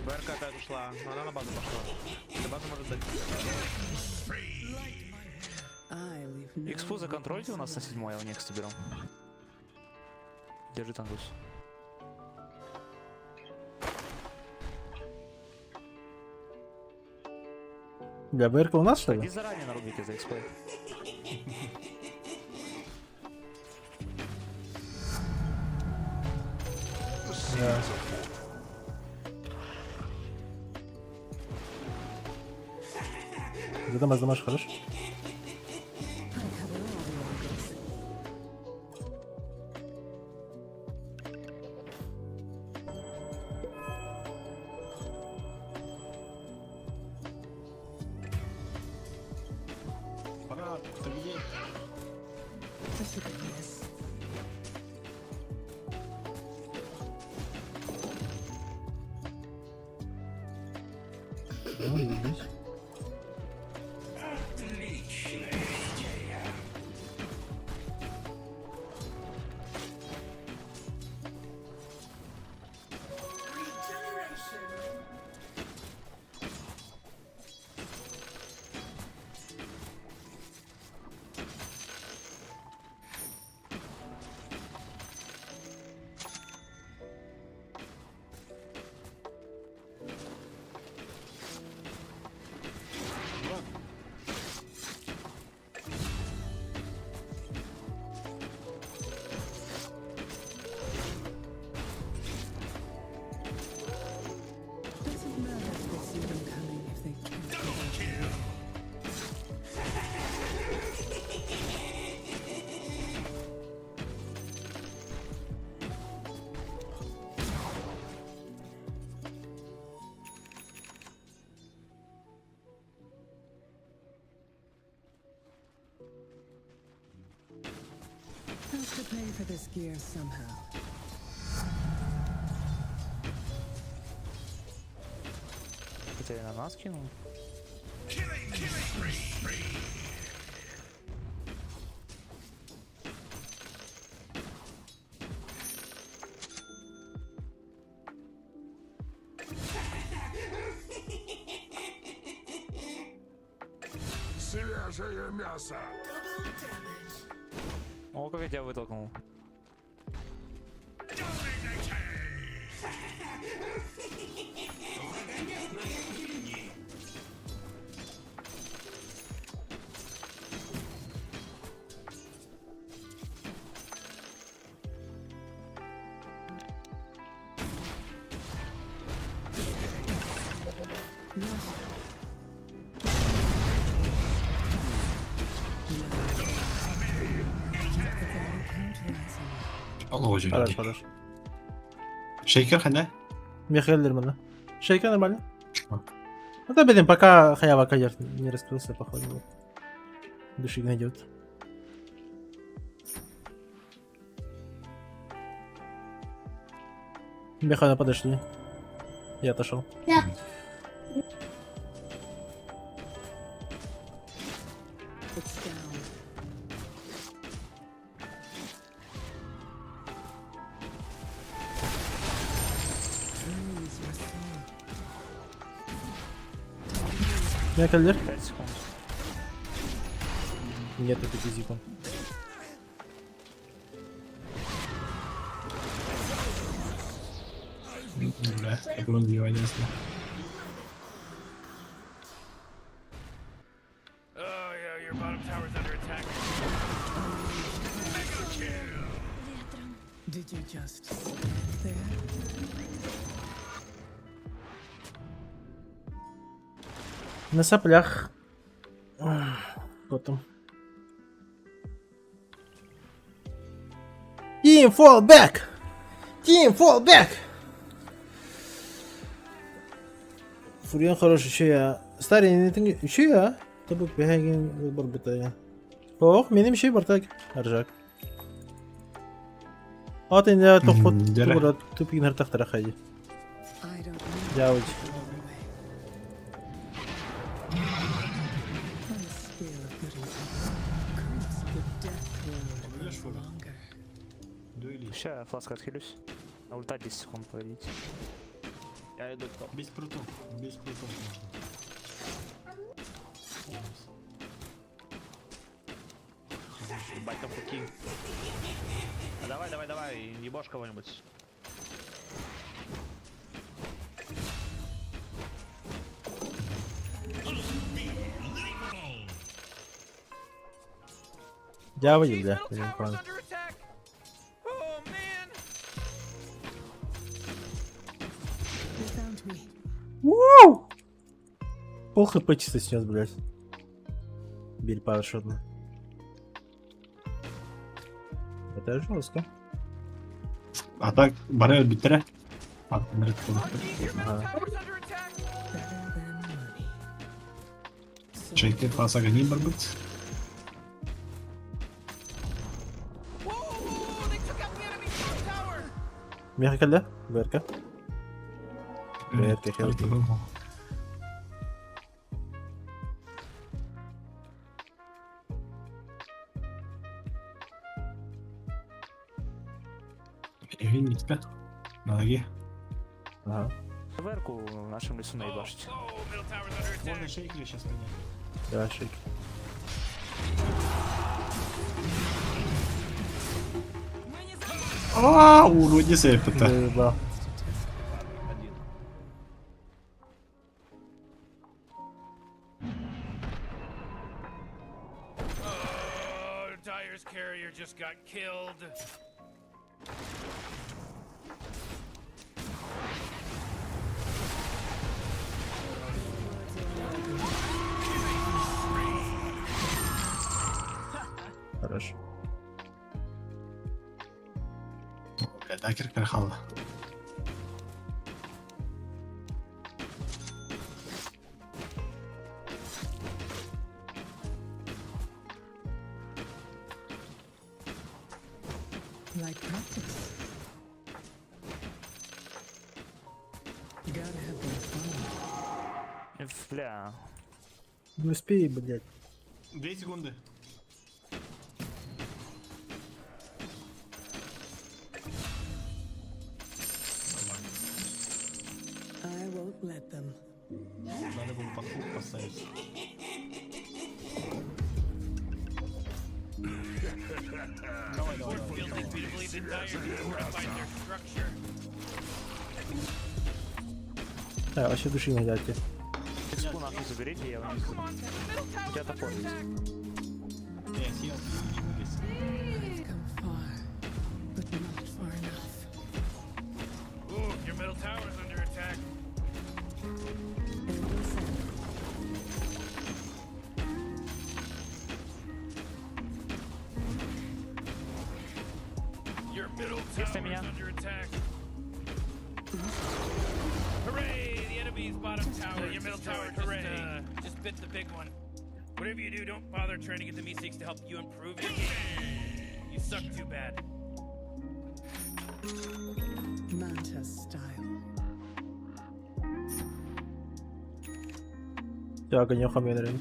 ВРК опять ушла, но она на базу пошла. До базы может дать. I leave no Экспу законтрольте у нас на 7, я у них соберу. Держи тангус. Бля, БРК у нас что Иди ли? заранее нарубите за экспой. Да. Задамаш, дамаш, хорош. Пора, This would be nice. Ну, видишь. Doesn't matter if they see them coming if they can't get out. Have to pay for this gear somehow. Хотели на нас кинул? Свежее мясо. О, как я тебя вытолкнул. الله خلاص وجهك خلاص. شيكر خلنا Михаил нормально. Шейка нормально. Ну да, блин, пока Хаява Кадер не раскрылся, походу. Вот. Души найдет. Михаила подошли. Я отошел. It's down. Freeze your soul. Михаил, 5 секунд. нету 5 секунд. Бля, такое убивание ясно. Oh, yeah, your bottom tower's under attack. Did you just stand there? На соплях. Потом. Team fall back! Team fall back! Фурьян хороший, еще я. Старый не еще я. Табук бегайген выбор бытая. Ох, меним еще бартак. Аржак. Вот и не тохот тура тупик на тахтара хади. I don't know. Дяудь. On a scale of good and evil, creeps the death road a little longer. Сейчас я фласка отхилюсь. На ульта 10 секунд погодите. Я иду к топ. Без прутов, без прутов. Ебать там хуки. А давай, давай, давай, ебошь кого-нибудь. Я выйду, бля. Middle Блин, tower's план. under attack. Oh, man. They found me. Уу! Пол хп чисто снес, блядь. Биль парашютно. Это жестко. А так, барел битре. А, Our tower's under attack. Better than money. So Шейкер фаса гани барбит. Меха келді? БРК? БРК келді. Він нітка. На ногі. Ага. Верку в нашем лесу наебашить. Можна шейкери сейчас коня. Давай, шейк. Ааа, уроді сейпите. Да. Oh, Dyer's carrier just got killed. Хорошо. Бля, дакер перехала. Like practice. Gotta have that fun. Бля. Не успей, блядь. 2 секунди. I won't let them. Надо було подход поставити. Guilty to believe that Dyer fortified their structure. Вообще души не дайте. Экспу нашу заберите, я вам не скажу. У тебя топор есть. Не, сіл. I've come far, but not far enough. Ooh, your middle tower's under attack. And listen, Your middle Есть на tower's меня. under attack. Hooray! The enemy's bottom tower. Your middle tower just bit the big one. Whatever you do, don't bother trying to get the Meeseeks to help you improve your game. You suck too bad. Manta style. Я гоню хамедрин.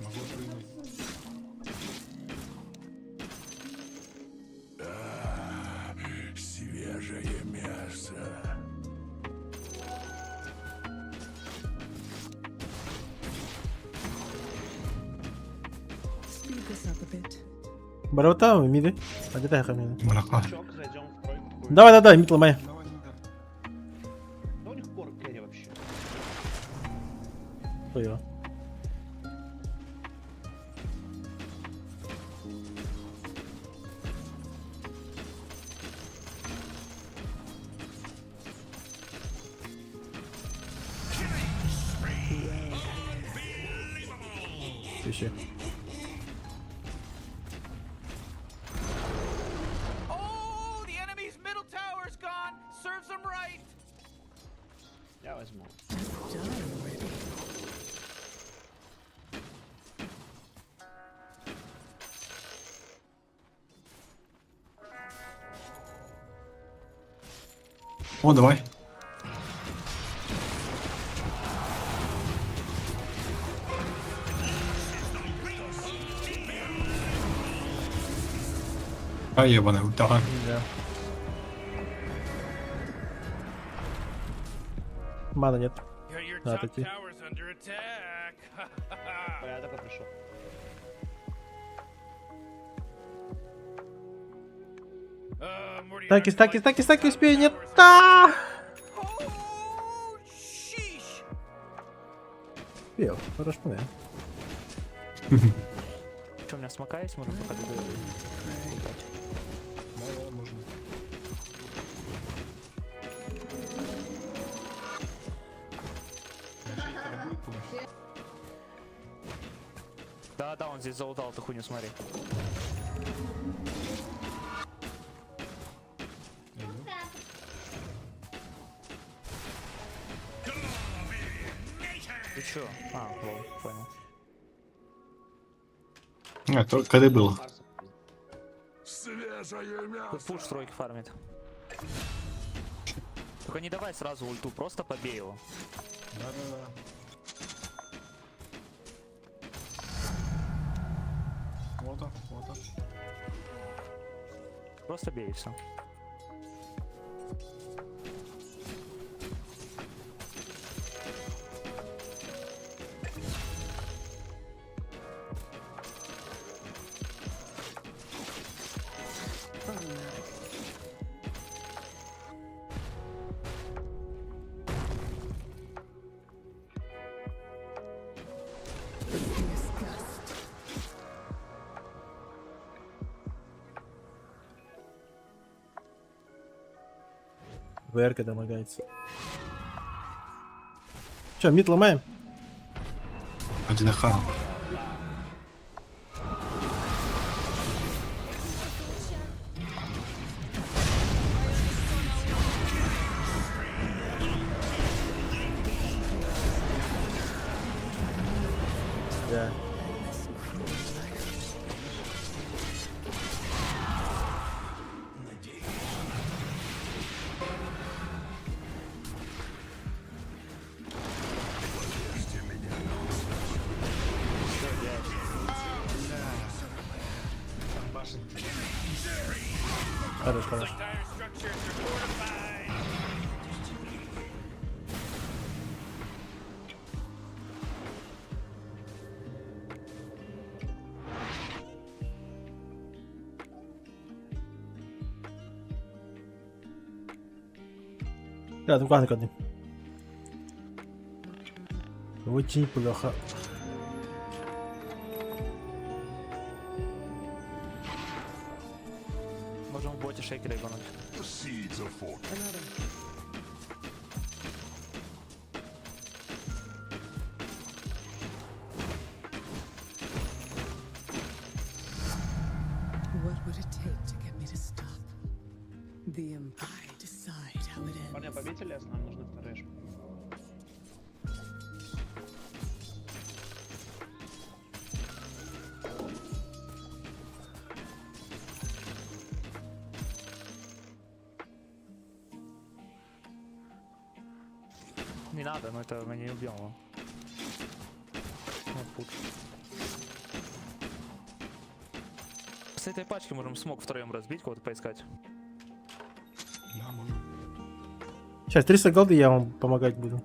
Могу прыгнуть. Свежее мясо. Speed this up a bit. Бараута, миды. А где ты хамедрин? Молоко. Зайдем в тройку. Давай, мид ломай. Давай, Да у них пор керри вообще. Кто его? Ищи. Oh, the enemy's middle tower's gone. Serves them right. Я возьму. Done already. О, давай. А, ебаный, ультага. Да. Мана нет. Your Да, top такие. tower's under attack. Бля, я только пришел. Morty, Стаки, you're стаки, not стаки, going стаки, top успею, нет. tower's А! under attack. Oh, sheesh. Успел, хорош меня. Что, у меня смока есть? Можно пока добавить. Да, можно. Да, он здесь залутал эту хуйню, смотри. Ты чё? А, лол, понял. А, то когда было? Свежее мясо! Тут пуш стройки фармит. Только не давай сразу ульту, просто побей его. Да-да-да. Вот он, вот он. Просто бей и все. ВРК домогается. Че, мид ломаем? Один охрана. Да. Хорош, хорош. Entire structures are fortified. Рядом, кладно, кладно. Очень плохо. Можем в боте шейкера ебануть. The seeds are for What would it take to get me to stop? The I decide how it ends. Парня, побейте лес, нам нужны вторые. Не надо, но это мы не убьем его. Вот пуш. С этой пачки можем смог втроем разбить, кого-то поискать. Да, можно. Сейчас 300 голды, я вам помогать буду.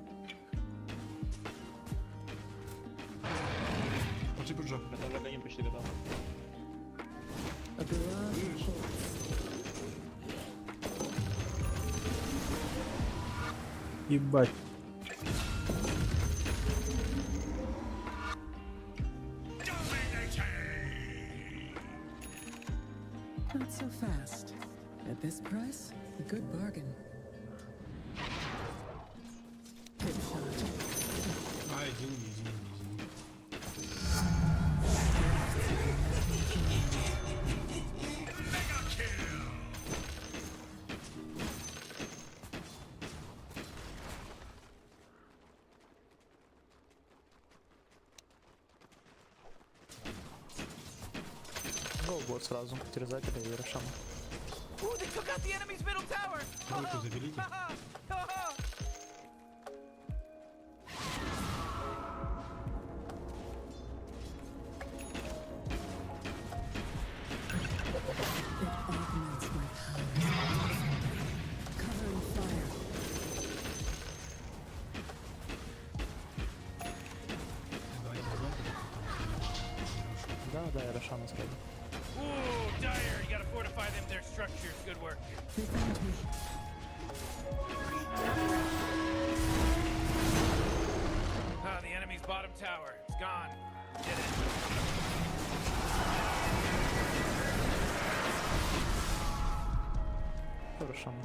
Почти бюджет. Это уже гоним почти готов. A barrage of bullets. Ебать. Not so fast. At this price, a good bargain. Hit shot. А, извини. Гол бот сразу. Терзателя и Рошана. Ooh, they took out the enemy's middle tower. Руку заберите. It augments my powers. Covering fire. Да, я Рошана сразу. Ooh, dire. You gotta fortify them, their structures. Good work. They found me. Ah, the enemy's bottom tower. It's gone. Did it. Рошана.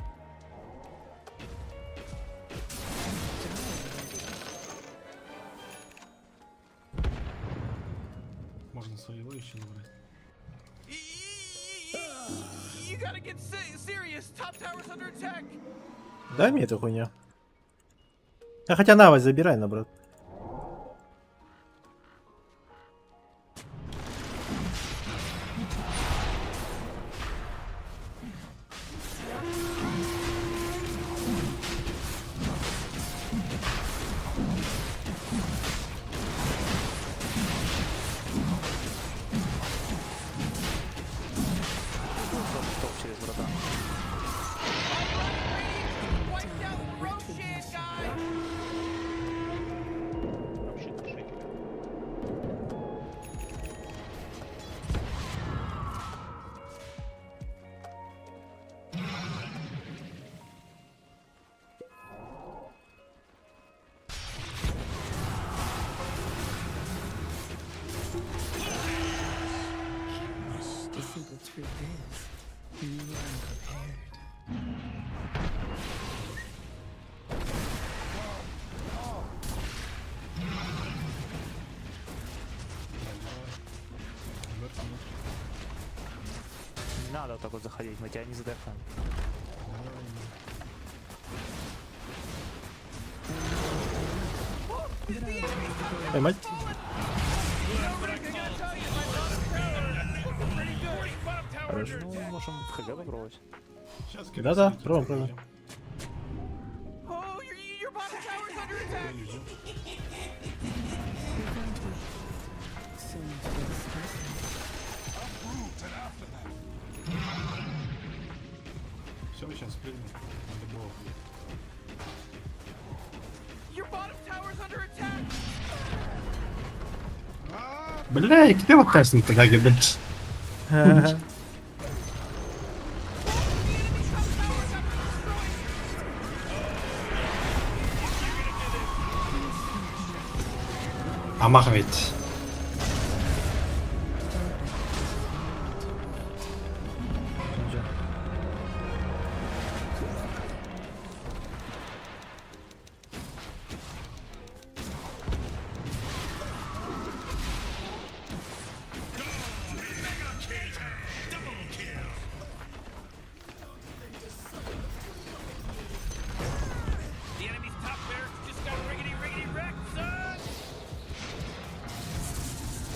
Можно своего еще набрать. You gotta get serious. Top tower's under attack. Дай мне эту хуйню. А хотя навык забирай, наоборот. Через врата. Wiped out Roshan, guy. The simple truth is, you were unprepared. Не надо вот так вот заходить, мы тебя не задефаем. Поймать? Хорошо. Ну, можем в ХГ попробовать. Сейчас Да-да, пробуем. Oh, your bottom tower's under attack. Soon to be discussed. Все, сейчас прыгну. Надо было. Your bottom tower's under attack. Бля, який ти лопасний тогда, блядь. Амах ведь. The enemy's top barracks just got riggedy wrecked, son.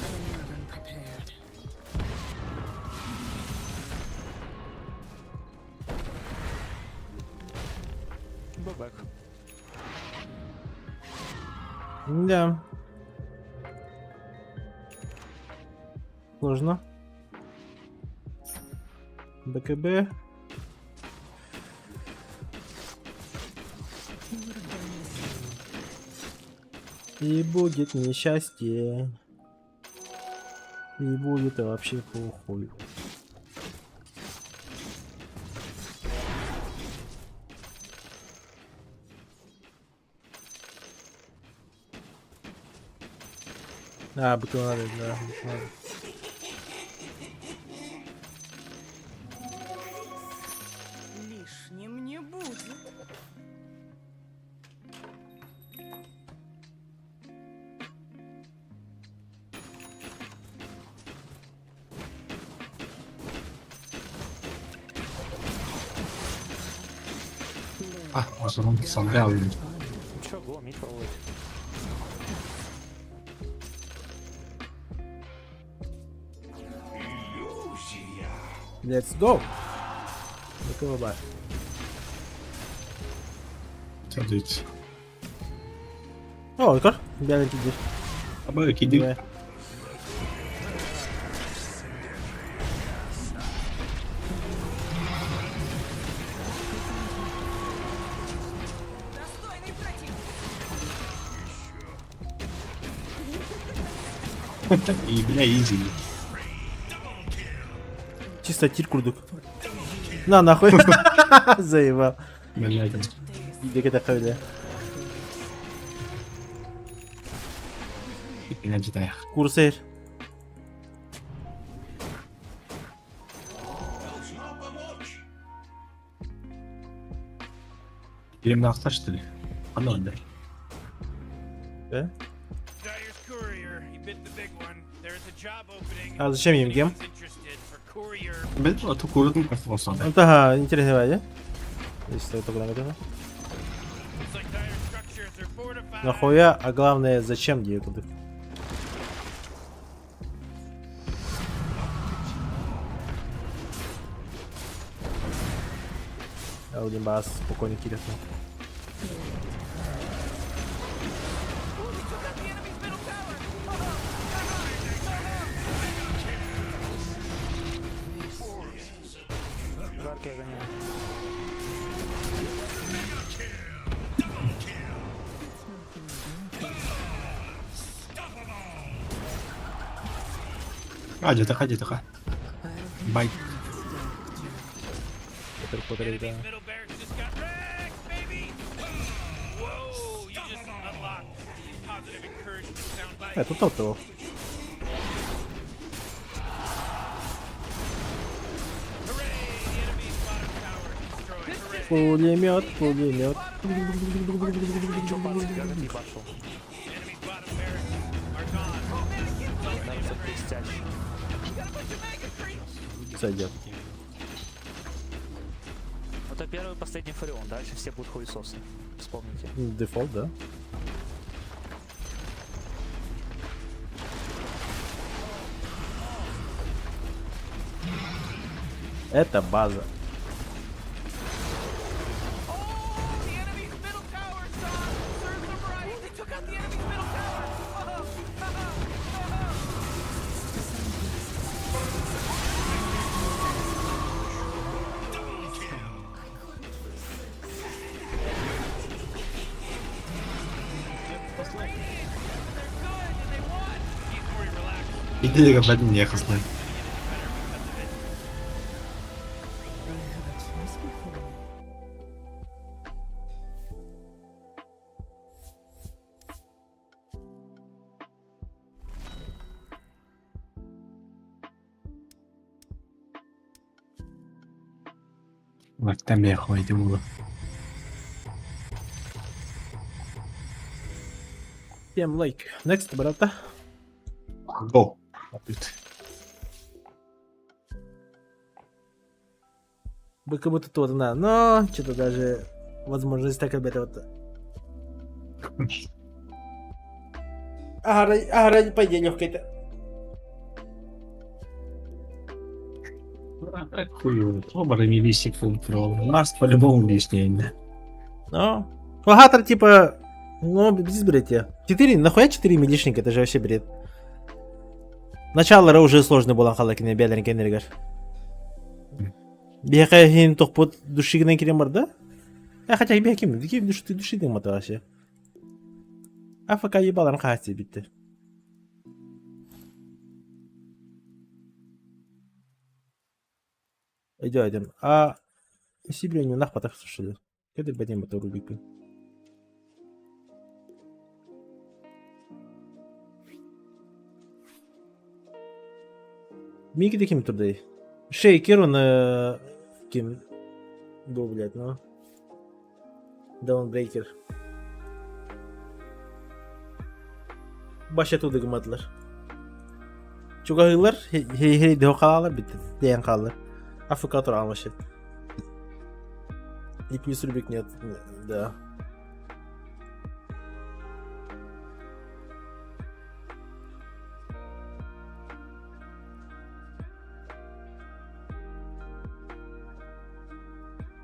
I'm not unprepared. Бэбэк. Да. Сложно. БКБ. И будет несчастье. И будет вообще похуй. А, быка надо, да, быка надо. Лишним не будет. А, он собрал. Ну чё, го, мид пробовать. Let's go! БКБ. Смотрите. О, кар? Беленький здесь. А мы киди. Да. И, бля, изи. Чисто тир курдук. На нахуй. Заебал. Блядь. Иди это ходя. И на деталях. Курсейр. Идем на авто, что ли? А ну, дай. Да? Dyer's courier. He bit the big one. There's a job opening. А зачем им гем? Interested for courier. Ben atı korudum kafası. Ну да, интересно, Вадя. Если только на готово. Looks like dire structures are fortified. Нахуя, а главное, зачем где-то? Аудимбас, спокойно, интересно. Жаркие гоняют. Hadi taka. Bye. Потери, да. Middle barracks just got wrecked, baby. Whoa, you just unlocked the positive encouragement soundbite. Тут топ-то. Пулемет, пулемет. Сойдет. Это первый и последний фарион, дальше все будут хуесосы. Вспомните. Дефолт, да? Это база. Иди робить не хасне. Vaktim ya koydu bunu. Всем лайк. Next, брата. Go. Бы как будто тут, да. Но что-то даже возможность так об этом вот. Ага, по идее легкой-то. Хуй, оба не висит функционал. Марс по-любому лишний. Ну, Фагатор типа, ну, без бреда. 4, нахуя 4 милишника, это же вообще бред. Начало уже сложно было, халакине беленький энергар. Бехахин тохпот душигнен кирем бар, да? Хотя бехаким, диким душиден мата вообще. Афака ебалан хасти битте. Идем. А Сибирь не нахпатах что ли? Когда будем это рубик? Мики таким туда. Шейкер он кем был, блядь, ну. Даунбрейкер. Баша туда гматлар. Чугайлар, хей дохалар бит, диян халар. Африкатор алмашет. И плюс рубик нет, да.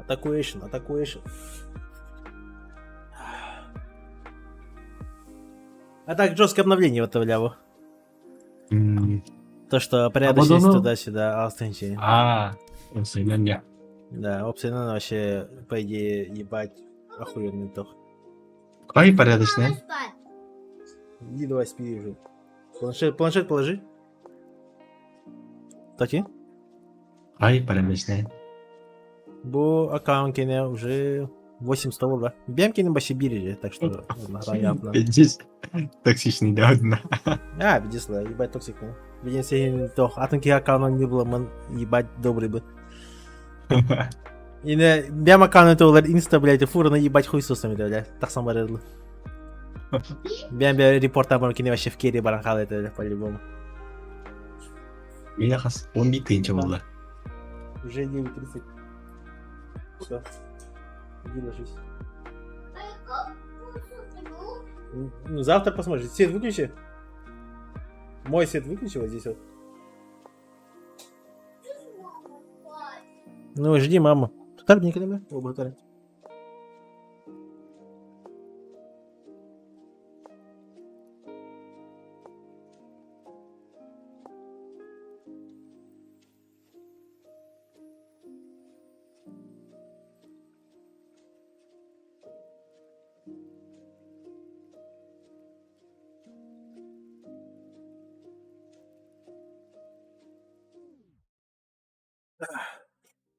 Атакуэйшн. А так жесткое обновление в эту вляву. То, что порядочность туда-сюда, Алстенчи. Обсидиан. Да, Обсидиан вообще, по идее, ебать, охуенный тох. Какой порядочный? Иди давай спи уже. Планшет положи. Таки? Ай, порядочный. Бо аккаунтине уже 800 было. Бемкине баши бирили, так что наравно. Здесь токсичный, да, одна. Видисла, ебать токсикный. Виден себе тох, а таких аккаунтов не было, man, ебать добрый бы. И не, бям аккаунты олар инста, блядь, фура на ебать хуй сосами, блядь, так само редло. Бям репорт абонкине вообще в керри баранхал это, блядь, по-любому. Меня хас 11 тысяч было. Уже 9:30. Все. Иди ложись. Ну, завтра посмотришь. Свет выключи. Мой свет выключи вот здесь вот. Ну, жди маму. Tutar beni kelime. O bakar.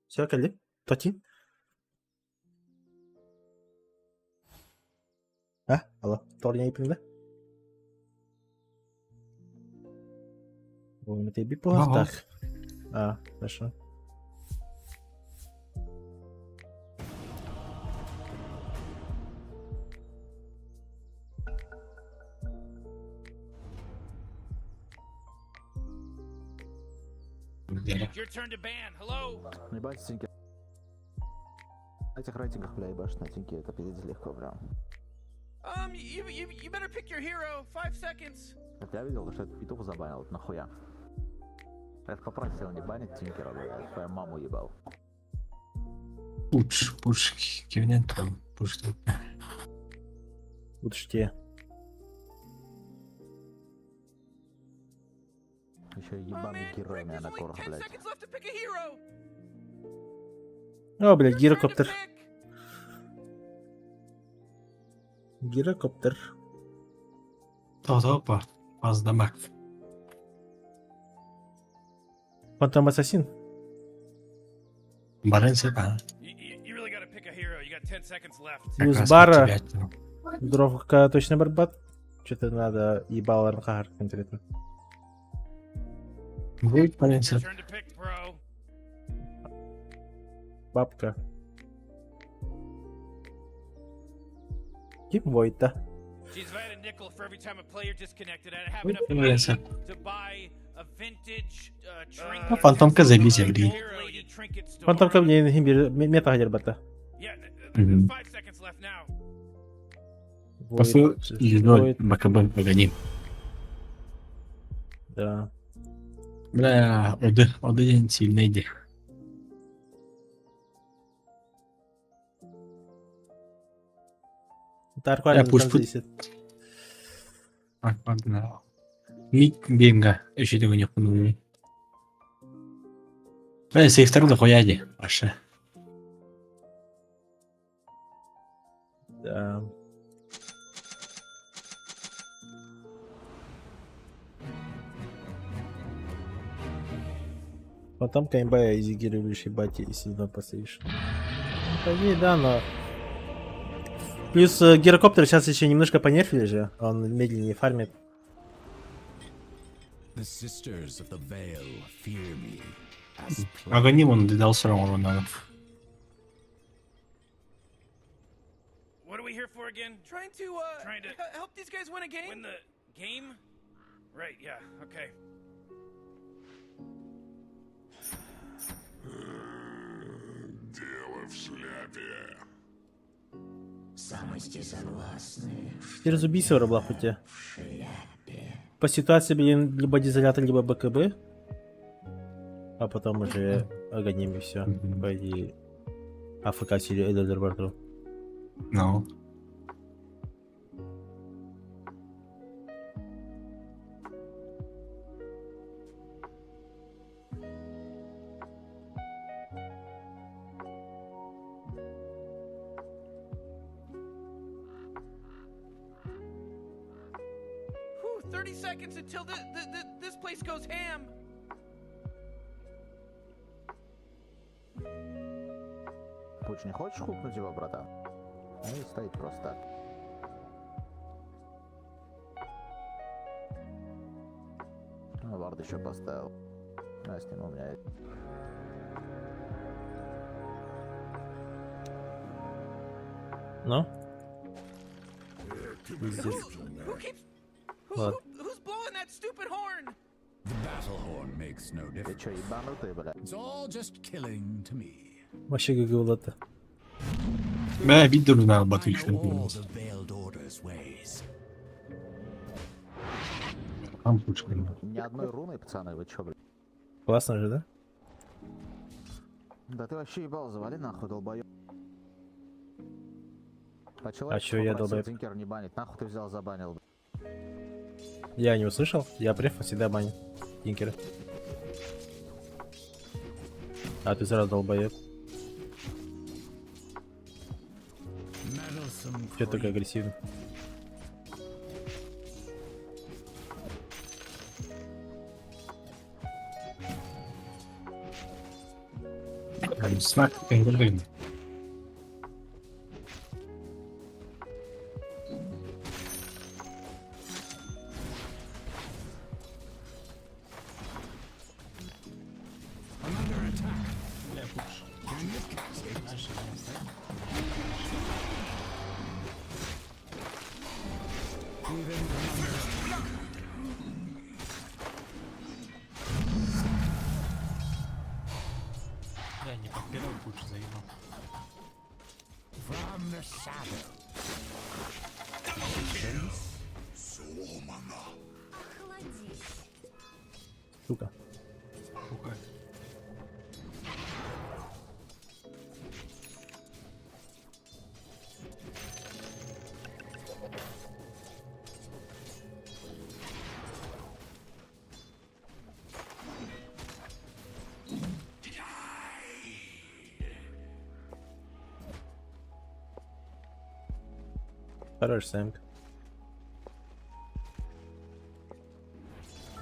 Все, geldi. Tati. Ha, Allah. Торnya ipinde. Oyunu bir puan tak. А, хорошо. It's your turn to ban. Hello? Ебать, тинки. На этих рейтингах, бля, ебашь на тинки, это пиздец легко, прям. You better pick your hero. 5 seconds. Как я видел, что этот петух забанил, это нахуя? Я попросил не банить тинкера, бля, я свою маму ебал. Пуш, кивнет там, пуш. Лучше тебе. Еще ебаный герой меня на корах, блядь. О, блядь, гирокоптер. Гирокоптер. Опа, паздамак. Фантом Ассасин. Барен Сепан. You really gotta pick a hero. You got 10 seconds left. Плюс бара. Дровка точно барбат. Что-то надо ебало ранхар конкретно. Будет Барен Сеп. Turn to pick, bro. Бабка. Ким Войта. She's had a nickel for every time a player disconnected. I have enough Барен money Сеп. to buy a vintage trinket. Ну, фантомка забить игры. Фантомка мне мета гадер бата. Yeah, 5 seconds left now. После едой БКБ погоди. Да. Бля, один сильный иди. Таркварин пуш зависит. Погнал. Мик бенга, еще tego не хунули. Бля, с их стороны дохуя иди, Паша. Да. Потом камбая изигируешь ебать, если сюда поставишь. Пойди, да, но... Плюс гирокоптер сейчас еще немножко понерфили же, он медленнее фармит. Агоним он дал все равно надо. What are we here for again? Trying to help these guys win a game. Win the game? Right, yeah, okay. Дело в шляпе. Теперь разубийся в Роблахуте. По ситуации, блин, либо дизолятор, либо БКБ. А потом уже агоним и все. Пойди АФК сили Эдельдербарту. Ну. Whew, 30 seconds until this place goes ham. Пуч, не хочешь хукнуть его, братан? Он стоит просто так. Ну, вард еще поставил. Я сниму, у меня... Ну? Who's blowing that stupid horn? Battlehorn makes no Ты чё, ебанутый, бля? It's all just killing to me. Вообще как Гулата. Бля, видел на I know батычный all голос. the Veiled Order's ways. Там пушка. Ни одной руны, пацаны, вы чё, бля? Классно же, да? Да ты вообще ебал, завали нахуй, долбоёб. А чё я долбоёб? Тинкер не банит, нахуй ты взял, забанил, бля. Я не услышал. Я префа всегда баню. Тинкеры. А ты сразу долбоёб. Meddlesome Чё такой creep. агрессивный? Смак, кенгурин. I'm under attack. Can you catch it? Even Я не подбирал, лучше заебал. from the shadow. Сломано. Сука. Сука. Хорош, Сэмк.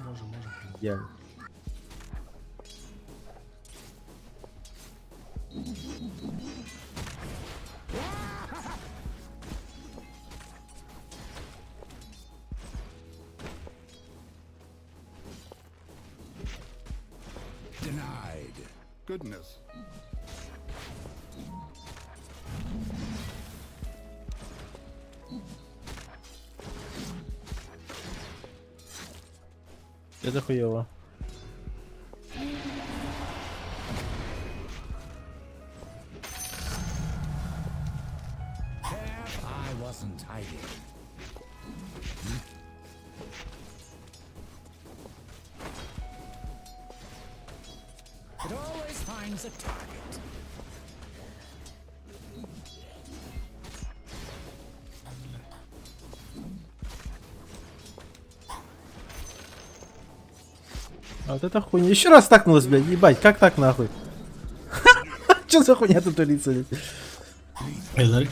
Можем. Идеально. Denied. Goodness. Это хуёво. There I wasn't hiding. It always finds a target. А вот это хуйня. Еще раз такнулась, блядь. Ебать, как так нахуй? Че за хуйня тут творится, блядь?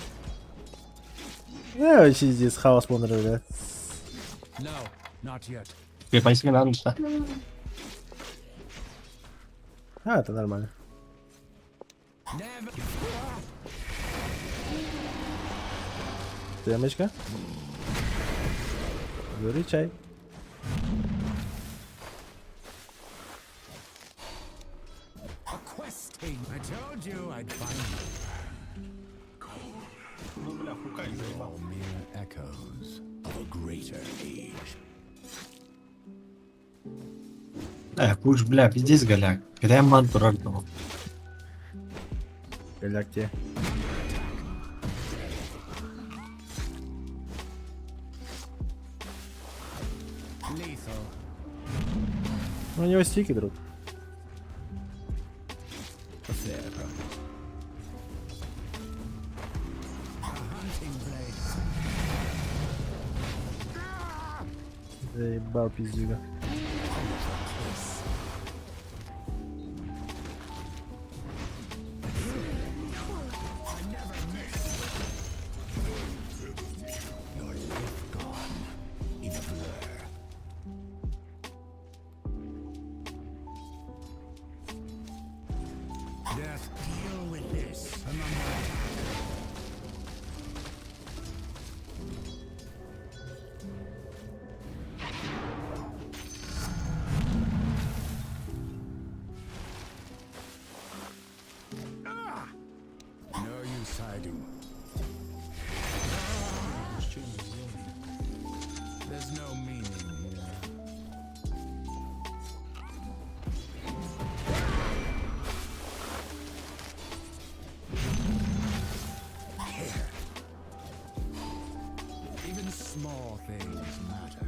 Я вообще здесь хаос полный, блядь. No, not yet. Припаси надо, что? А, это нормально. Never. Темочка. Выручай. A questing. I told you I'd find you. Ну, бля, хукай заебал. All mere echoes of a greater age. Пуш, бля, пиздец, голяк. Когда я манту рогнул. Голяк тебе. Lethal. Ну, у него стики, друг. A fair price. A hunting blade. Заебал пиздюга. In a blur. Death, deal with this. Among my no use hiding. There's no meaning here. Small things matter.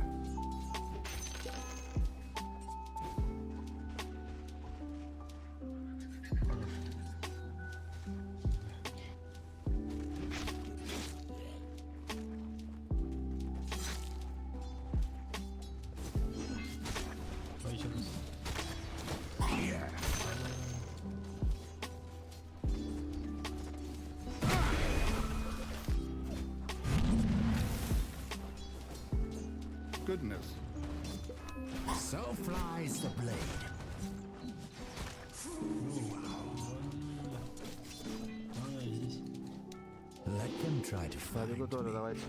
Goodness. So flies the blade. Let them try to Я find бегу тоже, давайте.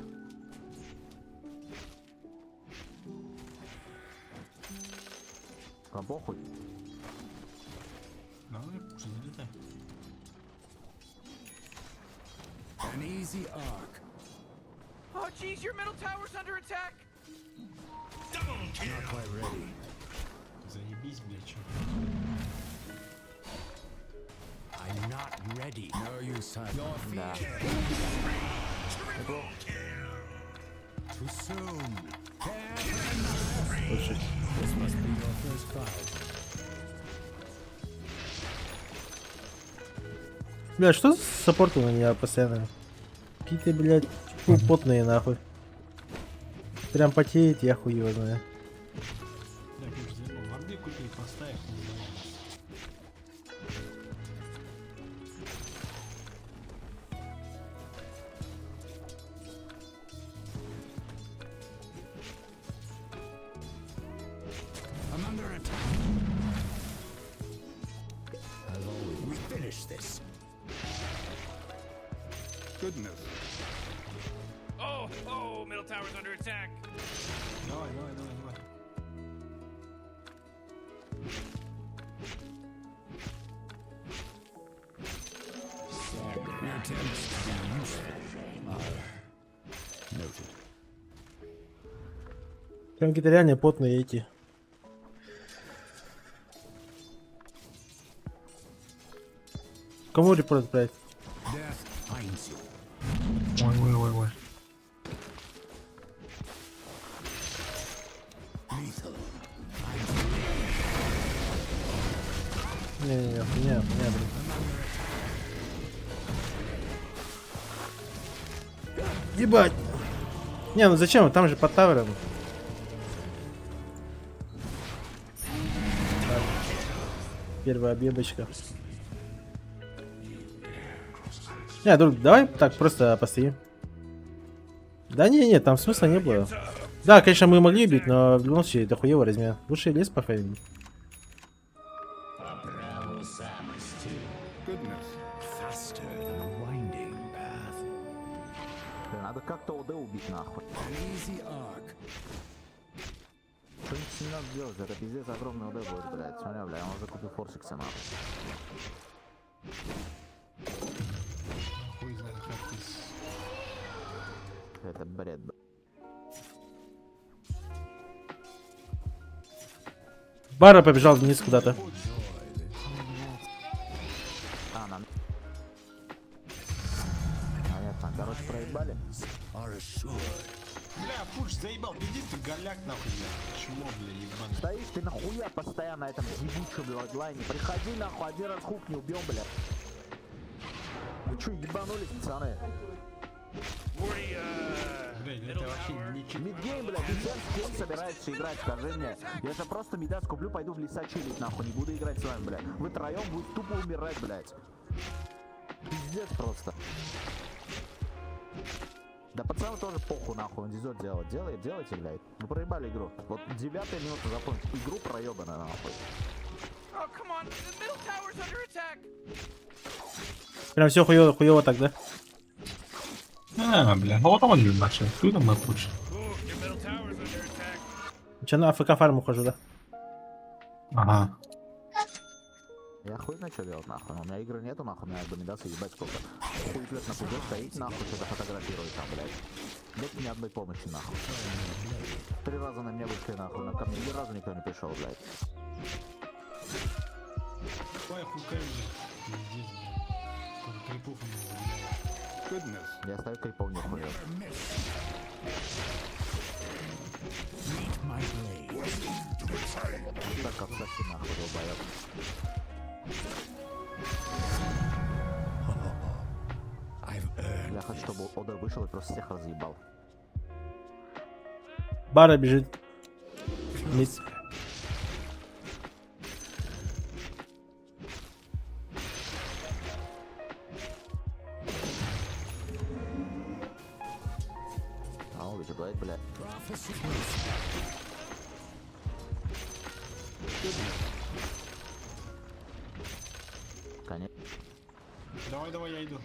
А похуй. an easy arc. Oh, jeez, your middle tower's under attack. Not quite ready. Заебись, блядь, чё. I'm not ready. No use time. Your Да. Too soon. Слушай. This must be your first fight. Бля, что за саппорты у меня постоянно? Какие-то, блядь, потные нахуй. Прям потеет, я хуй его знаю. Да, конечно, заебал. Варды купи, поставь, не знаю. I'm under attack. As always, we finish this. Goodness. Oh, middle tower's under attack. Давай, давай, давай, давай. Your attempts to be useful are noted. Прям какие-то реально потные эти. Кому репорт брать? Death finds you. Ой, ой, ой, ой. Lethal. Не, блин. Ебать! Не, ну зачем? Там же под тавером. Так. Первая объебочка. Не, друг, давай так просто постоим. Да не, там смысла не было. Да, конечно, мы могли бить, но в любом случае это хуево размен. Лучше лес пофеймить. Goodness. Faster than a winding path. Блин, надо как-то ОД убить нахуй. An easy arc. Что-нибудь с ним надо делать, это пиздец огромный ОД будет, блядь. Смотри, бля, он уже купил форсикса нахуй. Хуй знает, как ты Это бред, бля. Бара побежал вниз куда-то. А, нам. Понятно, короче, проебали. Are assured. Бля, Пуш, заебал, иди ты голяк нахуй, бля. Чмо, бля, ебаный. Стоишь ты нахуя постоянно на этом ебучем бладлайне. Приходи нахуй, один раз хук не убьем, бля. Вы чё, ебанулись, пацаны? Блядь, это вообще ничего. Мидгейм, бля, ты сейчас с кем собираешься играть, скажи мне. Я же просто мидас куплю, пойду в леса чилить, нахуй, не буду играть с вами, бля. Вы троем будете тупо умирать, блядь. Пиздец просто. Да пацаны тоже похуй, нахуй, он дизор делает. Делайте, блядь. Вы проебали игру. Вот 9-я минута, запомните. Игру проебана, нахуй. Oh, come on, the middle tower's under attack. Прям все хуево так, да? А, бля, ну вот он начал. Кто там Пуш? Oh, your middle tower's under attack. Че на АФК фарм ухожу, да? Ага. Я хуй знаю, что делать, нахуй. У меня игры нету, нахуй, у меня до медаса ебать сколько. Хуй плет на пузе стоит, нахуй, что-то фотографирует там, блядь. Нет ни одной помощи, нахуй. 3 раза на меня вышли, нахуй, на ко мне ни разу никто не пришел, блядь. Ой, хукай, блядь. Пиздец, блядь. Сколько крипов у него забегает. Goodness. Я ставлю крипов, не хуй. Так отсоси нахуй, долбоёб. Я хочу, чтобы Одер вышел и просто всех разъебал. Бара бежит. Низ. А он ведь говорит, блядь. Конечно. Давай, давай, я иду.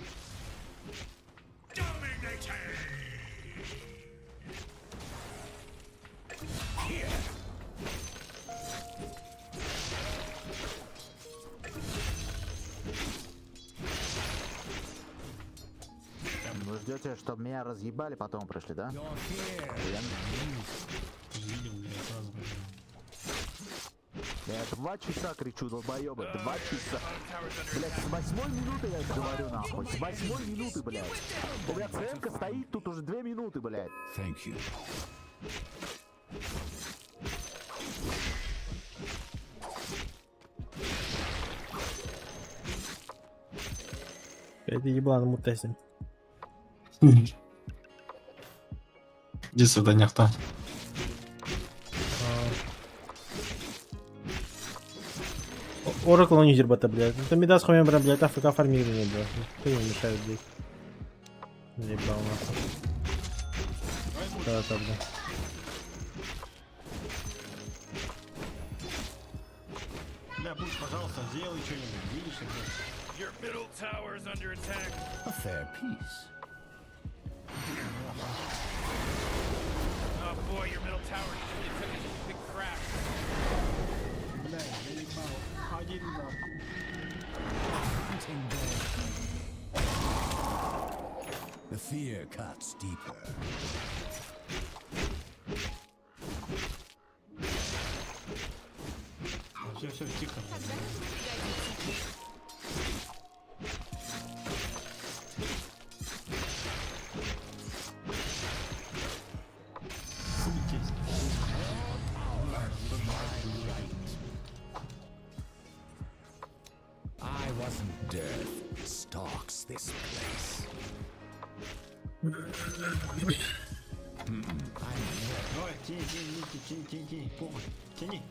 Вы ждете, чтобы меня разъебали, потом пришли, да? Ты же видел, я сразу пошел. Я 2 часа кричу, долбоёбы, 2 часа. Блять, с 8 минуты я это говорю нахуй, с 8 минуты, блять. У меня ЦМ-ка стоит тут уже 2 минуты, блять. Это еблан мутесим. Иди сюда, нехта. Оракл юзер бота, блядь. Это Мидас хуем, блядь, АФК фармирование, блядь. Кто ему мешает, блядь? Заебал нахуй. Да, блядь. Бля, будь, пожалуйста, сделай что-нибудь. Видишь, блядь? Your middle tower is under attack. A fair peace. Oh boy, your middle tower just really took a big crack. Бля, я ебал. Один нахуй. The fear cuts deeper. Все, тихо. I wasn't death stalks this place. Давай, тяни. Похуй. Тяни.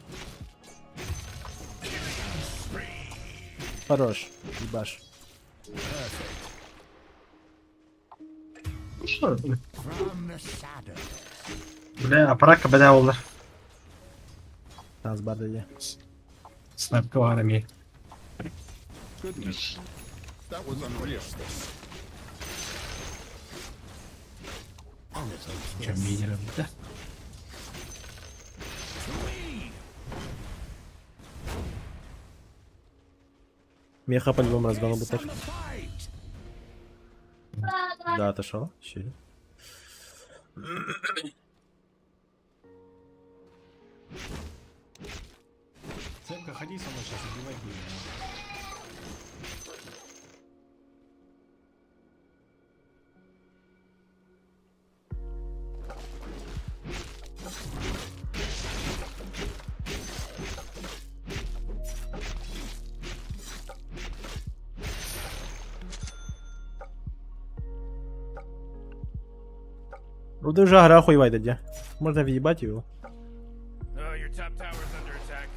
Хорош. Ебаш. Ну что, From the shadow. бля, аппарат бля, олар. Нас бардали. Снайпкарами. Goodness. That was unreal. Чем мидером, да? Меха по-любому разгону бы так. Да, отошел. Щели. Цепка, ходи со мной сейчас, убивай будем. Ну ты уже агра хуевай, дядя. Можно въебать его. Oh, your top tower is under attack.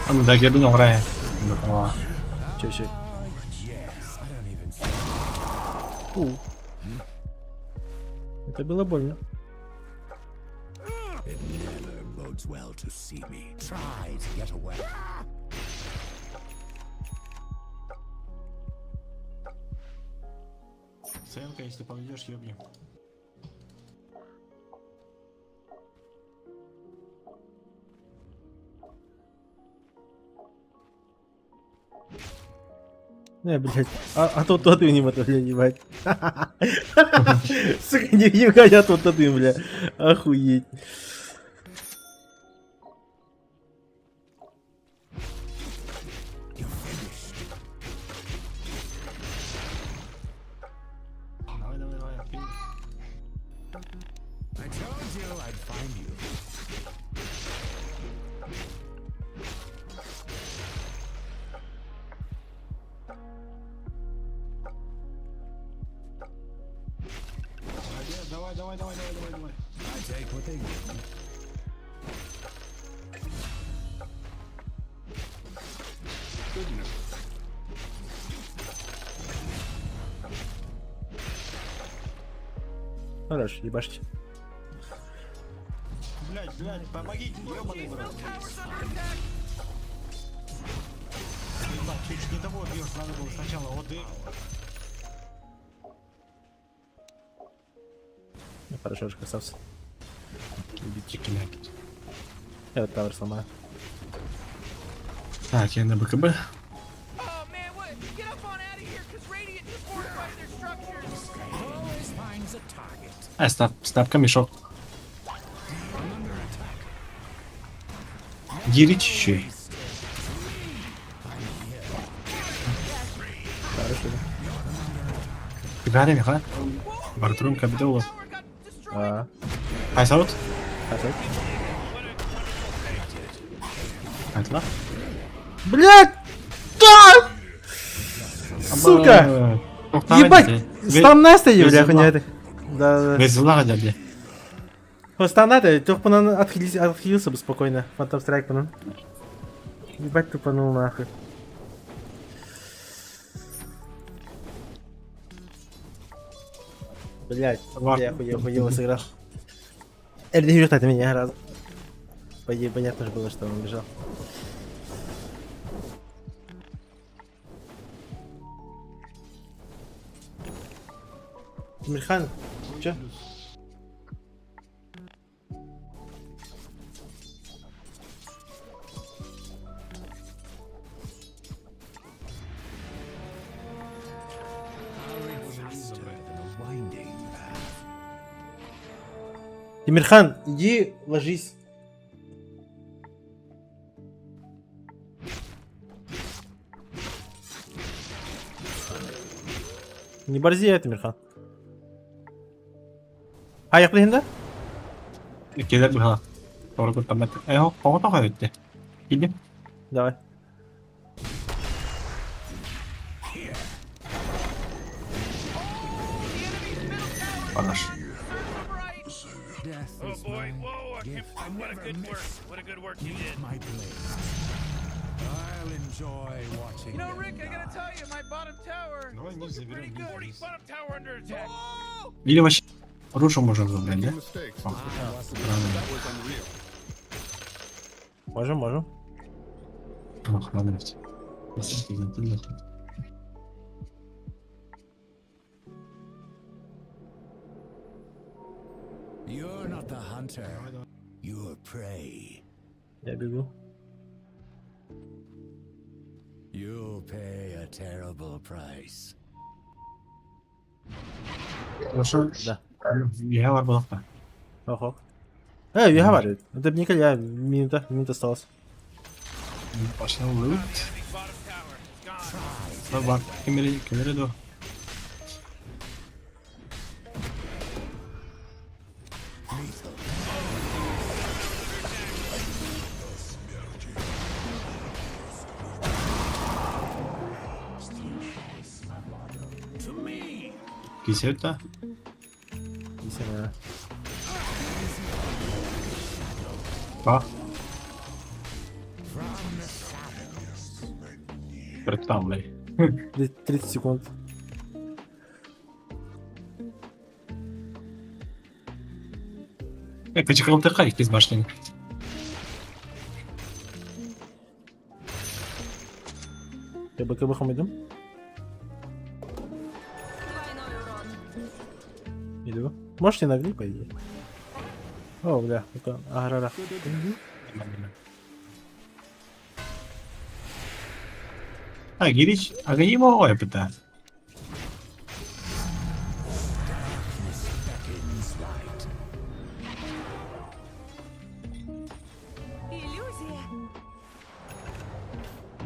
Он да, я думал, рай. Че. Это было больно. It never bodes well to see me. Try to get away. Ценка, если поведешь, ёбни. Блядь. А тут им это, блядь, ебать. Сука, не хотят вот им, бля. Охуеть. Давай, давай, давай, давай, давай, давай. Хорош, ебашьте. Блядь, блядь, помогите, ёбаный в рот. Ебать, чуть не того бьешь, надо было сначала ОД. Ну, хорошо, же красавцы. Чики-ляки. Я вот тавер сломаю. Так, я на БКБ. Oh man, what? Get up on out of here, cause Radiant just fortified their structures. Always finds a target. Ставка мешок. Гирич еще. Хорошо. Гарри, Миха. Бартрум, Кабидолов. Айсаут. Хорошо. Айтла. Блядь! Да! Сука! Ебать! Станна стоит, бля, хуйня это. Да, Без влага, бля. Станна-то, только бы он отхилился бы спокойно. Фантом страйк по нам. Ебать тупанул нахуй. Блять, я хуево сыграл. Эльди вертает меня раз. По идее, понятно же было, что он бежал. Мирхан, чё? Тимирхан, иди ложись. Не борзи, Тимирхан. Аяқтайын да? Келеді бала. Doğru kurtarmak. Yok, kova da kaybetti. Gidip. Давай. Panaş. Oh boy, whoa, what a good work. What a good work you did. I'll enjoy watching. You know, Rick, I gotta tell you, my bottom tower Давай is не looking заберем pretty good. вниз. Bottom tower under attack. Или вообще рушу можем забрать, да? О, правильно. Можем. Ох, надо ведь. You're not the hunter. You're prey. Я бегу. You'll pay a terrible price. Хорошо. Да. Я var balıkta. Ох. Юга var. Это не коля, минута осталась. Başına loot. Da bak, kemeri doğru. Кисет да? Действительно. Bak. Там, блядь. 30 секунд. Почекал тихай из башни. Я бы кабахом иду. Иду. Можете нагли, по идее. О, бля, это аграра. А, Гирич, а где его опыта?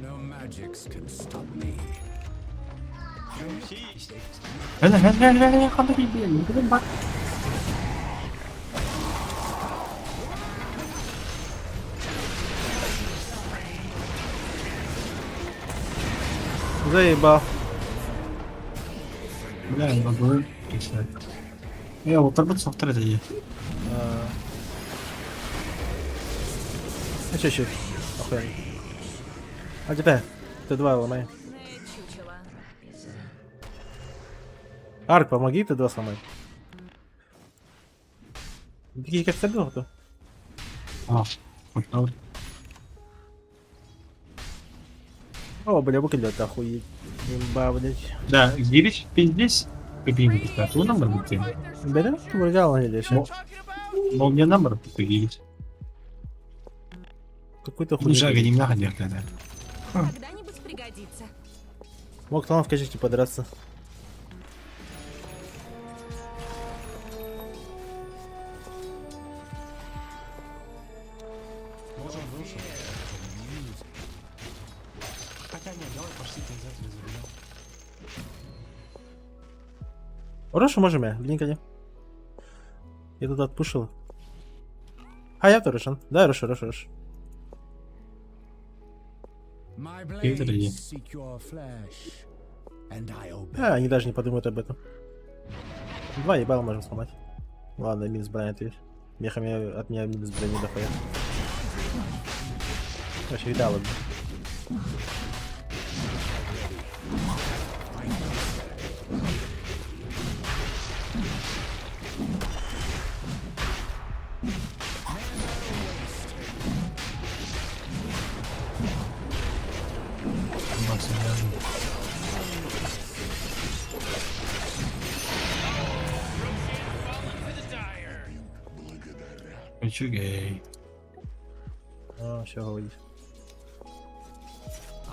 No magics can stop me. Заебал. Бля, могу. Отыр соқтыр еді. Чуть-чуть. Охуенно. А где ты? Т2 ломай. Арк, помоги Т2 сломай. Такие как сабил, то. О, бля, выглядит охуеть. Имба, блядь. Да, гирич пиздец. Кабинет, да, твой номер будет. Берем? Выргал или еще? Но у меня номер появился. Какой-то Не жаль, хуйня. не находил тогда. Когда-нибудь пригодится. Мог там в качестве подраться. Можем выше. Хотя нет, давай почти обязательно заберем. Хорошо, можем я. Блинка. Я тут отпушил. А, я тоже шан. Да, хорошо. А, они даже не подумают об этом. 2 ебала можем сломать. Ладно, минус броня ответь. Мехами от меня минус брони доходит. Вообще видала. Хочу гей. А, все говорить.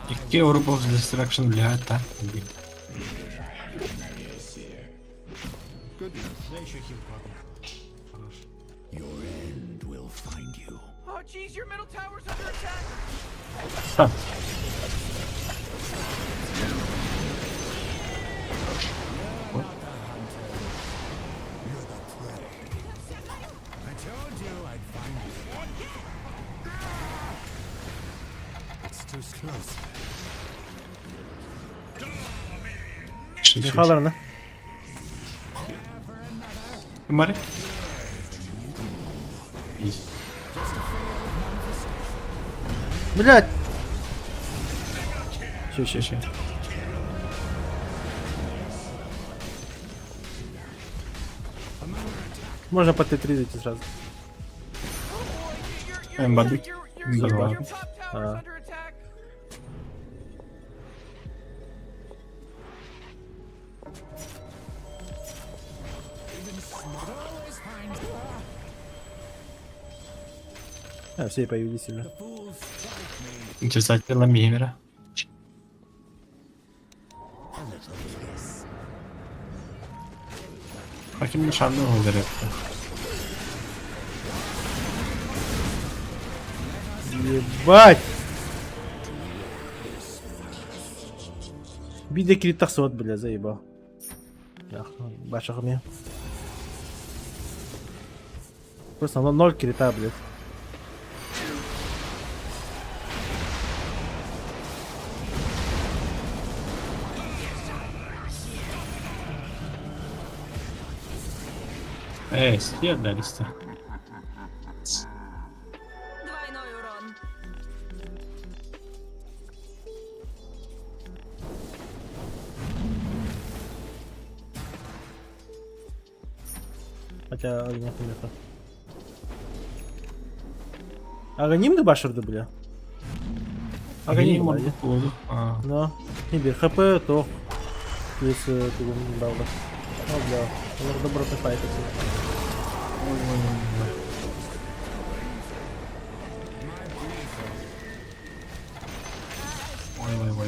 Какие Orb of Destruction влияют, а? Oh, jeez, your middle tower's under attack. Михаларна. Мари? Блять! Ща. Можно по Т3 зайти сразу. Бады. Ебать. Все появились сильно. Интересательно Мимера. Каким нишанным ударит? Ебать! Биде крит сот, бля, заебал. Башах мне. Просто 0 крита, блядь. Съедались-то. Двойной урон. Хотя огня нету. Аганим башарды, бля? Аганим, бля. Но. Не бей, хп, то. Если ты не брал, да. О, бля. Он добротный файт. Ой,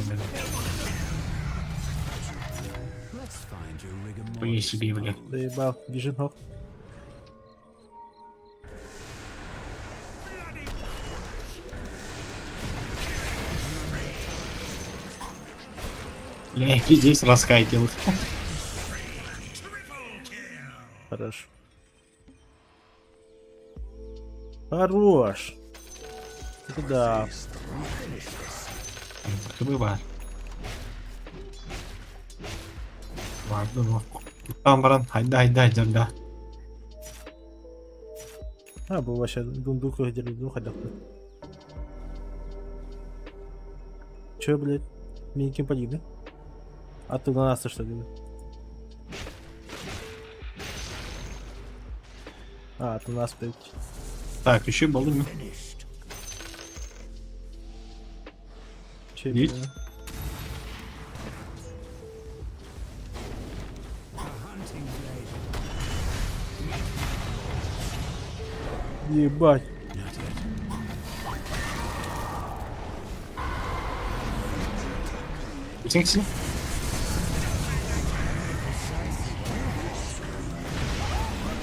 блин. Хуй себе, бля. Заебал, бежит ног. Бля, здесь раскайтил. Хорош. Хорош. Куда? Кыбы бар. Бар, ну. Там баран, хайда, жырда. А, был вообще дундука, где духа дохнет. Чё, блядь? Миниким погиб, да? А ты на нас что ли? А, ты на нас, блядь. Так, еще баллы. Че, Есть? блядь? Ебать. Тинкси.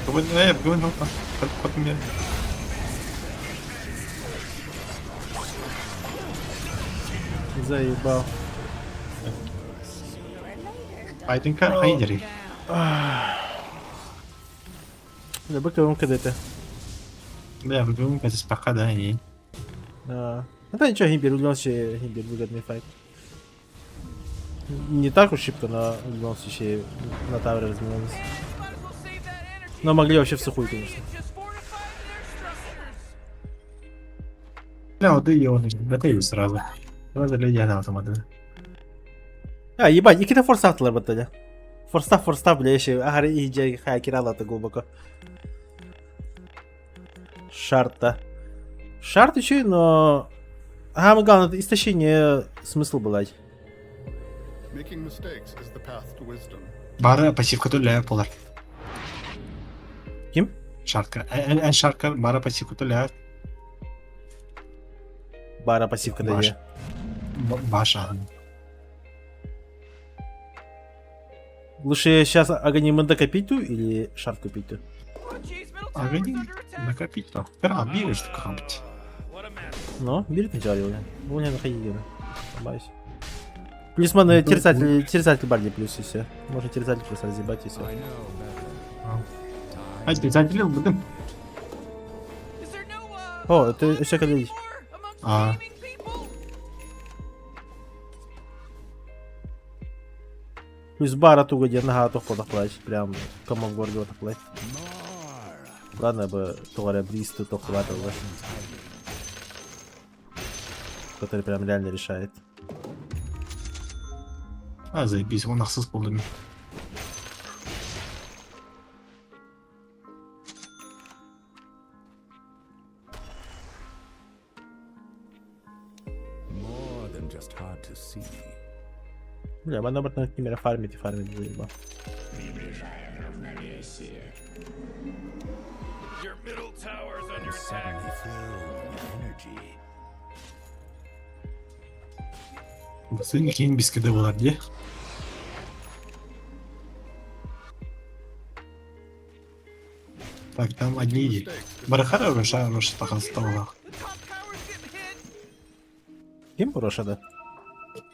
Говорю, потом я. Заебал. Айденка, хайдери. Да быком когда-то. Да, выглядим как из пока, да, и... Ну да ничего, Гимбер удался, Гимбер выгодный файт. Не так уж шибко, но удался еще и на тавре разминулись. Но могли вообще в сухую, конечно. Да, вот и он, батарею сразу. Сразу люди на автоматы. А, ебать, и какие-то форстафтылар батали. Форстав, бля, еще агар и джей хайкирала-то глубоко. Шарта. Шарт еще, но... Ага, главное, истощение смысл бывать. Бара пассивка туля полар. Ким? Шартка. Эн шартка, бара пассивка туля. Бара пассивка да я. Баша. Лучше сейчас агоним докопить или шарт купить-то? Агоним накопить-то. Пера, биришь как-нибудь. Ну, берет начало, бля. Бля, находи, Боюсь. Плюс маны терзатель барди плюс и все. Можно терзатель просто разъебать и все. А терзатель будем? О, это все коллеги. А. Плюс бара туго где нога то фото плачь. Прям кому в городе вот плачь. Ладно бы товары бристу то хватало. Который прям реально решает. А, заебись, он нахсы с полными. Бля, можно обратно к ними фармить и фармить заебал. Your middle tower's under attack. Бассейн кейін бискеде болар, де? Так, там одни. Барахара Роша тахастала. Кем Роша, да?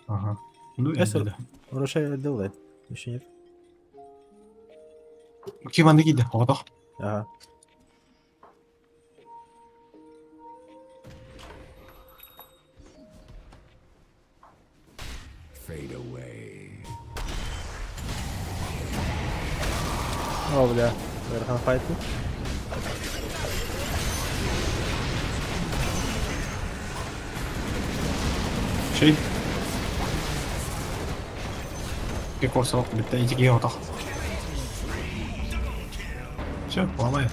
Ага. Ну, Я да. Роша делает. Еще нет. Киван гиде, ото. Ага. О, бля, верхан файту. Чей? Какой срок, блядь, иди к ото. Все, ломает.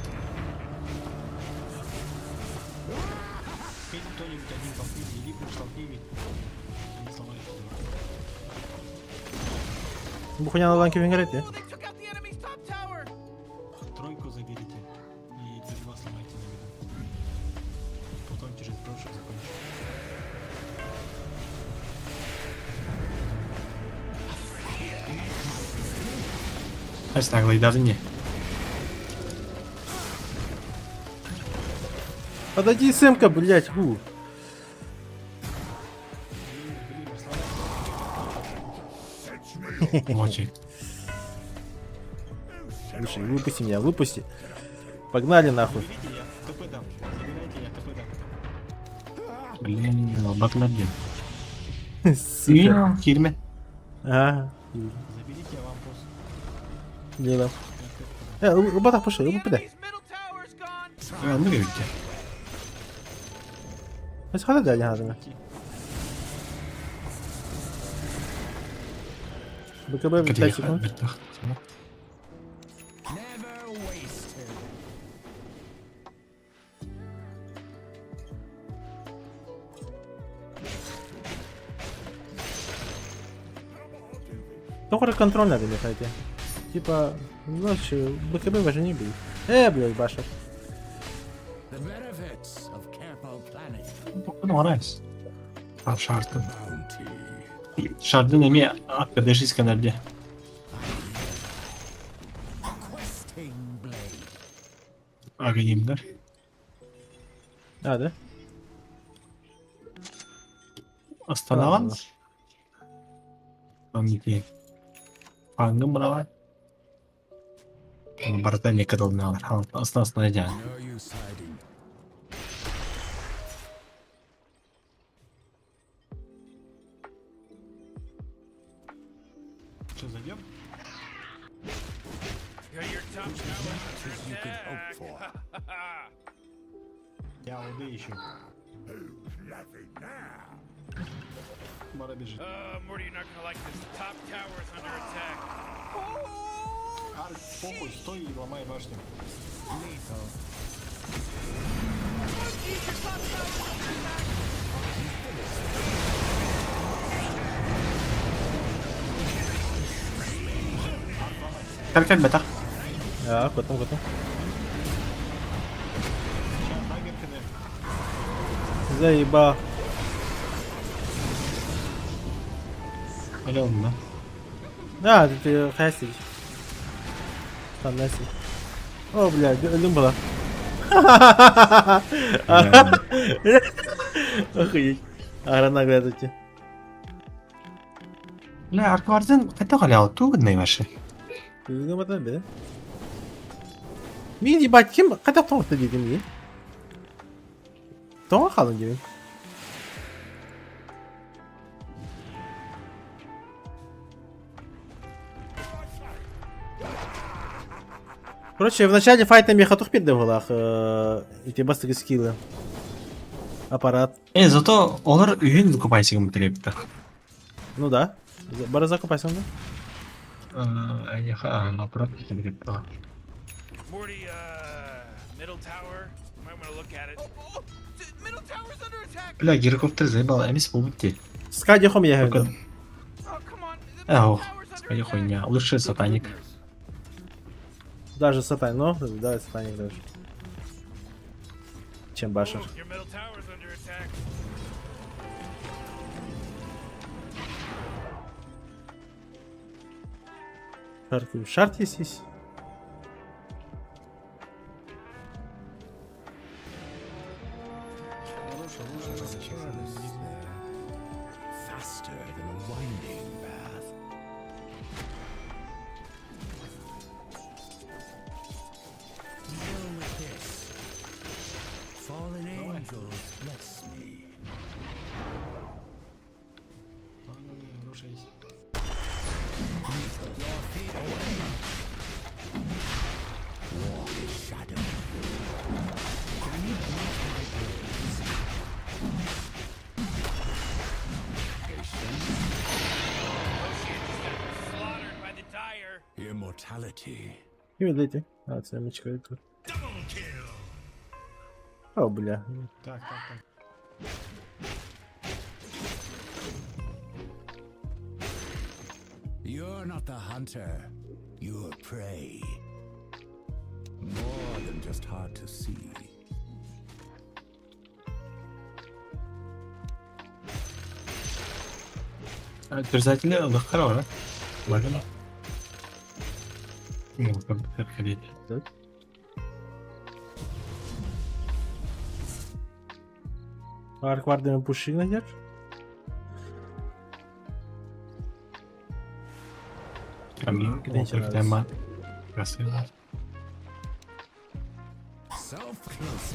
Бухуня на ланке вингерете. Тройку заберите и C2 сломайте на виду. Потом через брошек закончим. Ась наглый, даже не. Подойди, Сэмка, блять, гу. Мочи. Слушай, выпусти меня, выпусти. Погнали нахуй. ТП дам. Забирайте, я ТП дам. Блин, батлер. Сука. Хирме. Ага. Заберите аванпост. Не дам. Роботах пошли, упадай. Ben nereye gitti? بس خلاص ده هذا بكبر Kad je 5 sekund. Bertah. Только контроль надо летать. Типа, лучше БКБ важнее будет. Блядь, Баша. The benefits of Campo Planet. Ну, нравится. А шарты. Bounty. Шарды не имея, а когда жизнь канарде. Questing blade. Агоним, да? Да? Останован. Памяти. Пангам брала. Барта не кадал на основной день. No use hiding. Что зайдем? Got your top tower under You could hope attack. for. Я уйду еще. Бара бежит. Morty, you're not gonna like this. Top tower is under attack. Арк, похуй, стой и ломай башню. Как бета? Ja, готов. Заеба. Ален, да? Да, ты хасить. Там наси. О, блядь, думала. Охуеть. Арана глядите. لا аркварден это галял тугный ваши. Күйгің батан бе? Мен ебать, кем? Қайда тоңықты дейдім мен? Тоңа қалың деймін. Короче, в начале файта мне хатух перед голах. Эти бастыгы скиллы. Аппарат. Зато олар үйін закупайсың мүтілепті. Ну да. Бара закупайсың да? Аппарат мүтілепті. Morty, middle tower. Might want to look at it. Middle tower's under attack. Бля, гирокоптер заебал, эмис бұл бітті. Скади хом я говорю. Oh, come on. Ау, скажи хуйня. Лучше сатаник. Даже сатаник, ну, давай сатаник даже. Чем Башер. Your middle tower's under attack. Шарт есть. Faster than a winding path. Deal with this. Fallen angels bless me. Your feet away. Walk in shadow. Can you beat my blades? Slaughtered by the dire. Immortality. И видите. А, це мечка тут. О, бля. Так. You're not the hunter, you're prey. More than just hard to see. Терзатели отдыхали, да? Можно? Ну, как бы отходить. Арквардами пуши найдешь? Камин, тема. Красиво. Self-close.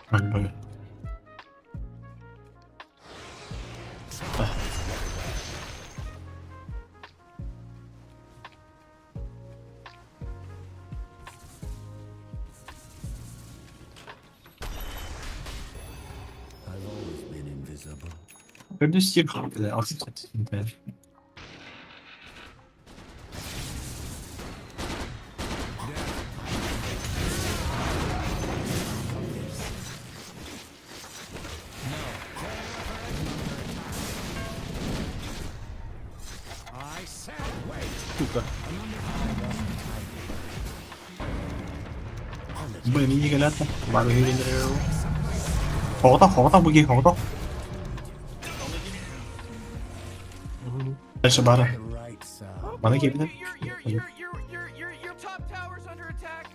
Как бы. Gördüğünüz steel böyle altı çatı. Сука. Bởi vì như cái lát bà đối với khó tao bagi khó tao Dальше бара bana gelebilir. Your top tower's under attack.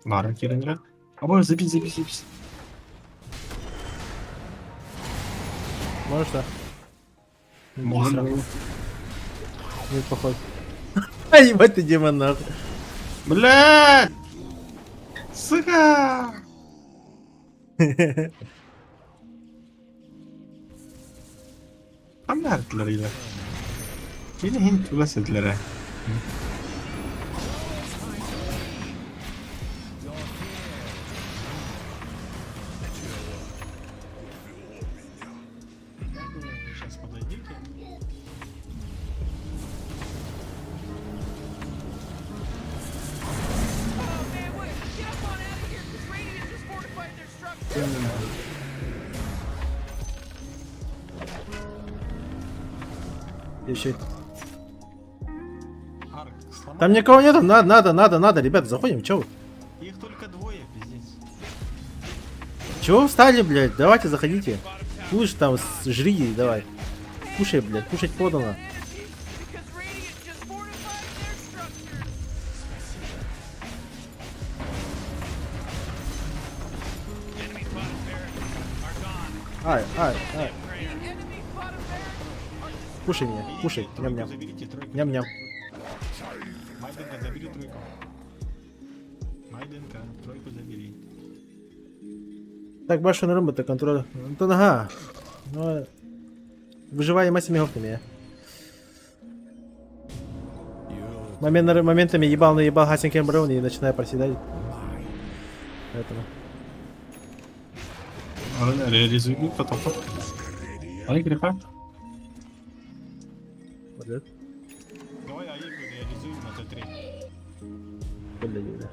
Бара gelince ama забить. Можешь, да? Можно. Нет, поход. А, ебать ты демон, нахуй. Блядь! Сука! Tam dertleriyle. Yine Hint ulasetleri. Сейчас подойдите. Еще. Арк, сломай. Там никого нету, надо, ребята, заходим, чё вы? Их только двое, пиздец. Чего вы встали, блядь? Давайте, заходите. Кушай там, жри, давай. Кушай, блядь, кушать подано. Ай. Кушай меня, кушай, ням-ням. Заберите тройку. Ням-ням. Майденка, забери тройку. Майденка, тройку забери. Так, большой на это контроль. Ну, ага. Ну, выживание массами гофтами. Моментами наебал Хасинкен Браун и начинаю проседать. Поэтому. Она реализует потом. Ай, греха. Блядь. Давай, ай, реализуем на Т3. Блядь.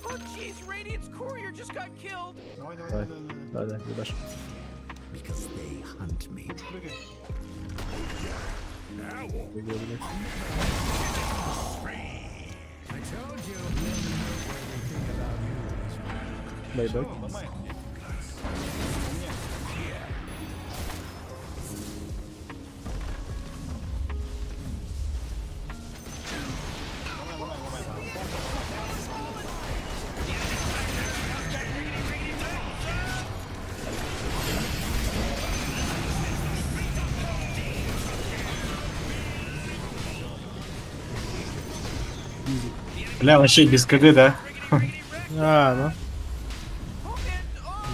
Oh jeez, Radiant's courier just got killed. Давай. Да, ебашь. Прыгай. Бай-бай. Ломай. Бля, вообще без КД, да? А, ну.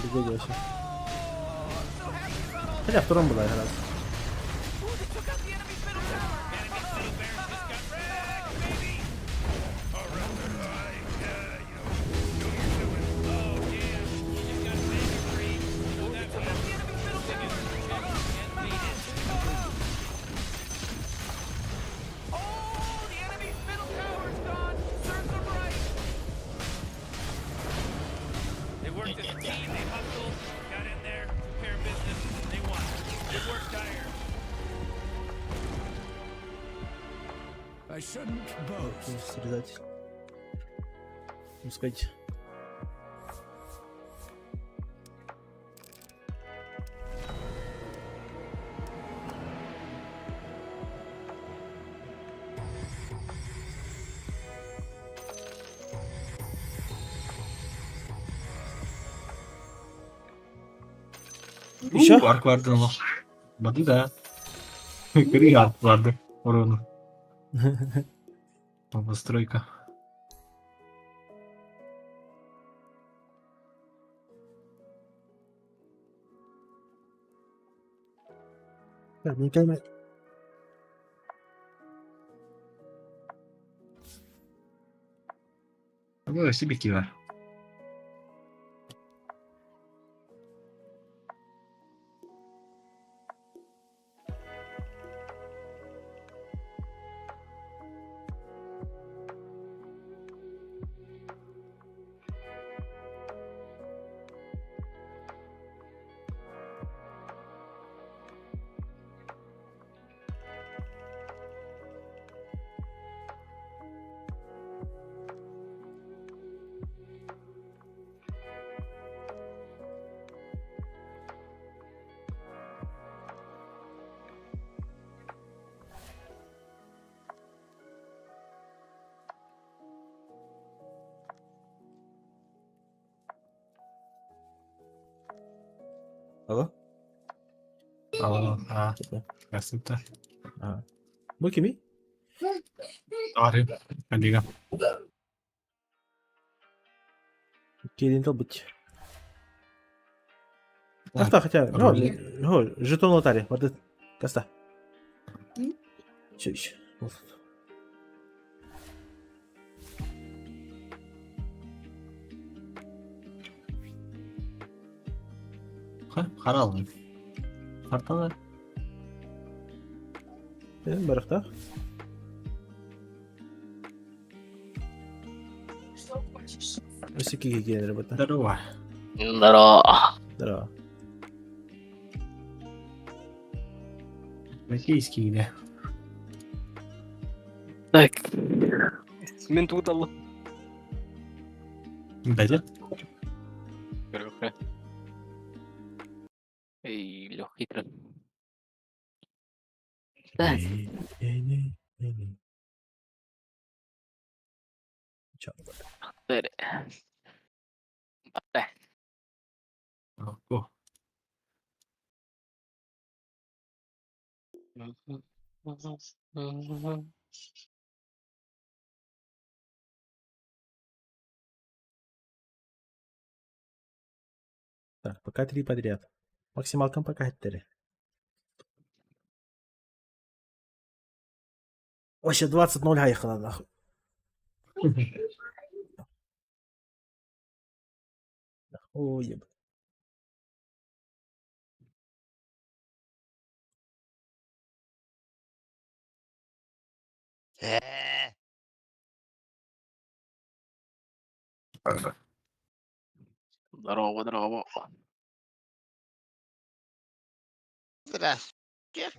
Пригодился. Хотя втором была игра. They worked as a team, they hustled, got in there, took care of business, they won. Good work, Dire. I shouldn't boast. Срезать. Пускать. Еще? Ark vardı ama. Bakın da. Gri ark vardı. Oranı. Постройка. Так, не кайма. Ну, себе кива. Алло? Алло, красота. Bu kimi? Arı. Hadi gel. Келин быть. А что хотя? Жетон лотари. Вот это. Коста. Че еще? Қаралың. Тарталы. Барықта. Что хочешь? Высокие генеры работа. Здорово. Здорово. Российский, да. Так. Менту дал. Дадя? Лёха. Эй, Лёха, хитро. Так. Tere. Bate. О. Так, пока 3 подряд. Максималкам пока хеттери. Вообще 20-0 гаехала нахуй. Ой, еб. Здорово, здорово. Здравствуйте.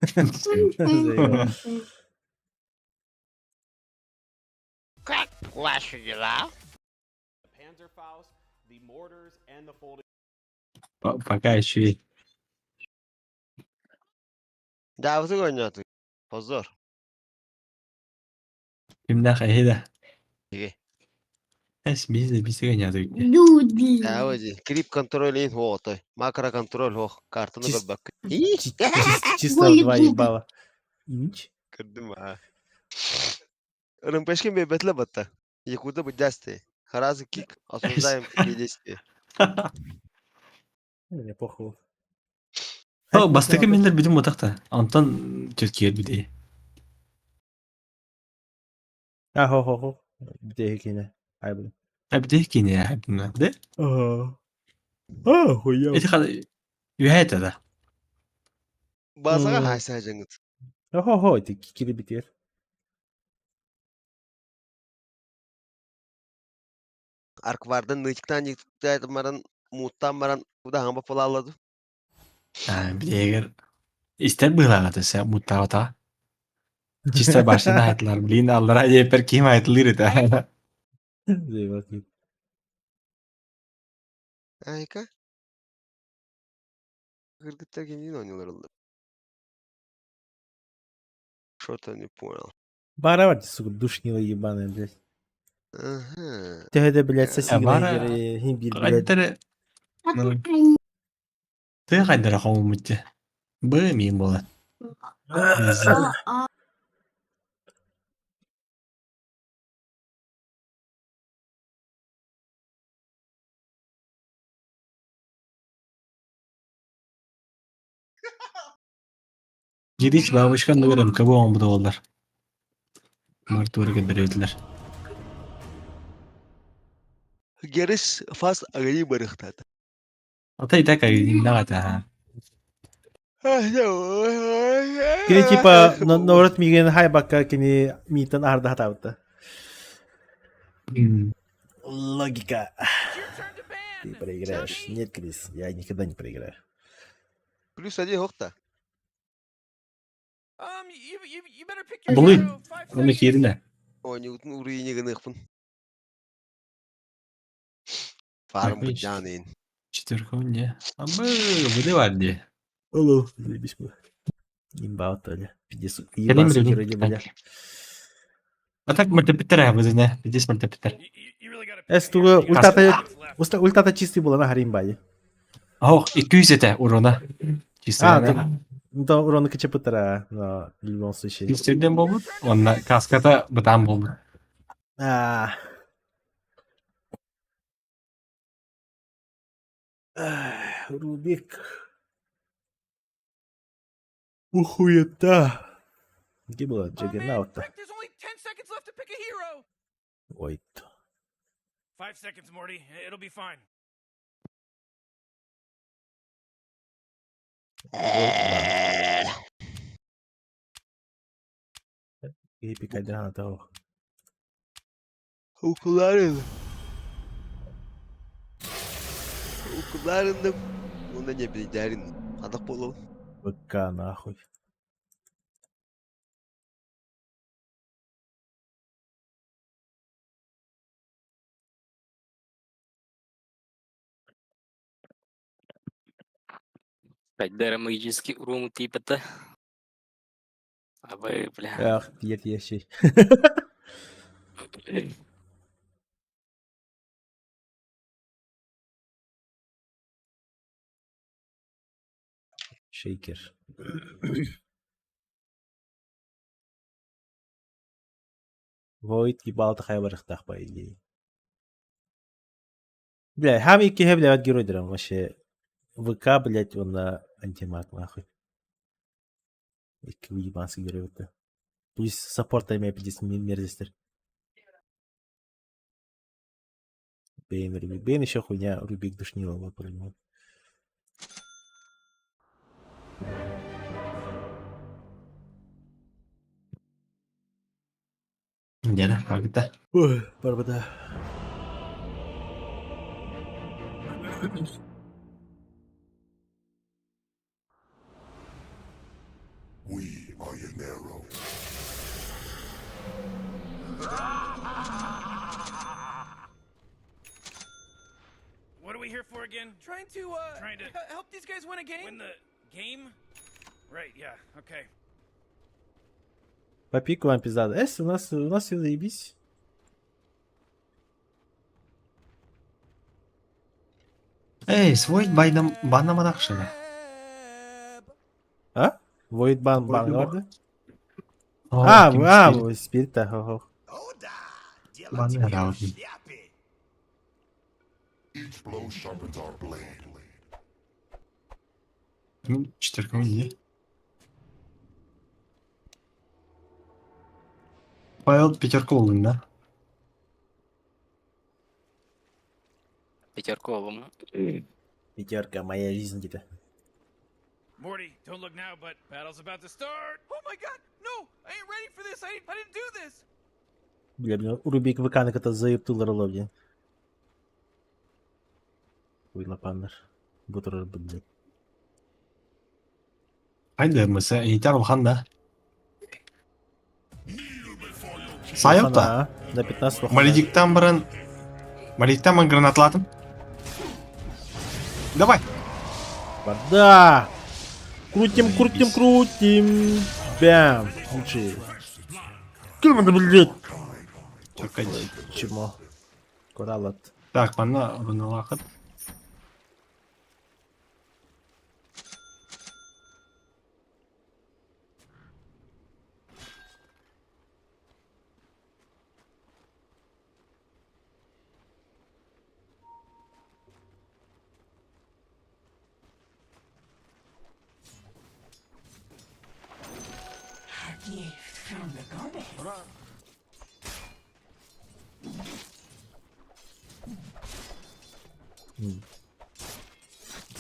Заебал. Как ваши дела? Пока еще и... Да, вы oynuyordu. Pozor. Kimden kayıda? İyi. Es biz de oynadık. Ya hadi. Grip kontrolün hoğotoy. Makro kontrol hoğ. Kartını Чис- bir bak. Чисто 2 ебала. Инч. Kırdım ha. Рымпешкин бебетле бата. Якуда бы дясте. Харазы кик. Осуждаем такие действия. Мне похуй. O bastaki menler bütün motakta. Antan Türkiye bir de. А, хо. Где кине? Ай, блин. Bir de ki ne ya bunlar de. Хуя. Eti kadar üheyte de. Basaka haysa jangıt. Хо, ты кили битер. Arkvardan nıçıktan yıktıktan maran muttan maran bu da hamba palalladı. Bir de eğer ister bıhlağa da sen mutlaka ta. Çista başına ayetler bilin Allah'a yeper kim ayetleri de. Заебал. Ayka. Kırgıtlar kendini oynuyorlar oldu. Что-то не понял. Баровать, сука, душнила ебаная, блядь. Ага. Ты, блядь, соси Бара- грейдеры, химбир, блядь. Kaydere. Tı kaydere kavun mütte. Bığı miyim bola? Giriş babışkan da görem kabı on bu da oldular. Martı örgü bereydiler. Geriş fas agayı barıktadı. Ata ita kayı ne gata ha. Кини типа, наоборот, миген хай бакка кини митан арда хатавта. Логика. Ты проиграешь. Нет, Крис, я никогда не проиграю. Плюс один hokta. You better pick your Bulayım. hero 5 Onu yerine. Oynuyordun uğrayı ne gınıkpın. Farm Bakmış. bıcağınıyın. Четверка не. А мы выдавали. Олу, заебись мы. Имба, то ли. 50. Gelin Ебался, mi? вроде, бля. Atak мультипитер ya bu ne? Видишь мультипитер. Эс, туга ультата чистый была на харимбае. Ох, 200 это урона. Чисто. Да, урон КЧПТР, но в любом случае. Чистерден болбут. Онна каската бытам болбут. Рубик. Ухуета. Где была Джаггернаут-то? There's only 10 seconds left to pick a hero. Ой. 5 seconds, Morty. It'll be fine. Эпика граната. Укуларын. Укуларын. Онда не бедярин. Адак болу. ВК нахуй. Пойдара магический урон типа-то. А вы, бля. Ах, нет, ящей. Шейкер. Войд ебал такая барахтах, по идее. Бля, хами кихе, бля, от герой драм, вообще. ВК, блядь, он на антимаг, нахуй. Икки уебанский герой ВК. Пусть саппорта имеет 50 мерзостер. Бейн, Рубик. Бейн еще хуйня, Рубик душнил его, по-моему. Где да? Как это? Ой, барбада. We are your narrow. What are we here for again? Trying to help these guys win a game. Win the game? Right, yeah, okay. По пику вам пизда. У нас все заебись. Эй, свой банна манахшина. А? Void ban vardı. Spirit ho. Ban herhalde. Each blow sharpens our blade. Ну, 4 не. Павел 5 олдун, да? Пятерковым. Пятерка, моя жизнь где-то. Morty, don't look now, but battle's about to start. Oh my god, no! I ain't ready for this. I didn't do this. Бля, Рубик ВК на ката заебтулар ловди. Уйла паннар. Бутурар блядь. Haydi mesela yeter olhan da. Sayıp da. На 15 лоха. Маледиктан ben granatladım. Давай. Да! Крутим. Бям. Лучше. Блядь. Çok acı. Чему? Коралат. Так, bana bunu lakıt.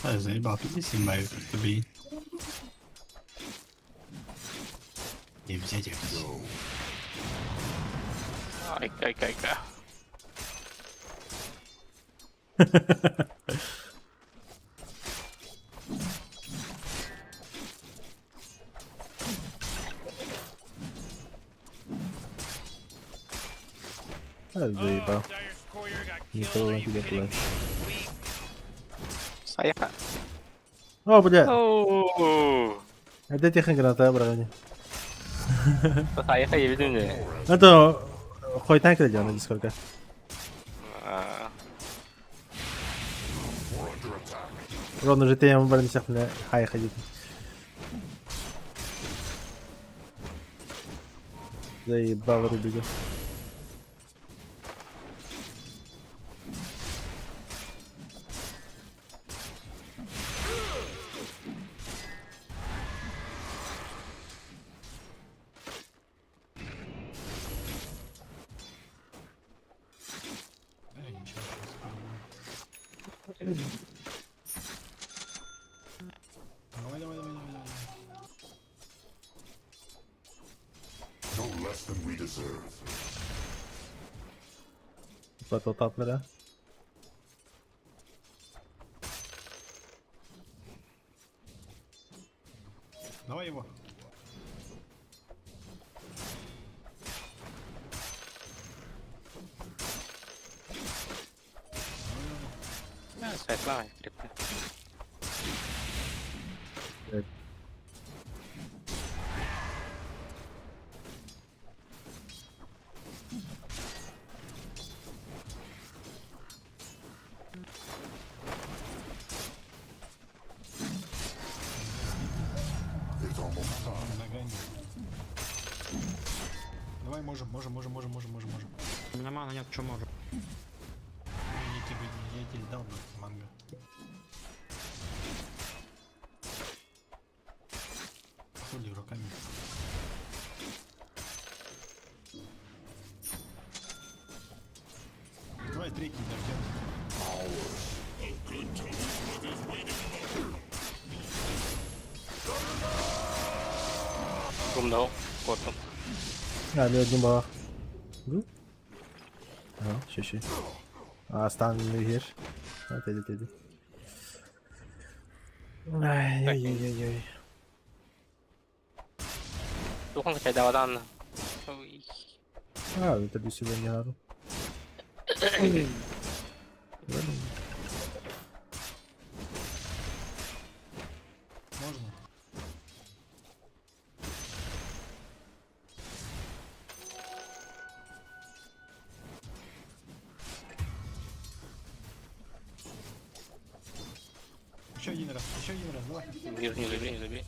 Saya zaybał, tu jest inna to by. Nie widzicie. Ай. Заебал. Никого не было. Саяха. О, бля. Ооо. Это техника граната, братан. Саяха я видел не. Это хоть танк делал на дискорде. Рон уже ты ему барнисах мне хай ходить. Заебал Рубига. Давай, давай, давай, давай. No less than we deserve. Потом таплера. Давай его. Светлана, крепко. It's almost time. Нагони. Давай, можем. У меня мана нет, что можем? Я тебе дал бы манго. Хули руками. Давай третий дождем. Рум дал. Вот он. А, один бах. Щи. А, стан не геш. Отойди. Ай-яй-яй-яй. Тухун kayak dawadan. А, это бы сюда не надо. Можно? Еще один раз, давай. Не забей.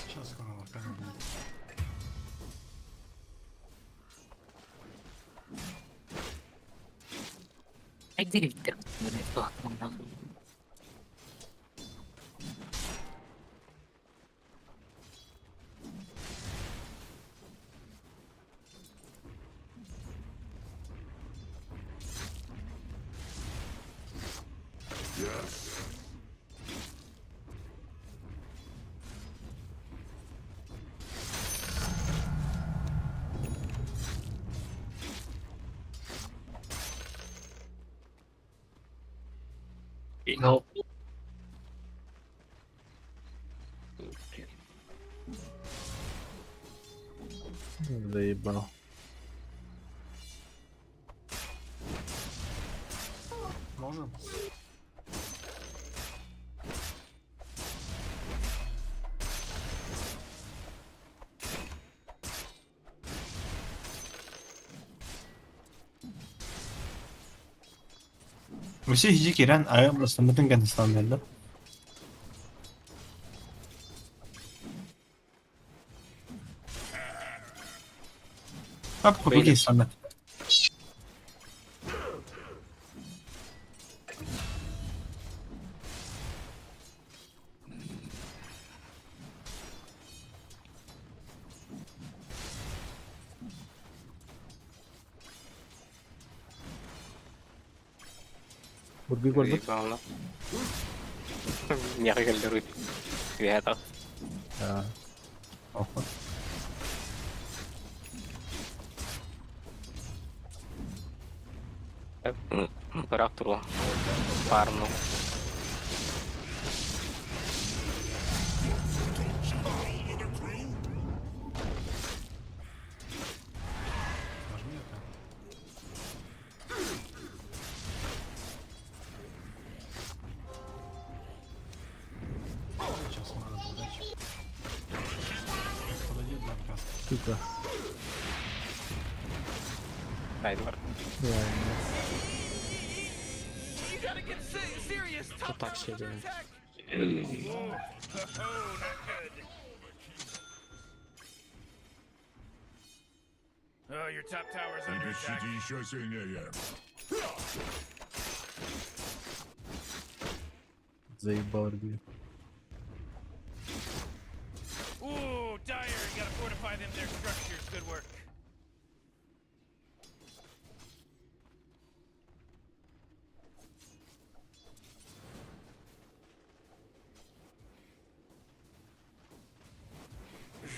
Сейчас скоро локально будет. Yes. No. Заебал. Можем? Mesti hiji kiran ayam bersambutkan kan standar dah. Apa pergi standar? Urbi gördük. Vallahi. Niye geldi Ruby? Ya tak. Ha. Berak turun. Parno. Нажми это. сука. Эдвард. Что так все делают? Oh, your top tower's under attack. еще сильнее. Заебал, ребят. Ooh, Dire, you gotta fortify them their structures. Good work.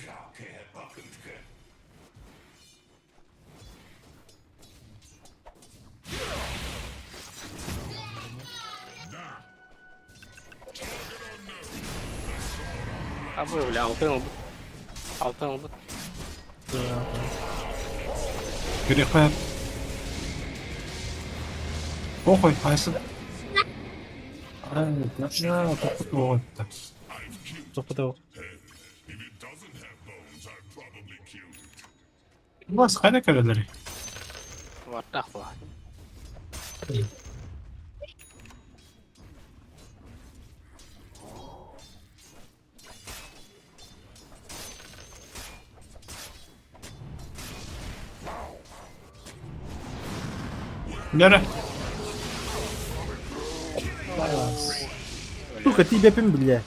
Жалкая попытка. А вы, бля, алтын. Перехват. Похуй, айсы. Вот-то. Стопудово. Бас, қайда кіреді? Вартақ бұл. Бері. Сука, ты бепим, бля.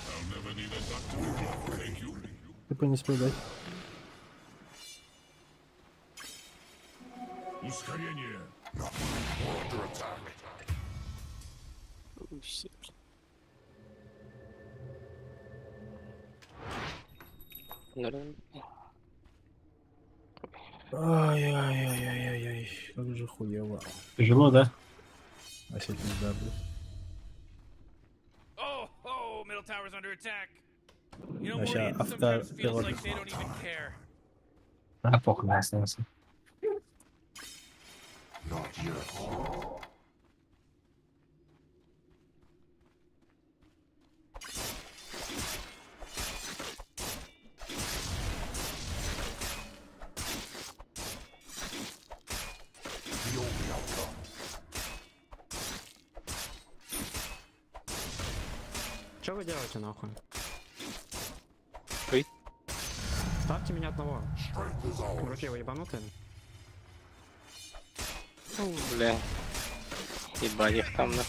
Ты не успел дать. Ускорение. Ай-яй-яй-яй-яй. Как же хуево. Тяжело, да? А сейчас пизда, блядь. Oh, middle tower's under attack. You know, Вообще, Morian sometimes feels автопилот. like they don't even care. А, похуй, да, остался. Not yet. Что вы делаете нахуй? Ой. Ставьте меня одного. Руки вы ебанутые? Бля. Ебать их там, да.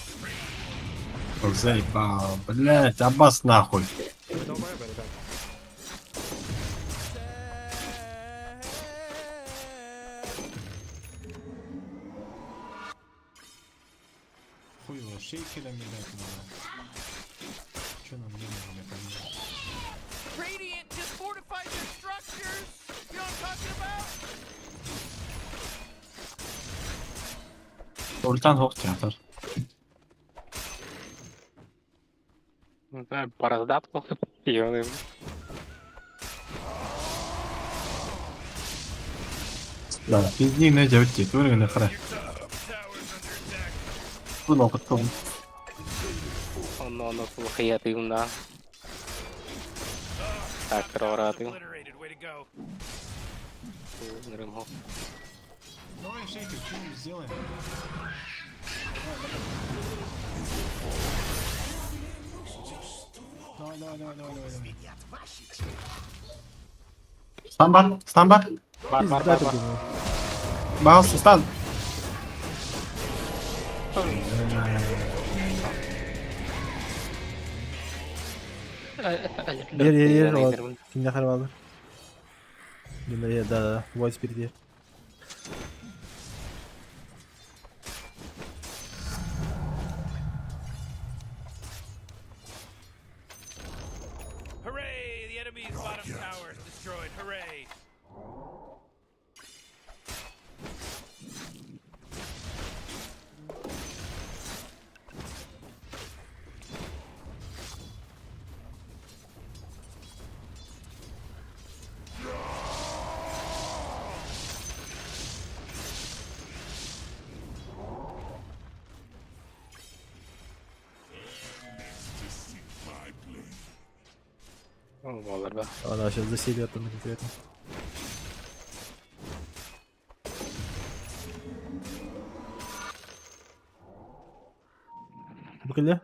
Заебал, блядь, Аббас нахуй. Вы долбоебы, ребят. Хуево, шейкерами дать надо. Чё нам не надо, блядь? Radiant just fortified their structures. You know what I'm talking about? Ультан хок театр. Не знаю, по раздатку. Ёлы. Да, пизди на девки, туры на хра. Было потом. Он плохие да. Так, кроворатый. Obliterated. Way to go. Рымху. Давай шейкер, что-нибудь сделаем. Давай. Стамбар. Пизда, ты думал. Баус, стан. Ладно. Меня хорвало. Да, вот впереди. Hooray! The enemy's bottom tower is destroyed. Hooray! Olur be. Она сейчас засилит там конкретно. Килля.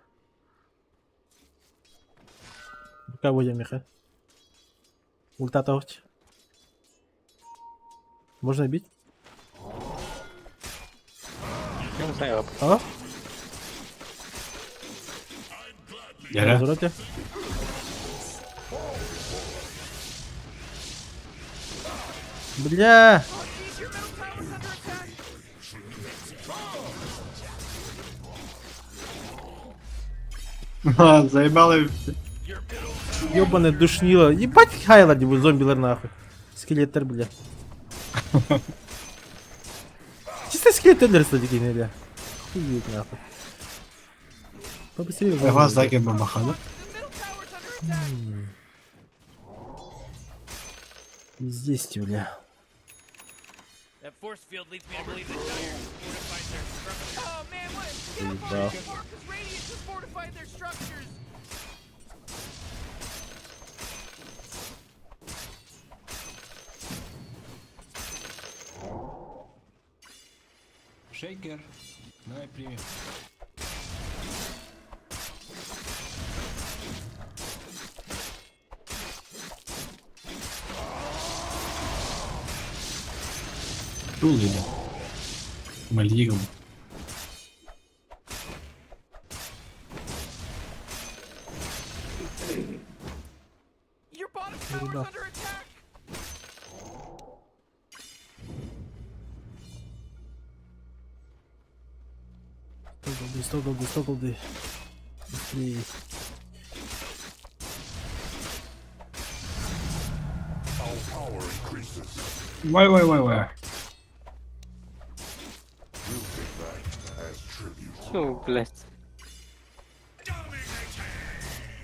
Кого я, Миха? Ульта хоть. Можно бить? Я не знаю. А? Яра. Разороте. Бля! Заебало. Ёбаное душнило. Ебать хайла, зомбилар нахуй. Скелеттер, бля. Чисто скелеттер, кстати, бля. Хуй нахуй. Побыстрее. Вас закин бабахада. Здесь, бля. That force field leads me to believe that Dire fortified their structures. Oh man, what? Заебал. Marcus Radiant just fortified their structures. Шейкер. Давай привет. Тул или? Мальигом. Your bottom tower's under attack. Стоколды. Быстрее. Our power increases. Вай. We'll take that as tribute. Ну, блядь.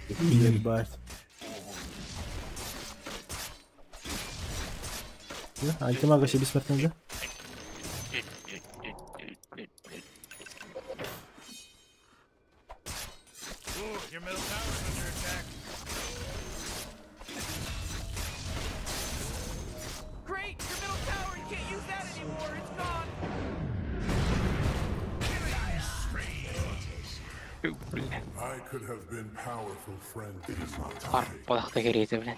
Ебать. Антимага себе бессмертный, да? Your middle tower's under attack. Great! Your middle tower, you can't use that anymore. It's gone. I could have been powerful friend. It is not Пар time. подахта керейте, блядь.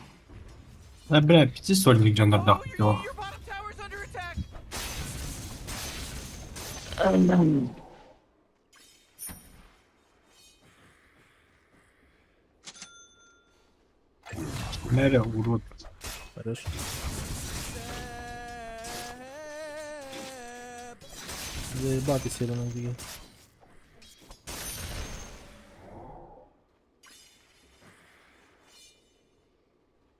Да, бля, 5 сольник жандарда хотел. Your bottom tower's under attack. Меря, урод. Хорошо. Заебаты сели на двиге.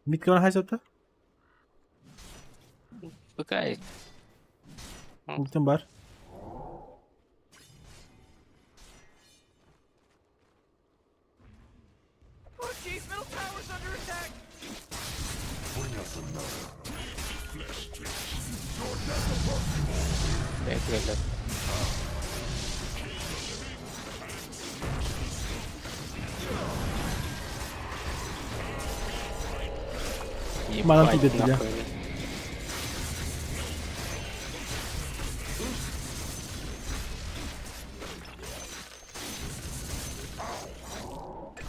Мидка var hayat Пыкай. Ultim var. Oh jeez, middle tower's under attack. Bring us another. Блядь. Манам Ебать, тебе туда. нахуй.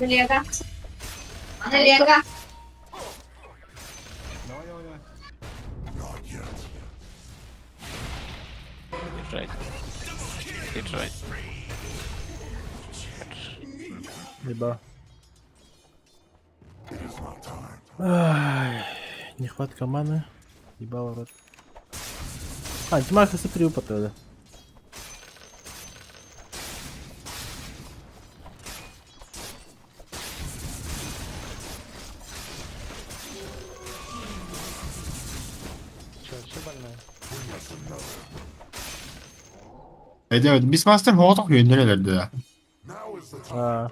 Олега. Олега. Not yet. Держать. Либо. It is not time. Ай, нехватка маны. Ебало рот. Антимага смотри употел, да. Bring us another. Evet, Beastmaster Hoğdak nerelerde ya? Now is the time. А,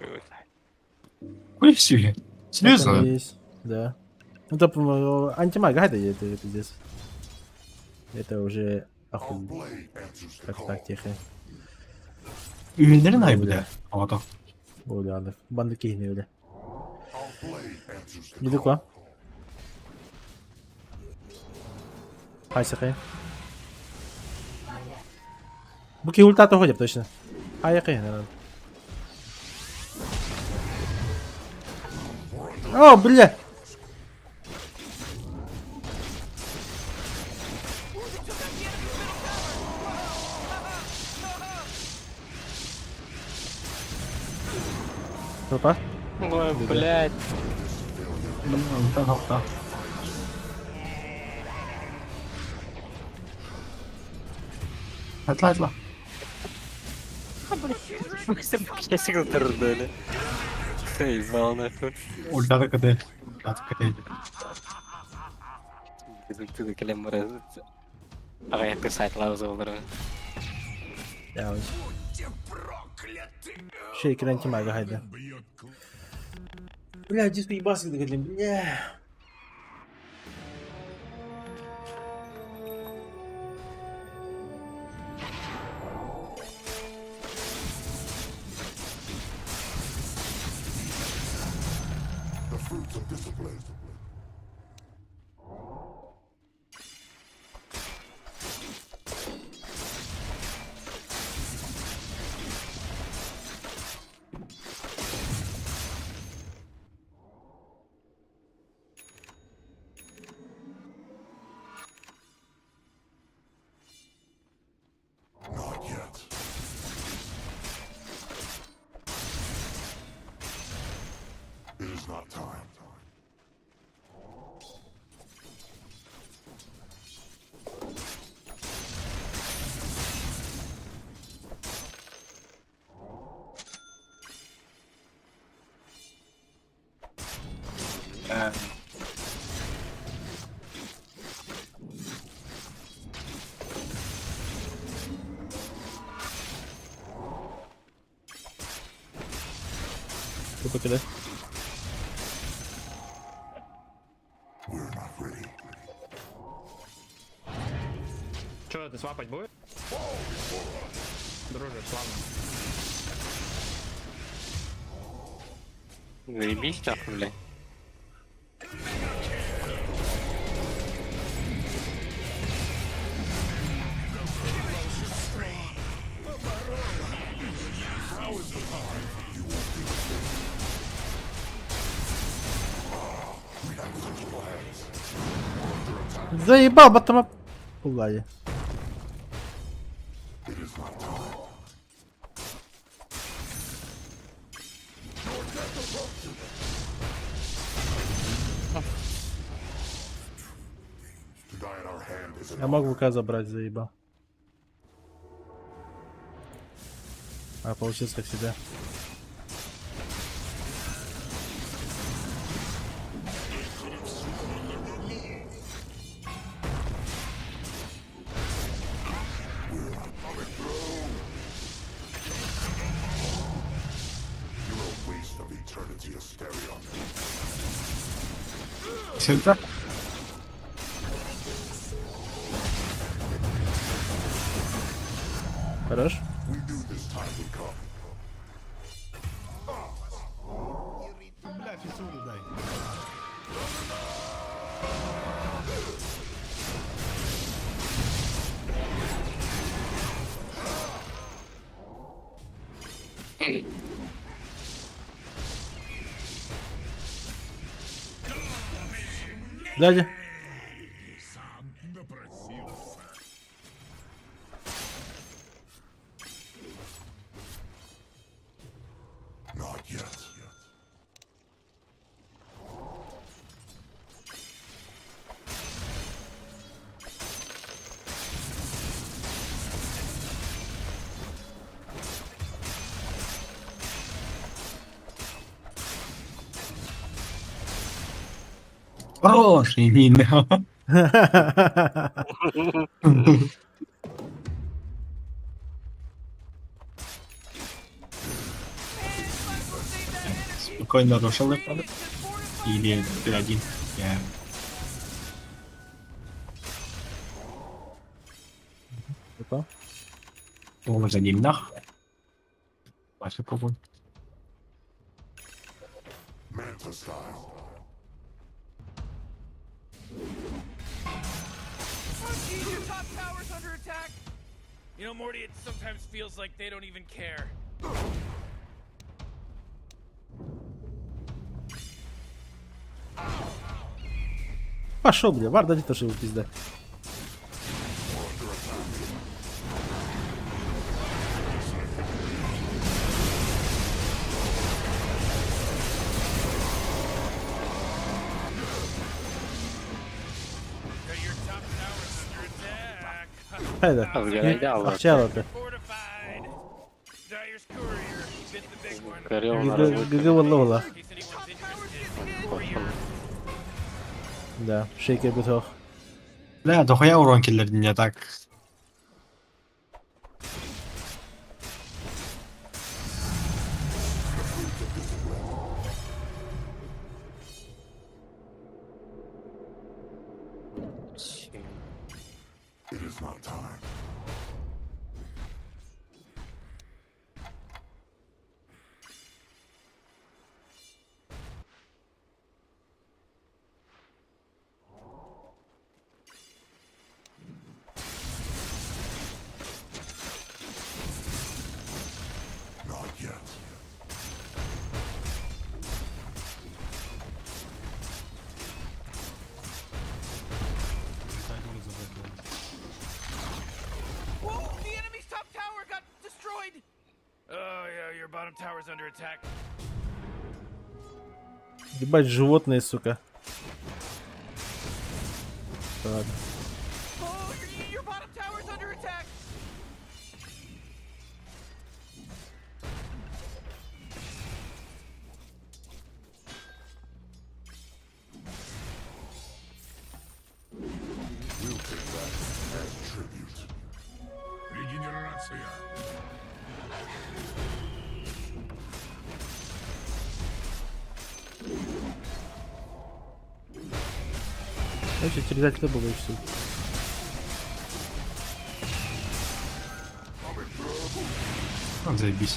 Хуй себе. это Серьезно? есть, да. Ну, топ, антимага, это пиздец. Это уже Our охуенно. blade answers the Так, call. так, тихо. Ürünleri ne bile? Hoğdak. Öyle bandı keyni öyle. Our blade answers the Gidip call. lan. Хай сахай. Буки ультата ходят точно. Хай яхай, наверное. О, бля! Опа. Ой, блядь. Ультан. Atla. Я сигнал дали. Ебал нахуй. Ultada cadê? Tudo que lembra. Agora que sai lá os outros. Ya hoş. Şey kiren kim aga haydi. Бля, иди поебался, когда говорим, бля. The fruits of discipline. Not yet. It is not time. Çok kötü. We're not ready. Че, ты свапать будешь? Дружи, славно. Заебись нахуй, блядь. Заебал, батама. Пугали. It is not time. To die in our hand is an Я мог ВК забрать, заебал. А получилось как всегда. You're a waste of eternity, Asterion. Сюда. Хорош. We knew this time would come. Бля, фисулю дай. Дядя. Not yet. Хороший мина. Спокойно рушил это. Или ты один. Я. Опа. О, за ним нах. Ваши попой. Manta style. Your top tower's under attack. You know, Morty, it sometimes feels like they don't even care. Пошел, бля, вар, дайте тоже его пизда. Haydi. Akçayalı. Гг валла. Да, шейкер бутох. لا дохуя урон киллер не так. It is not time. Not yet. Whoa! The enemy's top tower got destroyed! Oh, yeah, your bottom tower's under attack. Ебать, животные, сука. Ладно. Oh, your bottom tower's under attack! We'll take that as tribute. Регенерация. Значит, терзать это было и все. Вот заебись.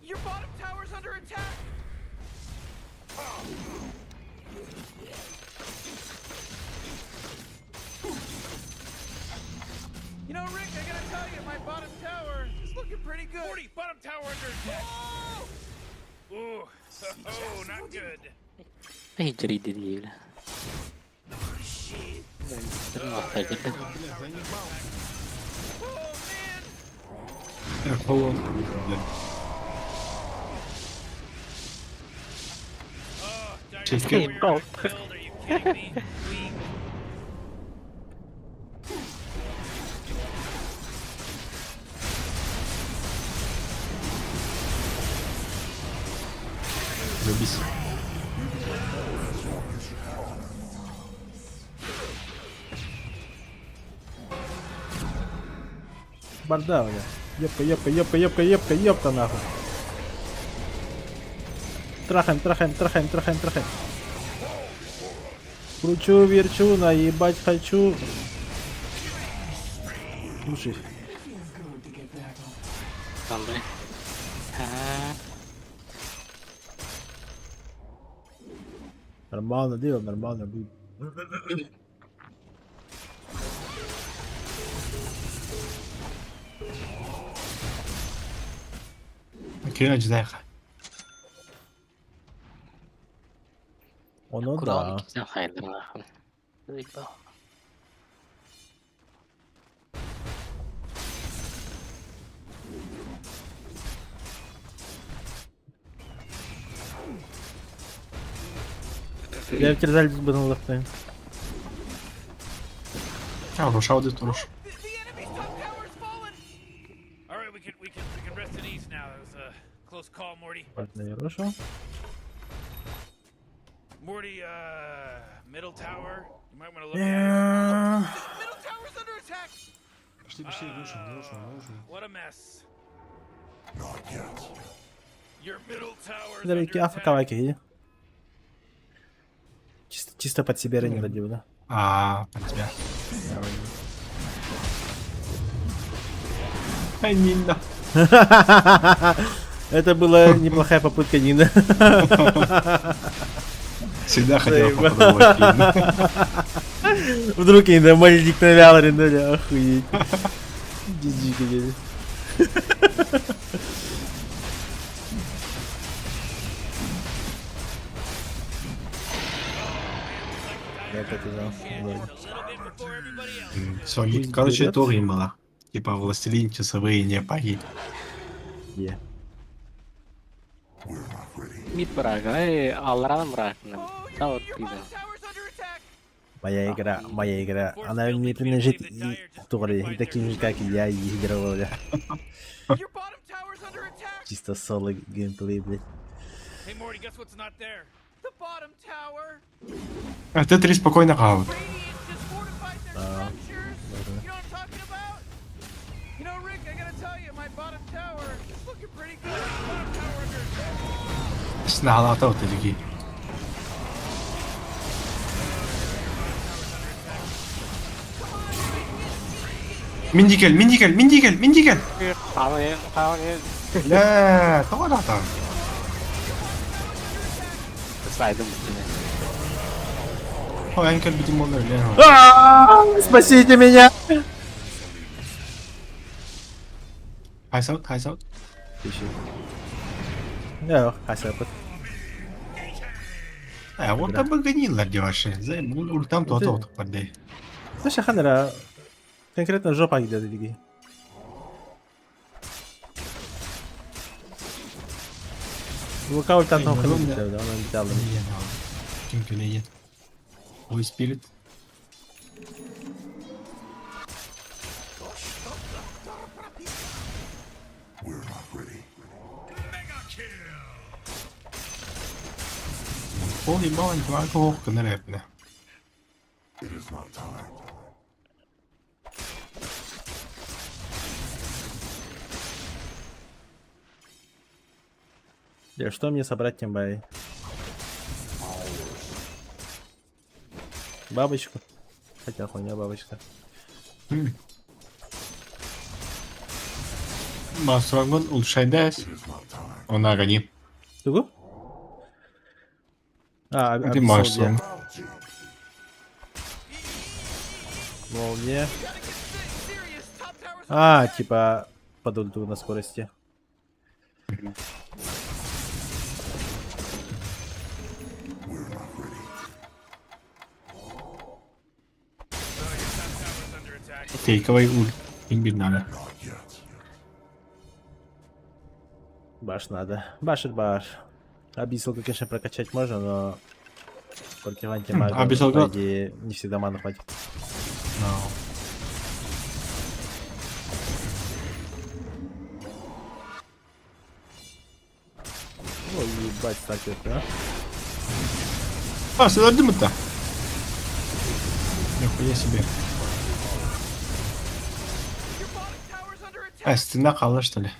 Your bottom tower's under attack! You know, Rick, I gotta tell you, my bottom tower is looking pretty good. 40, bottom tower under attack! Ooh, oh, not good. Ay, jadi dia lah. Terus aja deh. Честно. Любись. Барда, бля. Епка, нахуй. Трахаем. Кручу, верчу, наебать хочу. Слушай. Sampai. Нормально дело, нормально будет. Окей, Адждайха. Оно Kurang да. kita kain tengah. Riba. Я терзаль бы на лапте. Руш, аудит, руш. Alright, we can rest at ease now. That was a close call, Morty. Хорошо. Morty, middle tower. You might want to look at it. Middle tower's under attack! What a mess. Not yet. Your middle tower's Да, under Африка attack. ваки. Чисто под себя не родил, да? Под тебя. Ай, Нина. Это была неплохая попытка Нина. Всегда хотел попробовать Нину. Вдруг Нина мальчик на Вялоре, да, охуеть. GG, конечно. Я так и знал. Вроде. Все, Пусть короче, берет. Тори была. Типа властелин часовые не паги. Е. Мид брак, Алран брак. Тауэр пида. Моя игра. Она мне принадлежит и Тори, и таким же, как и я, и игровой, бля. Чисто соло геймплей, блядь. Hey Morty, guess what's not there? The bottom tower. А Т3 спокойно хавает. А, You know what I'm talking about? You know, Rick, I gotta tell you, my bottom tower is looking pretty good. Bottom tower under attack. Снала вот такие. Миндикель! Хавает. Бля, кого да там? Слайдом. Ой, Энкель, видимо, легал. Спасите меня! Хайсаут. Ищи. Ja, hasapet. Вот там баганилар деваши. Там то поддай. Слушай, Ханера, конкретно жопа где-то диги. Лукауль там ходил, да, он летал. Кинкелеет. Ой, спирит. Полный баланс, алкоголка на рэпне. Что мне собрать, Тимбай? Бабочку? Хотя хуйня бабочка. Масрагон улучшайдас. Он агани. Тугу? Ты Марсон. Молния. Типа под ульту на скорости. Фейковый ульт. Имбирь надо. Баш надо. Баш. Абиссалку, конечно, прокачать можно, но против антимага, Абиссалку- по идее, не всегда мана хватит. Ой, ебать, стартер, а? Сюда дымы-то. Нихуя себе. Стена хала, что ли?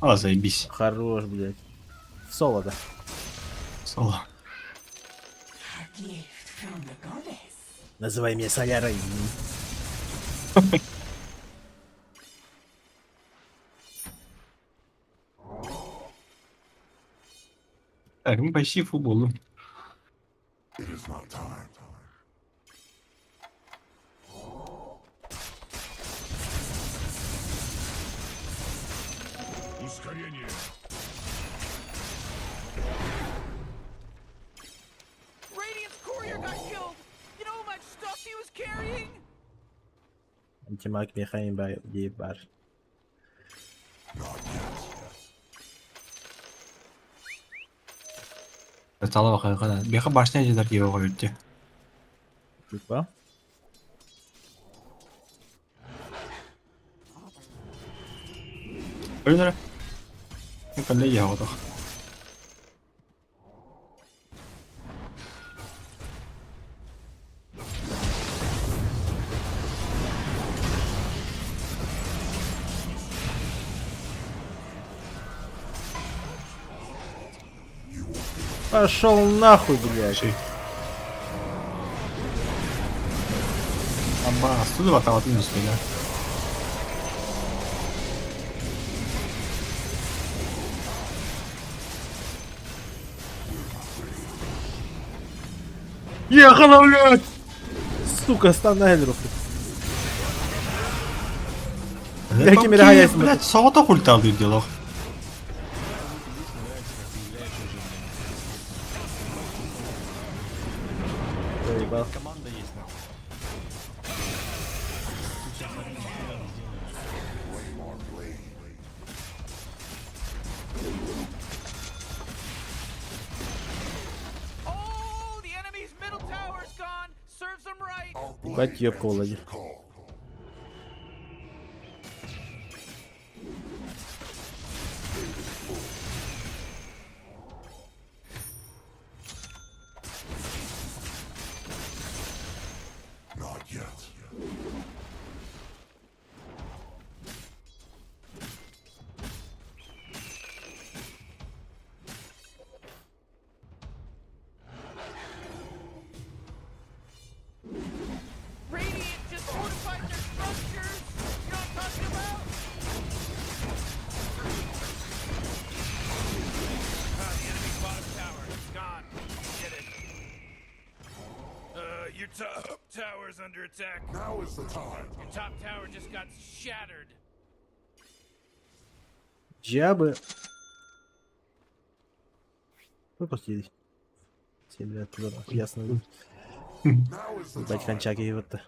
Заебись. Хорош, блядь. В соло, да. Соло. Называй меня Солярой. Так, мы почти в футболу. Ускорение. Radiant's courier got killed. You know how much stuff he was carrying? Антимаг механик ебар. Стало выхода. Беха башня дедер его говорите. Типа? Ölür. Ne kadar iyi oldu. Пошел нахуй, блядь. Ama sudah watawat ini sudah. Ехала, блядь! Сука, стан Эльру. Какими рогаями? Блядь, савата хульта выделал. заебал. Команда есть, нахуй. Oh, the enemy's middle tower's gone. Serves them right. Ебать ёбка, Влади. Not yet. Radiant just fortified their structures. You know what I'm talking about? The enemy's bottom tower is gone. Get it. Your top tower's under attack. Now is the time. Your top tower just got shattered. Жабы. Выпустили. Все, блядь, туда, ясно. Now is the Ебать, time. кончаки вот-то.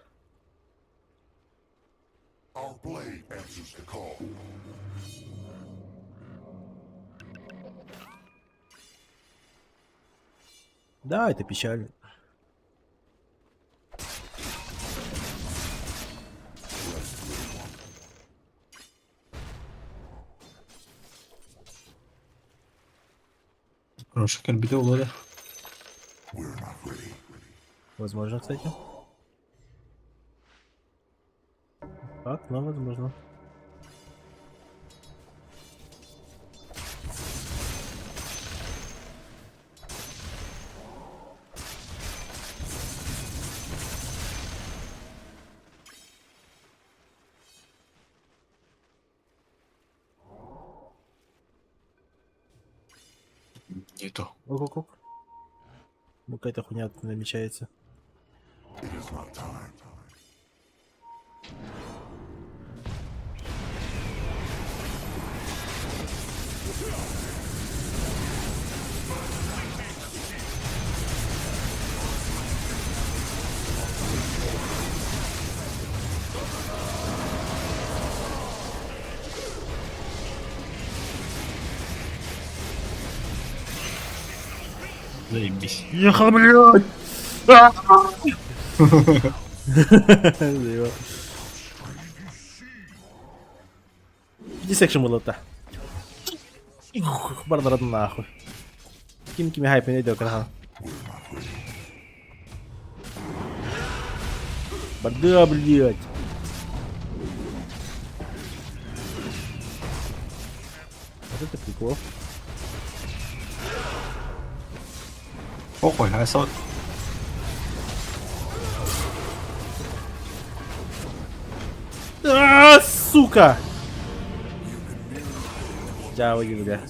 Our blade answers the call. Да, это печально. Хороший карбидел, Влада. We're not ready. Возможно, кстати. Факт, но возможно. Не то. Ок-ок-ок. Ну, какая-то хуйня тут намечается. It is not time. Заебись. Ехал, блядь! Заебал. Иди секшн было-то. Бардара нахуй. Ким хайп не идет, крага. Барда, блядь. Вот это прикол. Похуй, а сот. А, сука! Да, уйди, бля.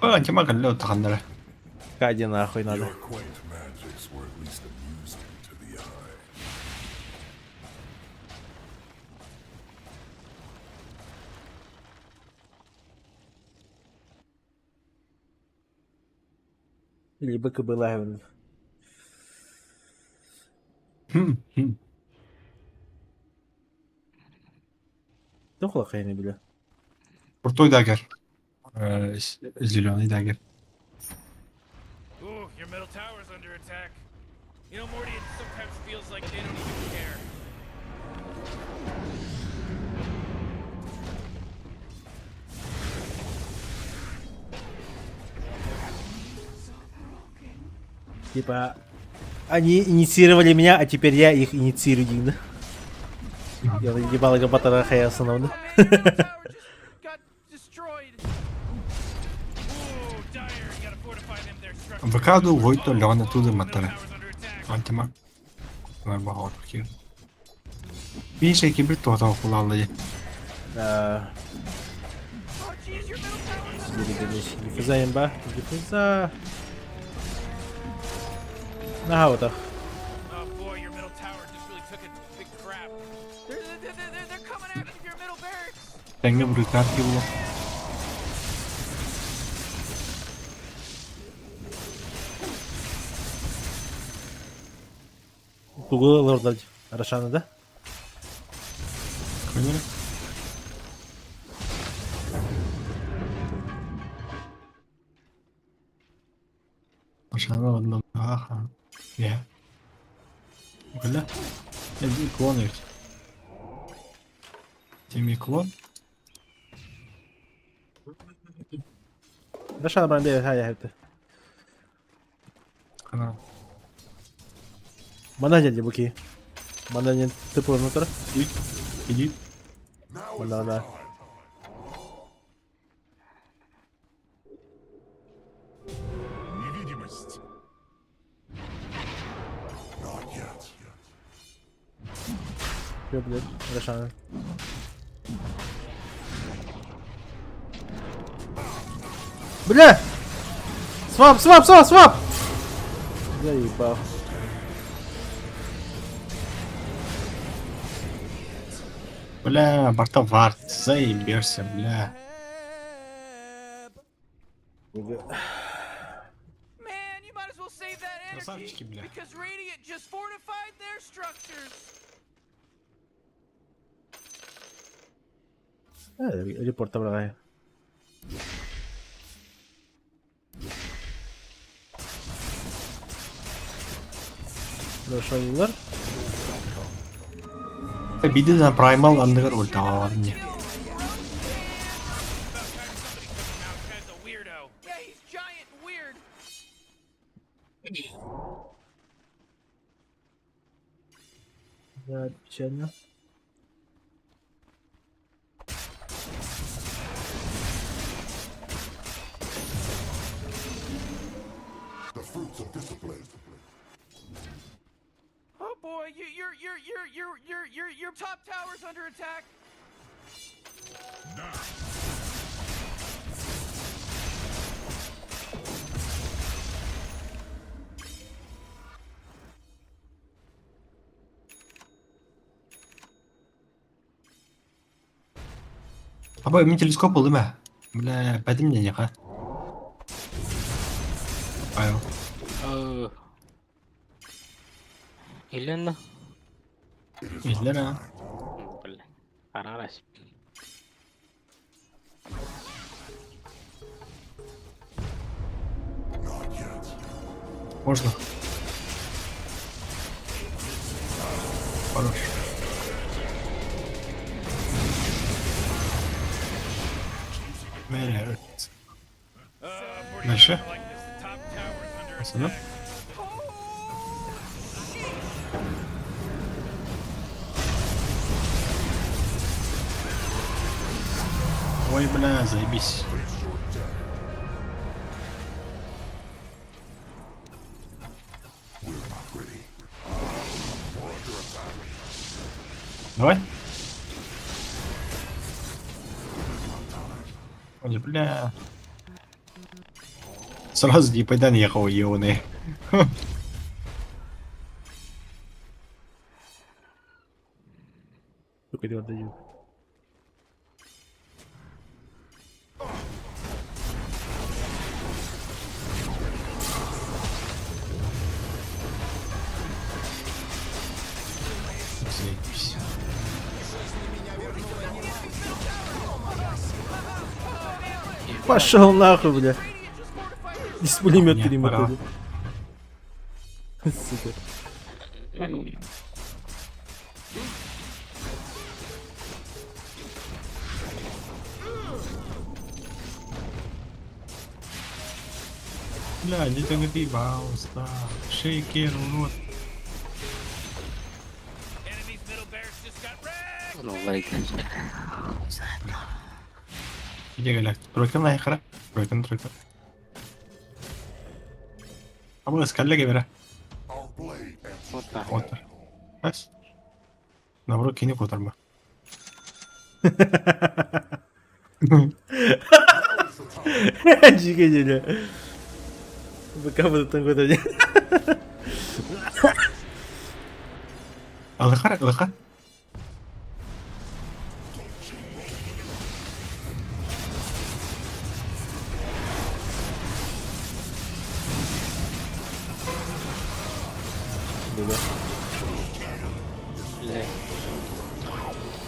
Антимага лед тахандары. Кади нахуй надо. Your quaint magics were at least amusing to the eye. Либо кобыла. Дохла хрень, бля. Крутой дагер. Зеленый дагер. Ooh, your middle tower's under attack. You know, Morty, it sometimes feels like they don't even care. Типа, они инициировали меня, а теперь я их инициирую, да? Я наебал Габатара Хаясана, да? Got destroyed. Ooh, dire, you gotta fortify them, their structure. Avocado voito leona tudo matare. Антимаг. Давай багато хотів. Він ще який брито там хулали. Да. Диффуза имба. Диффуза. На хаутах. Oh boy, your middle tower just really took a big crap. They're coming after your middle barracks. Тенге брикарки було. Google orada Рошана, да? Поняли? Рошана одном. Ага. Я. Бля. Иди клон ведь. Тими клон. Рошана bana değil, hayır hepti. Канал. Bana geldi bu ki. Bana не типу внутрь. Иди. Bana da. Невидимость. Not yet. Yok блядь, Рошана. Бля! Свап, свап, свап, свап! Заебал. Бля, бортовард. Заебешься, бля. Man, you might as well save that energy Красавчики, бля. because Radiant just fortified their structures. Репорт облагаю. Рошан var. Bir de primal anlıgar ulti var mı? Guy's a weirdo. Yeah, he's giant and weird. Ya печально. The fruits of discipline. Oh boy, your top tower's under attack. Abi emin teleskop oldu mu? Bля, bedim ne ya? Ayo. ಇಲ್ಲೆಲ್ಲ İzler ha. ಒಳ್ಳೆ ಅರಾರಸ್ Можно. Хорош. Мере. Дальше. Сюда. Ой, бля, заебись. Давай. Ой, бля. Сразу не пойдан ехал, ебаный. Только его отдаю. Заебись. Пошел нахуй, бля. Из пулемет Нет, перемотали. Сука. Бля, не тяготи, пожалуйста. Шейкер, урод. Enemy's middle barracks just got wrecked. Ну, лайк. Иди, галяк. Тройка нахера. Тройка на тройка. Ama ıskarla gebere. Otur. Bas. Navro kini kotarma. Жига деля. Пока буду там года не. Alakar, alakar.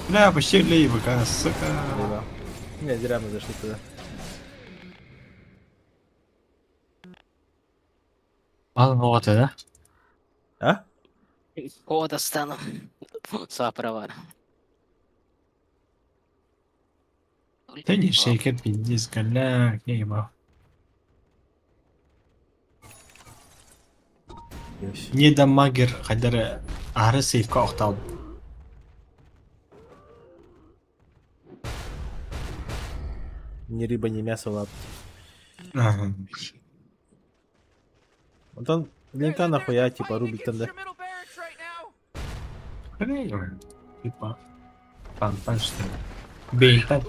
Бля, почти лейбка, сука. Да. Не, зря мы зашли туда. Al вот, да? А? Вот достану. Саправар. Да не, шейкер, пиздец, голяк, я ебал. Не дамагер, хадер, ары сейфка оқтал. Ни рыба, ни мясо, лап. Ага. Вот он линка нахуя, типа, рубит там, да? Хрень, типа. Пан, что ли? Бей, так.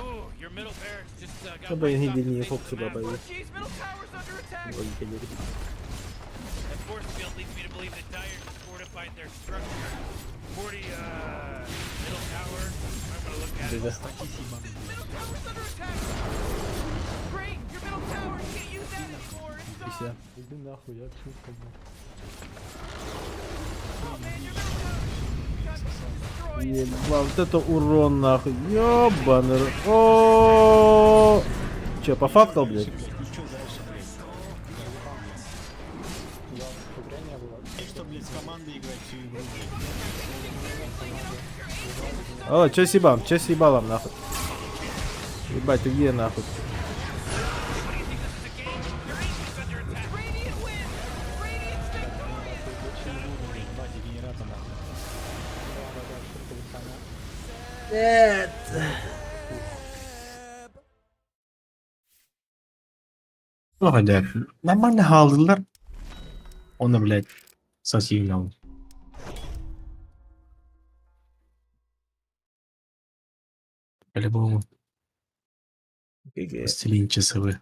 Чтобы они не фокусы добавили. Логика не рыбит. That force field leads me to believe that Dyer's has fortified their structure. 40, middle tower. I'm gonna look at it. Да. Middle tower's under attack! Great! Your middle tower! You can't use that anymore! It's done! Все. Иди нахуй, я чуть пойду. Oh man, your middle tower! Got destroyed! Ебать, вот это урон нахуй. Ёбаный рот. О. Че, пофакал, блядь? О, чё сибам? Чё сибалом, нахуй? Ебать, ты где, нахуй? Нет. Ну, хадер, нормально халдылар. Onu, блядь, сосигнал. По-любому. Стилин часовых.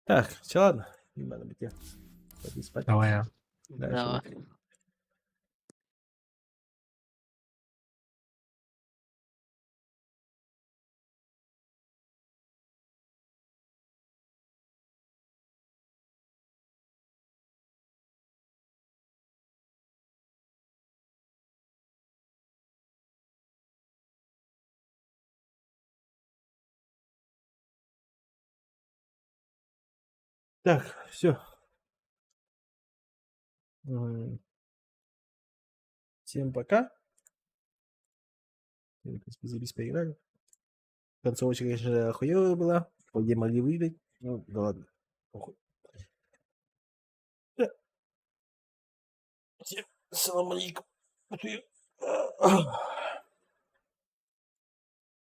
Так, все, ладно. Не надо быть. Пойди спать. Давай, а. Дальше. Давай. Так, все. Всем пока. Специалист поиграли. Концовочка, конечно, хуёвая была. Где могли выиграть. Ну, да ладно. Похуй. Да. Всем салам алейкум.